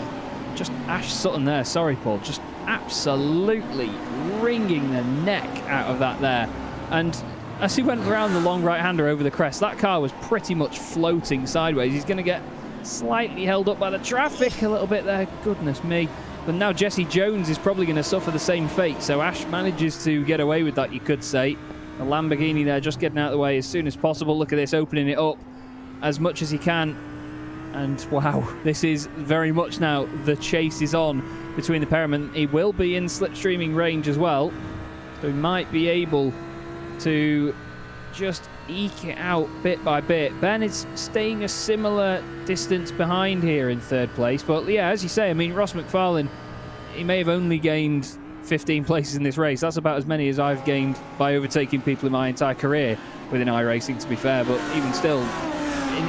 Just Ash Sutton there, sorry Paul, just absolutely wringing the neck out of that there. And as he went around the long right-hander over the crest, that car was pretty much floating sideways. He's going to get slightly held up by the traffic a little bit there, goodness me. But now Jesse Jones is probably going to suffer the same fate, so Ash manages to get away with that, you could say. The Lamborghini there just getting out of the way as soon as possible. Look at this, opening it up as much as he can. And wow, this is very much now the chase is on between the pair of them. He will be in slipstreaming range as well, so he might be able to just eke it out bit by bit. Ben is staying a similar distance behind here in third place, but yeah, as you say, I mean, Ross McFarlane, he may have only gained 15 places in this race. That's about as many as I've gained by overtaking people in my entire career within iRacing, to be fair, but even still,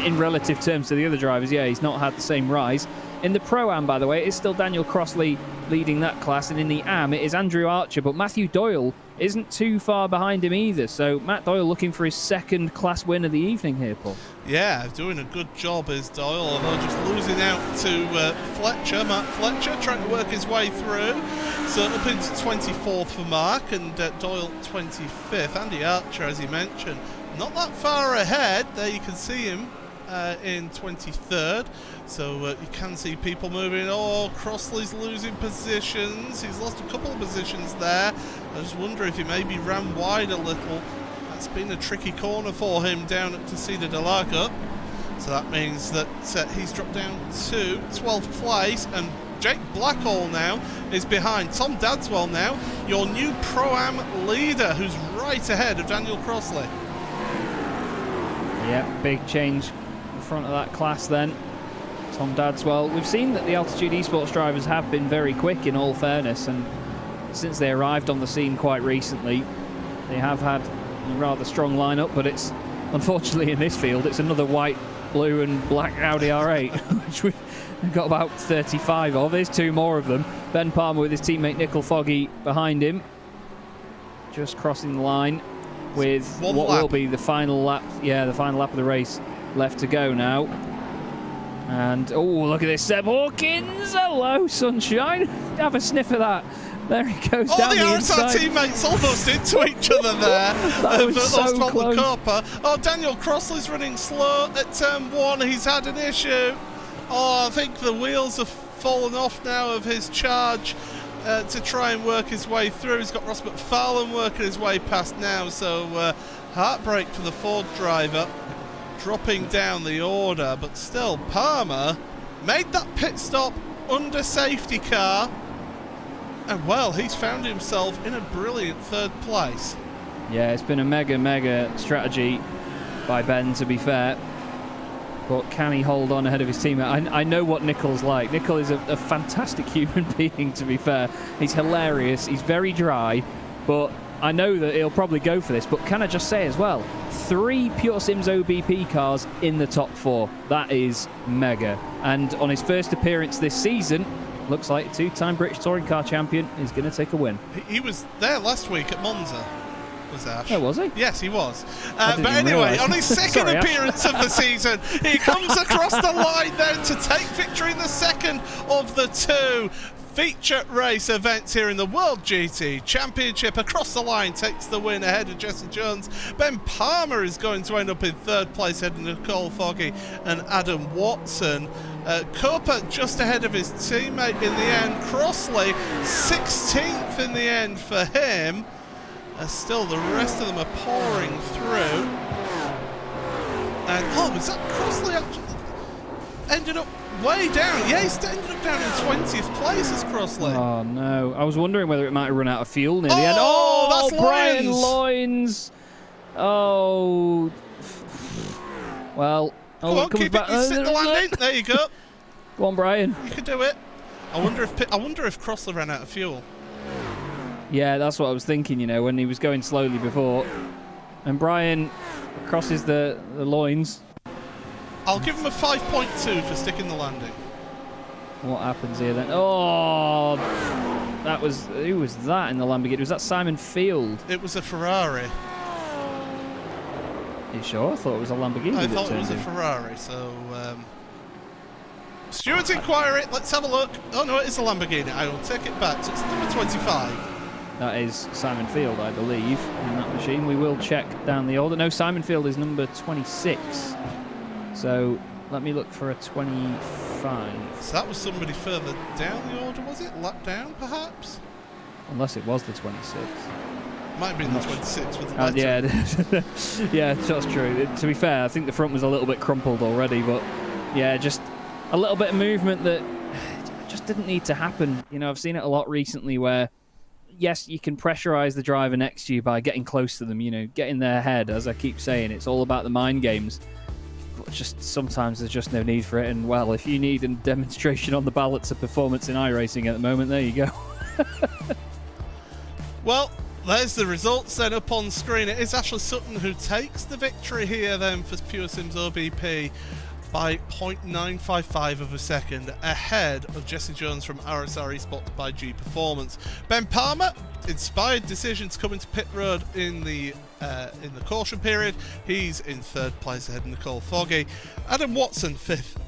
in relative terms to the other drivers, yeah, he's not had the same rise. In the Pro-Am, by the way, it is still Daniel Crossley leading that class, and in the Am, it is Andrew Archer, but Matthew Doyle isn't too far behind him either, so Matt Doyle looking for his second class win of the evening here, Paul. Yeah, doing a good job is Doyle, although just losing out to Fletcher. Matt Fletcher trying to work his way through, so up into 24th for Mark, and Doyle 25th. Andy Archer, as he mentioned, not that far ahead. There you can see him in 23rd, so you can see people moving. Oh, Crossley's losing positions. He's lost a couple of positions there. I just wonder if he maybe ran wide a little. That's been a tricky corner for him down at Tessida del Lago, so that means that he's dropped down to 12th place, and Jake Blackhall now is behind. Tom Dadswell now, your new Pro-Am leader, who's right ahead of Daniel Crossley. Yeah, big change in front of that class then. Tom Dadswell. We've seen that the Altitude Esports drivers have been very quick, in all fairness, and since they arrived on the scene quite recently, they have had a rather strong lineup, but it's, unfortunately in this field, it's another white, blue and black Audi R8, which we've got about 35 of. There's two more of them. Ben Palmer with his teammate Nicole Foggy behind him, just crossing the line with what will be the final lap. Yeah, the final lap of the race left to go now. And oh, look at this, Seb Hawkins. Hello, sunshine. Have a sniff of that. There he goes down the inside. RSR teammates almost into each other there. That was so close. Oh, Daniel Crossley's running slow at turn 1. He's had an issue. Oh, I think the wheels have fallen off now of his charge to try and work his way through. He's got Ross McFarlane working his way past now, so heartbreak for the Ford driver, dropping down the order. But still, Palmer made that pit stop under safety car, and well, he's found himself in a brilliant third place. Yeah, it's been a mega strategy by Ben, to be fair. But can he hold on ahead of his teammate? I know what Nicole's like. Nicole is a fantastic human being, to be fair. He's hilarious. He's very dry. But I know that he'll probably go for this. But can I just say as well, 3 Pure Sims OBP cars in the top 4. That is mega. And on his first appearance this season, looks like two-time British touring car champion is going to take a win. He was there last week at Monza. Was Ash? Oh, was he? Yes, he was. I didn't But anyway, realise. on his second Sorry, Ash. appearance of the season, he comes across the line then to take victory in the second of the two feature race events here in the World GT Championship. Across the line, takes the win ahead of Jesse Jones. Ben Palmer is going to end up in third place, ahead of Nicole Foggy and Adam Watson. Cooper just ahead of his teammate in the end. Crossley 16th in the end for him. Still, the rest of them are pouring through. And oh, was that Crossley actually ended up way down? Yeah, he's ended up down in 20th place as Crossley. Oh no! I was wondering whether it might have run out of fuel near the end. Oh, Oh, that's Brian Loynes. Loynes. Oh. Well. Come on, keep it. You sit the landing. There you go. Go on, Brian. You can do it. I wonder if Crossley ran out of fuel. Yeah, that's what I was thinking. You know, when he was going slowly before, and Brian crosses the loins. I'll give him a 5.2 for sticking the landing. What happens here then? Oh, that was, who was that in the Lamborghini? Was that Simon Field? It was a Ferrari. Are you sure? I thought it was a Lamborghini. I that thought it was a turned in. Ferrari. So, Stewart's inquiry. Let's have a look. Oh no, it is a Lamborghini. I will take it back. So it's number 25. That is Simon Field, I believe, in that machine. We will check down the order. No, Simon Field is number 26. So let me look for a 25. So that was somebody further down the order, was it? Lap down, perhaps? Unless it was the 26. Might have been the 26 with the letter. Yeah, yeah, that's true. To be fair, I think the front was a little bit crumpled already, but yeah, just a little bit of movement that just didn't need to happen. You know, I've seen it a lot recently where, yes, you can pressurize the driver next to you by getting close to them, you know, get in their head, as I keep saying. It's all about the mind games. But just sometimes there's just no need for it. And, well, if you need a demonstration on the ballots of performance in iRacing at the moment, there you go. Well, there's the results then up on screen. It is Ashley Sutton who takes the victory here then for Pure Sims OBP by 0.955 of a second, ahead of Jesse Jones from RSR Esports by G Performance. Ben Palmer, inspired decision to come into pit road in the caution period. He's in third place ahead of Nicole Foggy. Adam Watson, fifth.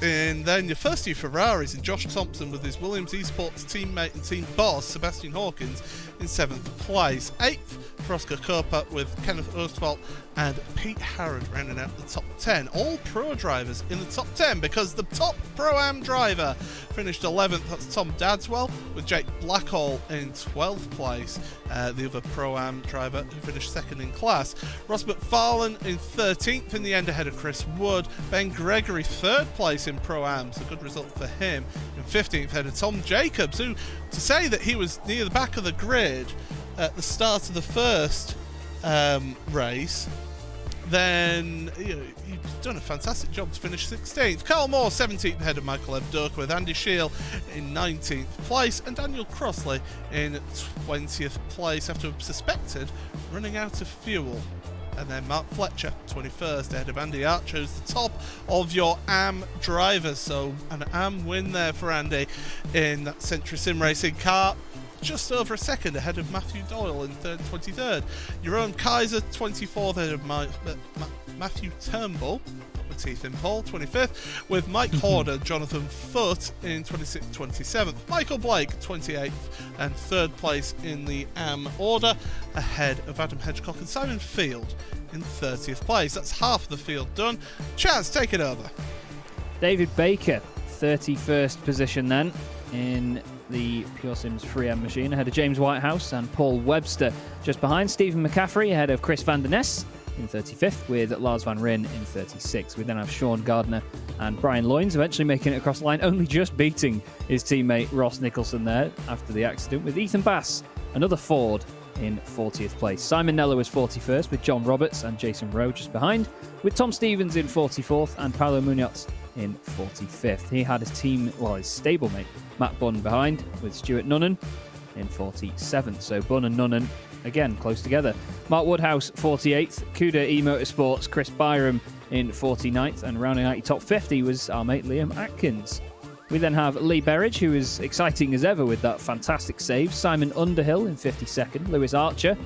And then your first two Ferraris and Josh Thompson with his Williams Esports teammate and team boss Sebastian Hawkins in 7th place. 8th for Oscar Copa with Kenneth Ostwald and Pete Harrod rounding out the top 10. All pro drivers in the top 10 because the top Pro-Am driver finished 11th. That's Tom Dadswell with Jake Blackhall in 12th place. The other Pro-Am driver who finished second in class. Ross McFarlane in 13th in the end ahead of Chris Wood. Ben Gregory 3rd place in Pro-Am, so good result for him. In 15th ahead of Tom Jacobs, who, to say that he was near the back of the grid at the start of the first race, then he's done a fantastic job to finish 16th. Carl Moore 17th ahead of Michael Evdoka with Andy Shield in 19th place and Daniel Crossley in 20th place after suspected running out of fuel. And then Mark Fletcher 21st ahead of Andy Archer, who's the top of your AM drivers. So an AM win there for Andy in that Century Sim Racing car. Just over a second ahead of Matthew Doyle in 23rd. Your own Kaiser 24th ahead of Matthew Turnbull with Ethan Paul 25th, with Mike Horder, Jonathan Foote in 26th, 27th. Michael Blake 28th and 3rd place in the AM order ahead of Adam Hedgecock and Simon Field in 30th place. That's half of the field done. Chaz, take it over. David Baker, 31st position then in the Pure Sims 3M machine, ahead of James Whitehouse and Paul Webster. Just behind, Stephen McCaffrey ahead of Chris van der Ness in 35th, with Lars van Ryn in 36th. We then have Sean Gardner and Brian Loynes eventually making it across the line, only just beating his teammate Ross Nicholson there after the accident, with Ethan Bass, another Ford, in 40th place. Simon Neller was 41st, with John Roberts and Jason Rowe just behind, with Tom Stevens in 44th and Paolo Munoz in 45th. He had his his stablemate Matt Bunn behind, with Stuart Nunnan in 47th. So Bunn and Nunnan again close together. Mark Woodhouse 48th, Cuda eMotorsports Chris Byram in 49th, and rounding out your top 50 was our mate Liam Atkins We then have Lee Berridge, who is exciting as ever with that fantastic save. Simon Underhill in 52nd. Lewis Archer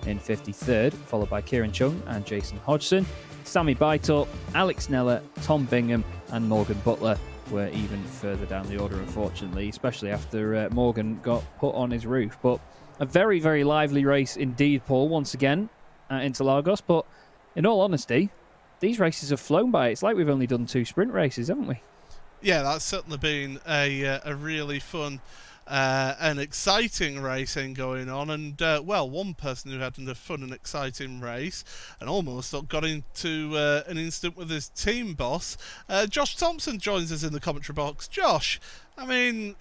in 53rd, followed by Kieran Chung and Jason Hodgson. Sammy Bytor, Alex Neller, Tom Bingham, and Morgan Butler were even further down the order, unfortunately, especially after Morgan got put on his roof. But a very, very lively race indeed, Paul, once again at Interlagos. But in all honesty, these races have flown by. It's like we've only done 2 sprint races, haven't we? Yeah, that's certainly been a really fun and exciting racing going on. And, well, one person who had a fun and exciting race and almost got into an incident with his team boss, Josh Thompson joins us in the commentary box. Josh, I mean,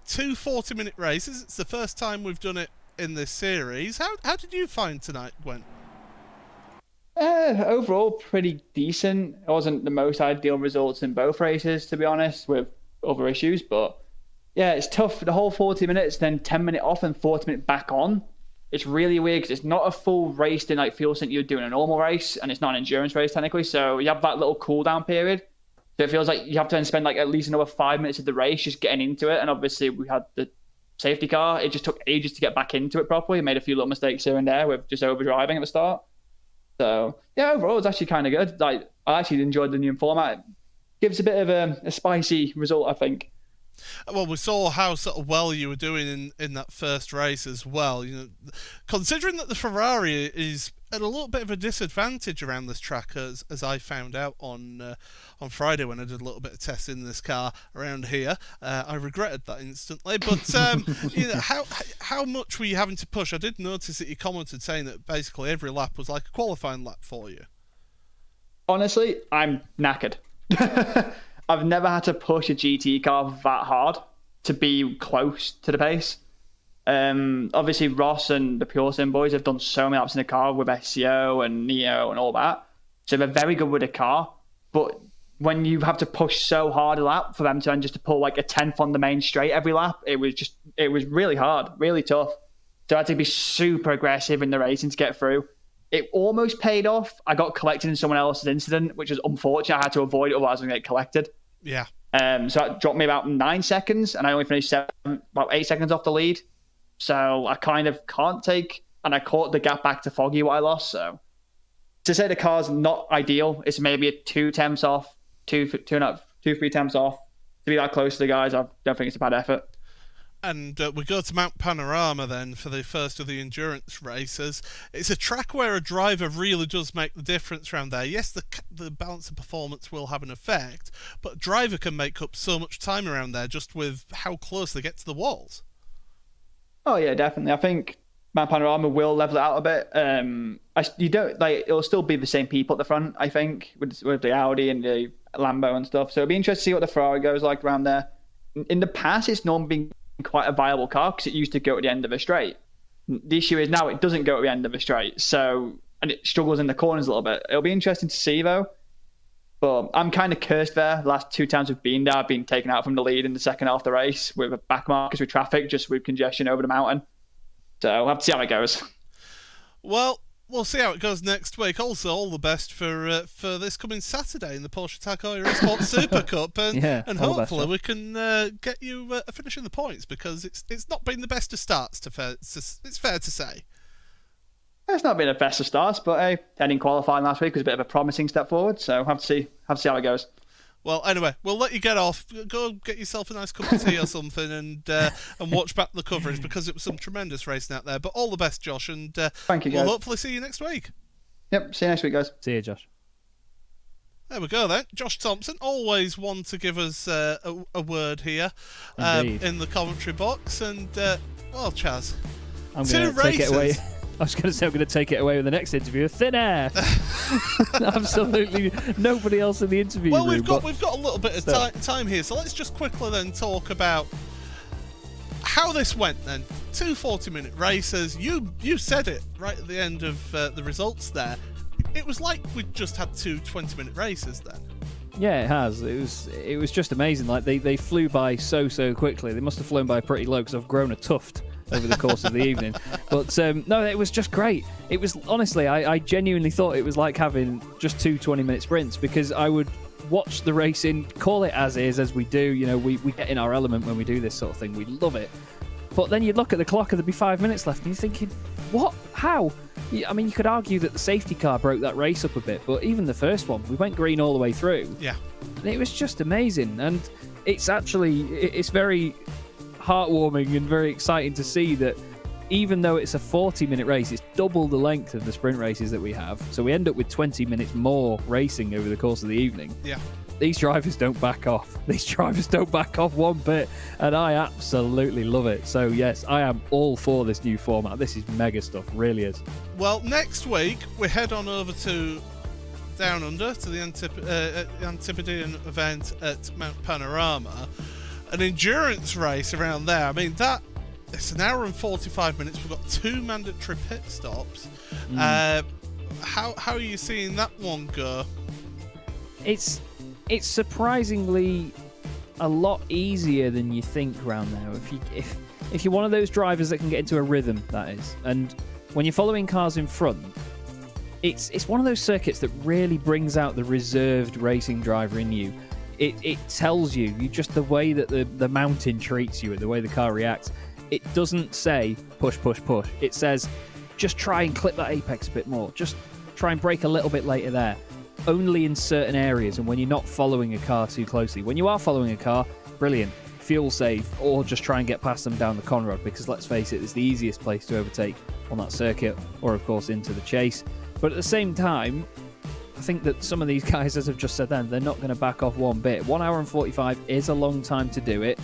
2 40-minute races. It's the first time we've done it in this series. How did you find tonight, Gwen? Overall, pretty decent. It wasn't the most ideal results in both races, to be honest, with other issues. But yeah, it's tough. The whole 40 minutes, then 10-minute off and 40-minute back on. It's really weird because it's not a full race in like feels like you're doing a normal race, and it's not an endurance race technically. So you have that little cool down period. So it feels like you have to then spend like at least another 5 minutes of the race just getting into it. And obviously we had the safety car. It just took ages to get back into it properly. Made a few little mistakes here and there with just overdriving at the start. So yeah, overall it's actually kind of good. Like I actually enjoyed the new format. It gives a bit of a spicy result, I think. Well, we saw how sort of well you were doing in that first race as well. You know, considering that the Ferrari is at a little bit of a disadvantage around this track, as I found out on Friday when I did a little bit of testing in this car around here. I regretted that instantly. But you know, how much were you having to push? I did notice that you commented saying that basically every lap was like a qualifying lap for you. Honestly, I'm knackered. I've never had to push a GT car that hard to be close to the pace. Obviously, Ross and the Pure Sim boys have done so many laps in the car with SEO and Neo and all that. So they're very good with the car. But when you have to push so hard a lap for them to just to pull like a 10th on the main straight every lap, it was really hard, really tough. So I had to be super aggressive in the racing to get through. It almost paid off. I got collected in someone else's incident, which was unfortunate. I had to avoid it, otherwise I was going to get collected. Yeah. So that dropped me about 9 seconds, and I only finished about 8 seconds off the lead. So I kind of can't take, and I caught the gap back to Foggy what I lost. So to say the car's not ideal, it's maybe a 2 temps off, 3 temps off. To be that close to the guys, I don't think it's a bad effort. And we go to Mount Panorama then for the first of the endurance races. It's a track where a driver really does make the difference around there. Yes, the balance of performance will have an effect, but a driver can make up so much time around there just with how close they get to the walls. Oh yeah, definitely. I think Mount Panorama will level it out a bit. You don't like it'll still be the same people at the front, I think, with the Audi and the Lambo and stuff. So it'll be interesting to see what the Ferrari goes like around there. In the past, it's normally been quite a viable car because it used to go at the end of a straight. The issue is now it doesn't go at the end of a straight, and it struggles in the corners a little bit. It'll be interesting to see though. But I'm kind of cursed there. The last 2 times we've been there, I've been taken out from the lead in the second half of the race with back markers with traffic, just with congestion over the mountain. So we'll have to see how it goes. Well, we'll see how it goes next week. Also, all the best for this coming Saturday in the Porsche Tag Heuer Esports Super Cup, and hopefully we can get you a finish in the points because it's not been the best of starts. It's fair to say. It's not been the best of starts, but hey, heading qualifying last week was a bit of a promising step forward. So have to see how it goes. Well, anyway, we'll let you get off. Go get yourself a nice cup of tea or something, and watch back the coverage because it was some tremendous racing out there. But all the best, Josh, and thank you, guys. We'll hopefully see you next week. Yep, see you next week, guys. See you, Josh. There we go then. Josh Thompson, always one to give us a word here in the commentary box. And, well, Chaz, I'm going to take it away. I was going to say I'm going to take it away with the next interview. Thin air. Absolutely nobody else in the interview room. Well, we've got a little bit of time here, so let's just quickly then talk about how this went then. 2 40-minute races. You said it right at the end of the results there. It was like we'd just had 2 20-minute races then. Yeah, it has. It was just amazing. Like they flew by so quickly. They must have flown by pretty low because I've grown a tuft over the course of the evening. But no, it was just great. It was, honestly, I genuinely thought it was like having just 2 20-minute sprints, because I would watch the racing, call it as is, as we do. You know, we get in our element when we do this sort of thing. We love it. But then you'd look at the clock and there'd be 5 minutes left and you're thinking, what? How? I mean, you could argue that the safety car broke that race up a bit, but even the first one, we went green all the way through. Yeah. And it was just amazing. And it's very heartwarming and very exciting to see that even though it's a 40-minute race, it's double the length of the sprint races that we have. So we end up with 20 minutes more racing over the course of the evening. Yeah. These drivers don't back off. These drivers don't back off one bit, and I absolutely love it. So yes, I am all for this new format. This is mega stuff, really is. Well, next week we head on over to Down Under to the Antipodean event at Mount Panorama, an endurance race around there. I mean, it's an hour and 45 minutes. We've got 2 mandatory pit stops. How are you seeing that one go? It's surprisingly a lot easier than you think around there. If you're one of those drivers that can get into a rhythm, that is. And when you're following cars in front, it's one of those circuits that really brings out the reserved racing driver in you. It tells you just the way that the mountain treats you and the way the car reacts. It doesn't say push, push, push. It says just try and clip that apex a bit more. Just try and brake a little bit later there. Only in certain areas and when you're not following a car too closely. When you are following a car, brilliant, fuel save, or just try and get past them down the Conrod, because let's face it, it's the easiest place to overtake on that circuit, or of course into the chase. But at the same time, I think that some of these guys, as I've just said then, they're not going to back off one bit. 1 hour and 45 is a long time to do it.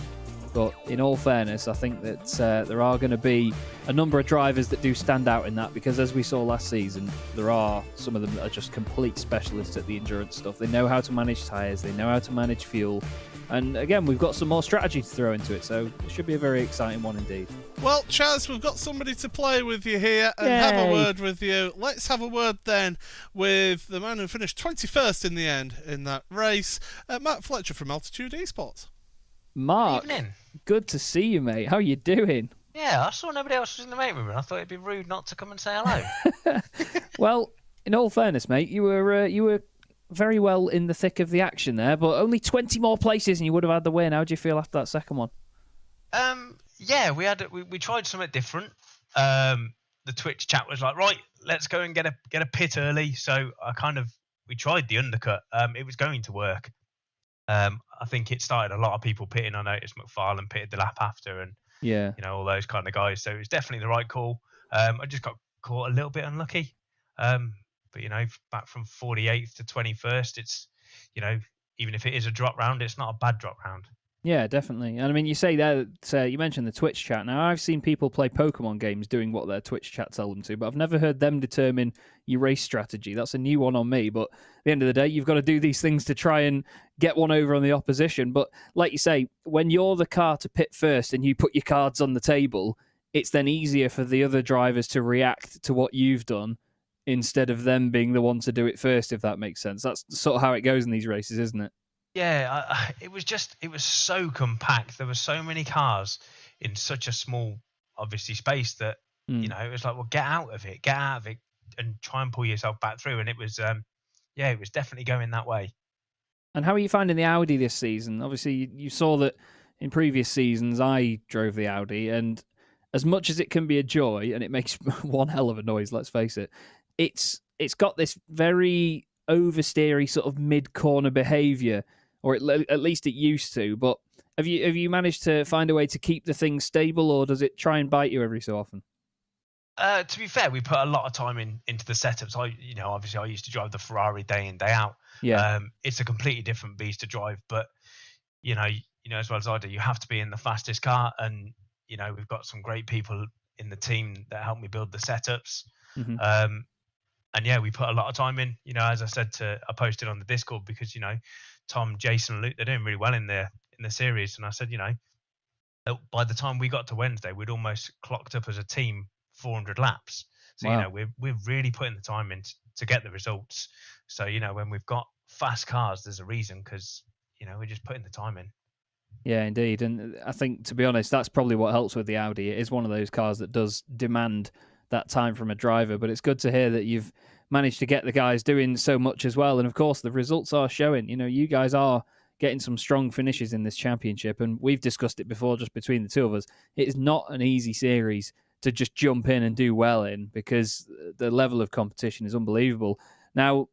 But in all fairness, I think that there are going to be a number of drivers that do stand out in that, because as we saw last season, there are some of them that are just complete specialists at the endurance stuff. They know how to manage tyres, they know how to manage fuel. And again, we've got some more strategy to throw into it, so it should be a very exciting one indeed. Well, Chaz, we've got somebody to play with you here and have a word with you. Let's have a word then with the man who finished 21st in the end in that race, Matt Fletcher from Altitude Esports. Mark, Evening. Good to see you, mate. How are you doing? Yeah, I saw nobody else was in the mate room, and I thought it'd be rude not to come and say hello. Well, in all fairness, mate, you were very well in the thick of the action there, but only 20 more places and you would have had the win. How do you feel after that second one? Yeah, we tried something different. The Twitch chat was like, right, let's go and get a pit early. So we tried the undercut. It was going to work. I think it started a lot of people pitting. I noticed McFarlane pitted the lap after, and all those kind of guys. So it was definitely the right call. I just got caught a little bit unlucky. But back from 48th to 21st, it's even if it is a drop round, it's not a bad drop round. Yeah, definitely. And I mean, you say that you mentioned the Twitch chat. Now, I've seen people play Pokemon games doing what their Twitch chat tell them to, but I've never heard them determine your race strategy. That's a new one on me. But at the end of the day, you've got to do these things to try and get one over on the opposition. But like you say, when you're the car to pit first and you put your cards on the table, it's then easier for the other drivers to react to what you've done instead of them being the one to do it first, if that makes sense. That's sort of how it goes in these races, isn't it? Yeah, it was so compact. There were so many cars in such a small, obviously, space that, it was like, well, get out of it and try and pull yourself back through. And it was, it was definitely going that way. And how are you finding the Audi this season? Obviously, you saw that in previous seasons, I drove the Audi, and as much as it can be a joy, and it makes one hell of a noise, let's face it, it's got this very oversteery sort of mid-corner behaviour, or at least it used to. But have you managed to find a way to keep the thing stable, or does it try and bite you every so often? To be fair, we put a lot of time into the setups. Obviously I used to drive the Ferrari day in, day out. Yeah. It's a completely different beast to drive, but as well as I do, you have to be in the fastest car, and we've got some great people in the team that help me build the setups. Mm-hmm. And yeah, we put a lot of time in. As I said, I posted on the Discord because Tom, Jason, and Luke, they're doing really well in the series, and I said, by the time we got to Wednesday, we'd almost clocked up as a team 400 laps. So wow. We're really putting the time in to get the results. So when we've got fast cars, there's a reason, because we're just putting the time in. Yeah, indeed. And I think, to be honest, that's probably what helps with the Audi. It is one of those cars that does demand that time from a driver, but it's good to hear that you've managed to get the guys doing so much as well. And of course, the results are showing. You know, you guys are getting some strong finishes in this championship, and we've discussed it before just between the two of us. It is not an easy series to just jump in and do well in, because the level of competition is unbelievable. Now,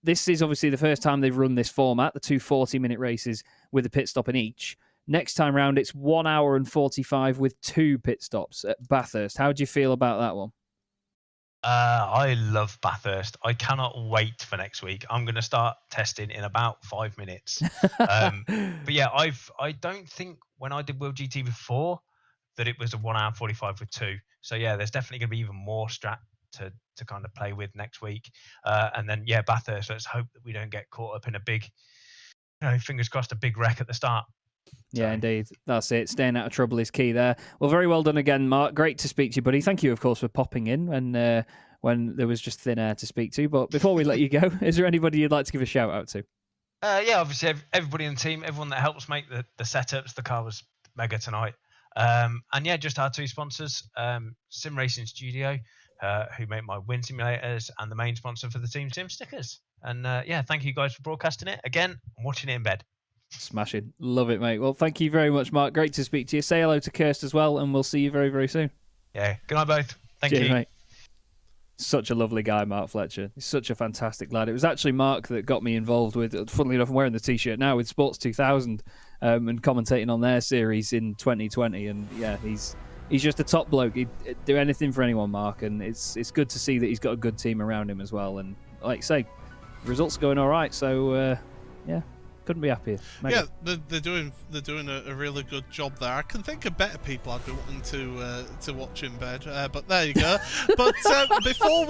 this is obviously the first time they've run this format, the two 40-minute races with a pit stop in each. Next time round, it's 1 hour and 45 with 2 pit stops at Bathurst. How do you feel about that one? I love Bathurst. I cannot wait for next week. I'm going to start testing in about 5 minutes. But yeah, I don't think when I did World GT before that it was a 1 hour 45 with 2. So yeah, there's definitely going to be even more strat to kind of play with next week. And then yeah, Bathurst. Let's hope that we don't get caught up in a big, fingers crossed, a big wreck at the start. Yeah, indeed. That's it. Staying out of trouble is key there. Well, very well done again, Mark. Great to speak to you, buddy. Thank you, of course, for popping in and when there was just thin air to speak to. But before we let you go, is there anybody you'd like to give a shout out to? Yeah, obviously everybody in the team, everyone that helps make the setups. The car was mega tonight. And yeah, just our 2 sponsors, Sim Racing Studio, who make my win simulators, and the main sponsor for the Team Sim stickers. And yeah, thank you guys for broadcasting it. Again, I'm watching it in bed. Smashing. Love it, mate. Well, thank you very much, Mark. Great to speak to you. Say hello to Kirst as well, and we'll see you very, very soon. Yeah. Good night, both. Thank Cheers, you. Mate. Such a lovely guy, Mark Fletcher. He's such a fantastic lad. It was actually Mark that got me involved with, funnily enough, I'm wearing the T-shirt now, with Sports 2000 and commentating on their series in 2020. And yeah, he's just a top bloke. He'd do anything for anyone, Mark. And it's good to see that he's got a good team around him as well. And like you say, results are going all right. So yeah. Couldn't be happier. Mega. Yeah, they're doing a really good job there. I can think of better people I'd be wanting to watch in bed, but there you go. But before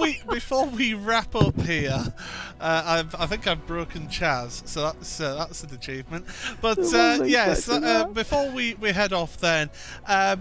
we wrap up here, I think I've broken Chaz, so that's an achievement. But yes, before we head off, then of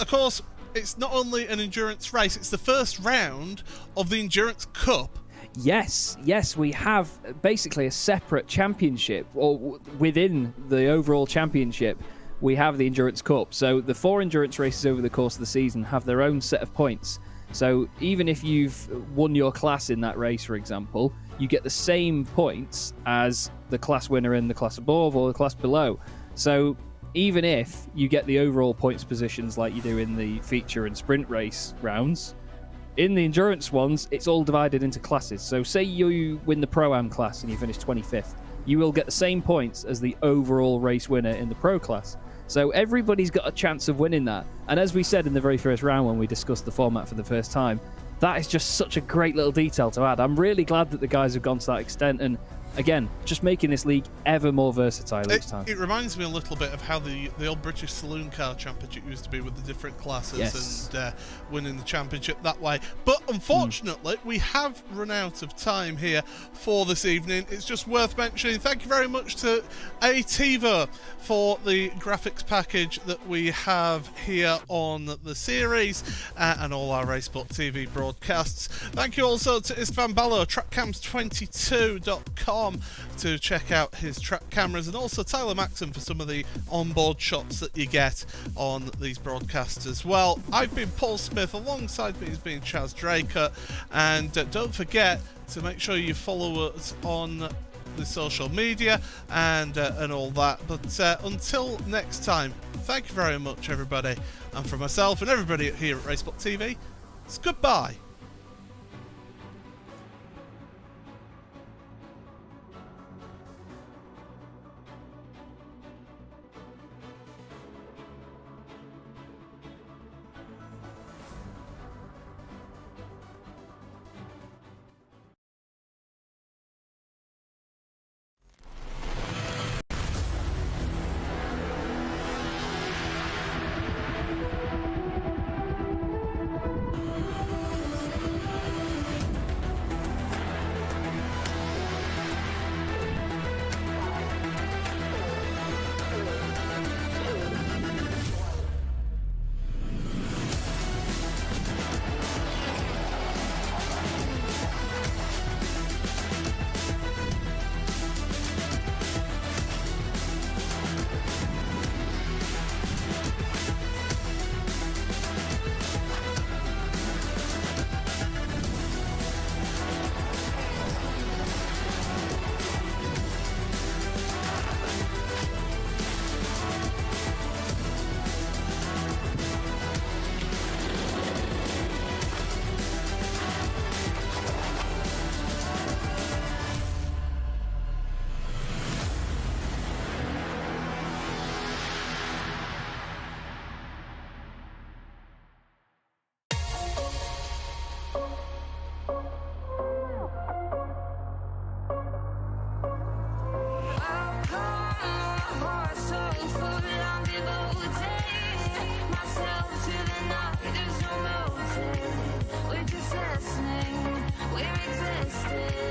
course it's not only an endurance race; it's the first round of the Endurance Cup. Yes, we have basically a separate championship, or within the overall championship, we have the Endurance Cup. So the 4 endurance races over the course of the season have their own set of points. So even if you've won your class in that race, for example, you get the same points as the class winner in the class above or the class below. So even if you get the overall points positions like you do in the feature and sprint race rounds, in the endurance ones, it's all divided into classes. So say you win the Pro-Am class and you finish 25th, you will get the same points as the overall race winner in the Pro class. So everybody's got a chance of winning that. And as we said in the very first round when we discussed the format for the first time, that is just such a great little detail to add. I'm really glad that the guys have gone to that extent, and again, just making this league ever more versatile each time. It reminds me a little bit of how the old British Saloon Car Championship used to be, with the different classes. Yes. And winning the championship that way. But unfortunately, we have run out of time here for this evening. It's just worth mentioning, thank you very much to ATIVO for the graphics package that we have here on the series and all our RaceSpotTV broadcasts. Thank you also to Istvan Ballo, trackcams22.com, to check out his track cameras, and also Tyler Maxon for some of the onboard shots that you get on these broadcasts as well. I've been Paul Smith, alongside me has been Chaz Draker, and don't forget to make sure you follow us on the social media and all that. But until next time, thank you very much, everybody, and for myself and everybody here at RaceSpotTV, it's goodbye. heart so full, I'm devoted myself to the night. There's no motive. We're just listening. We're existing.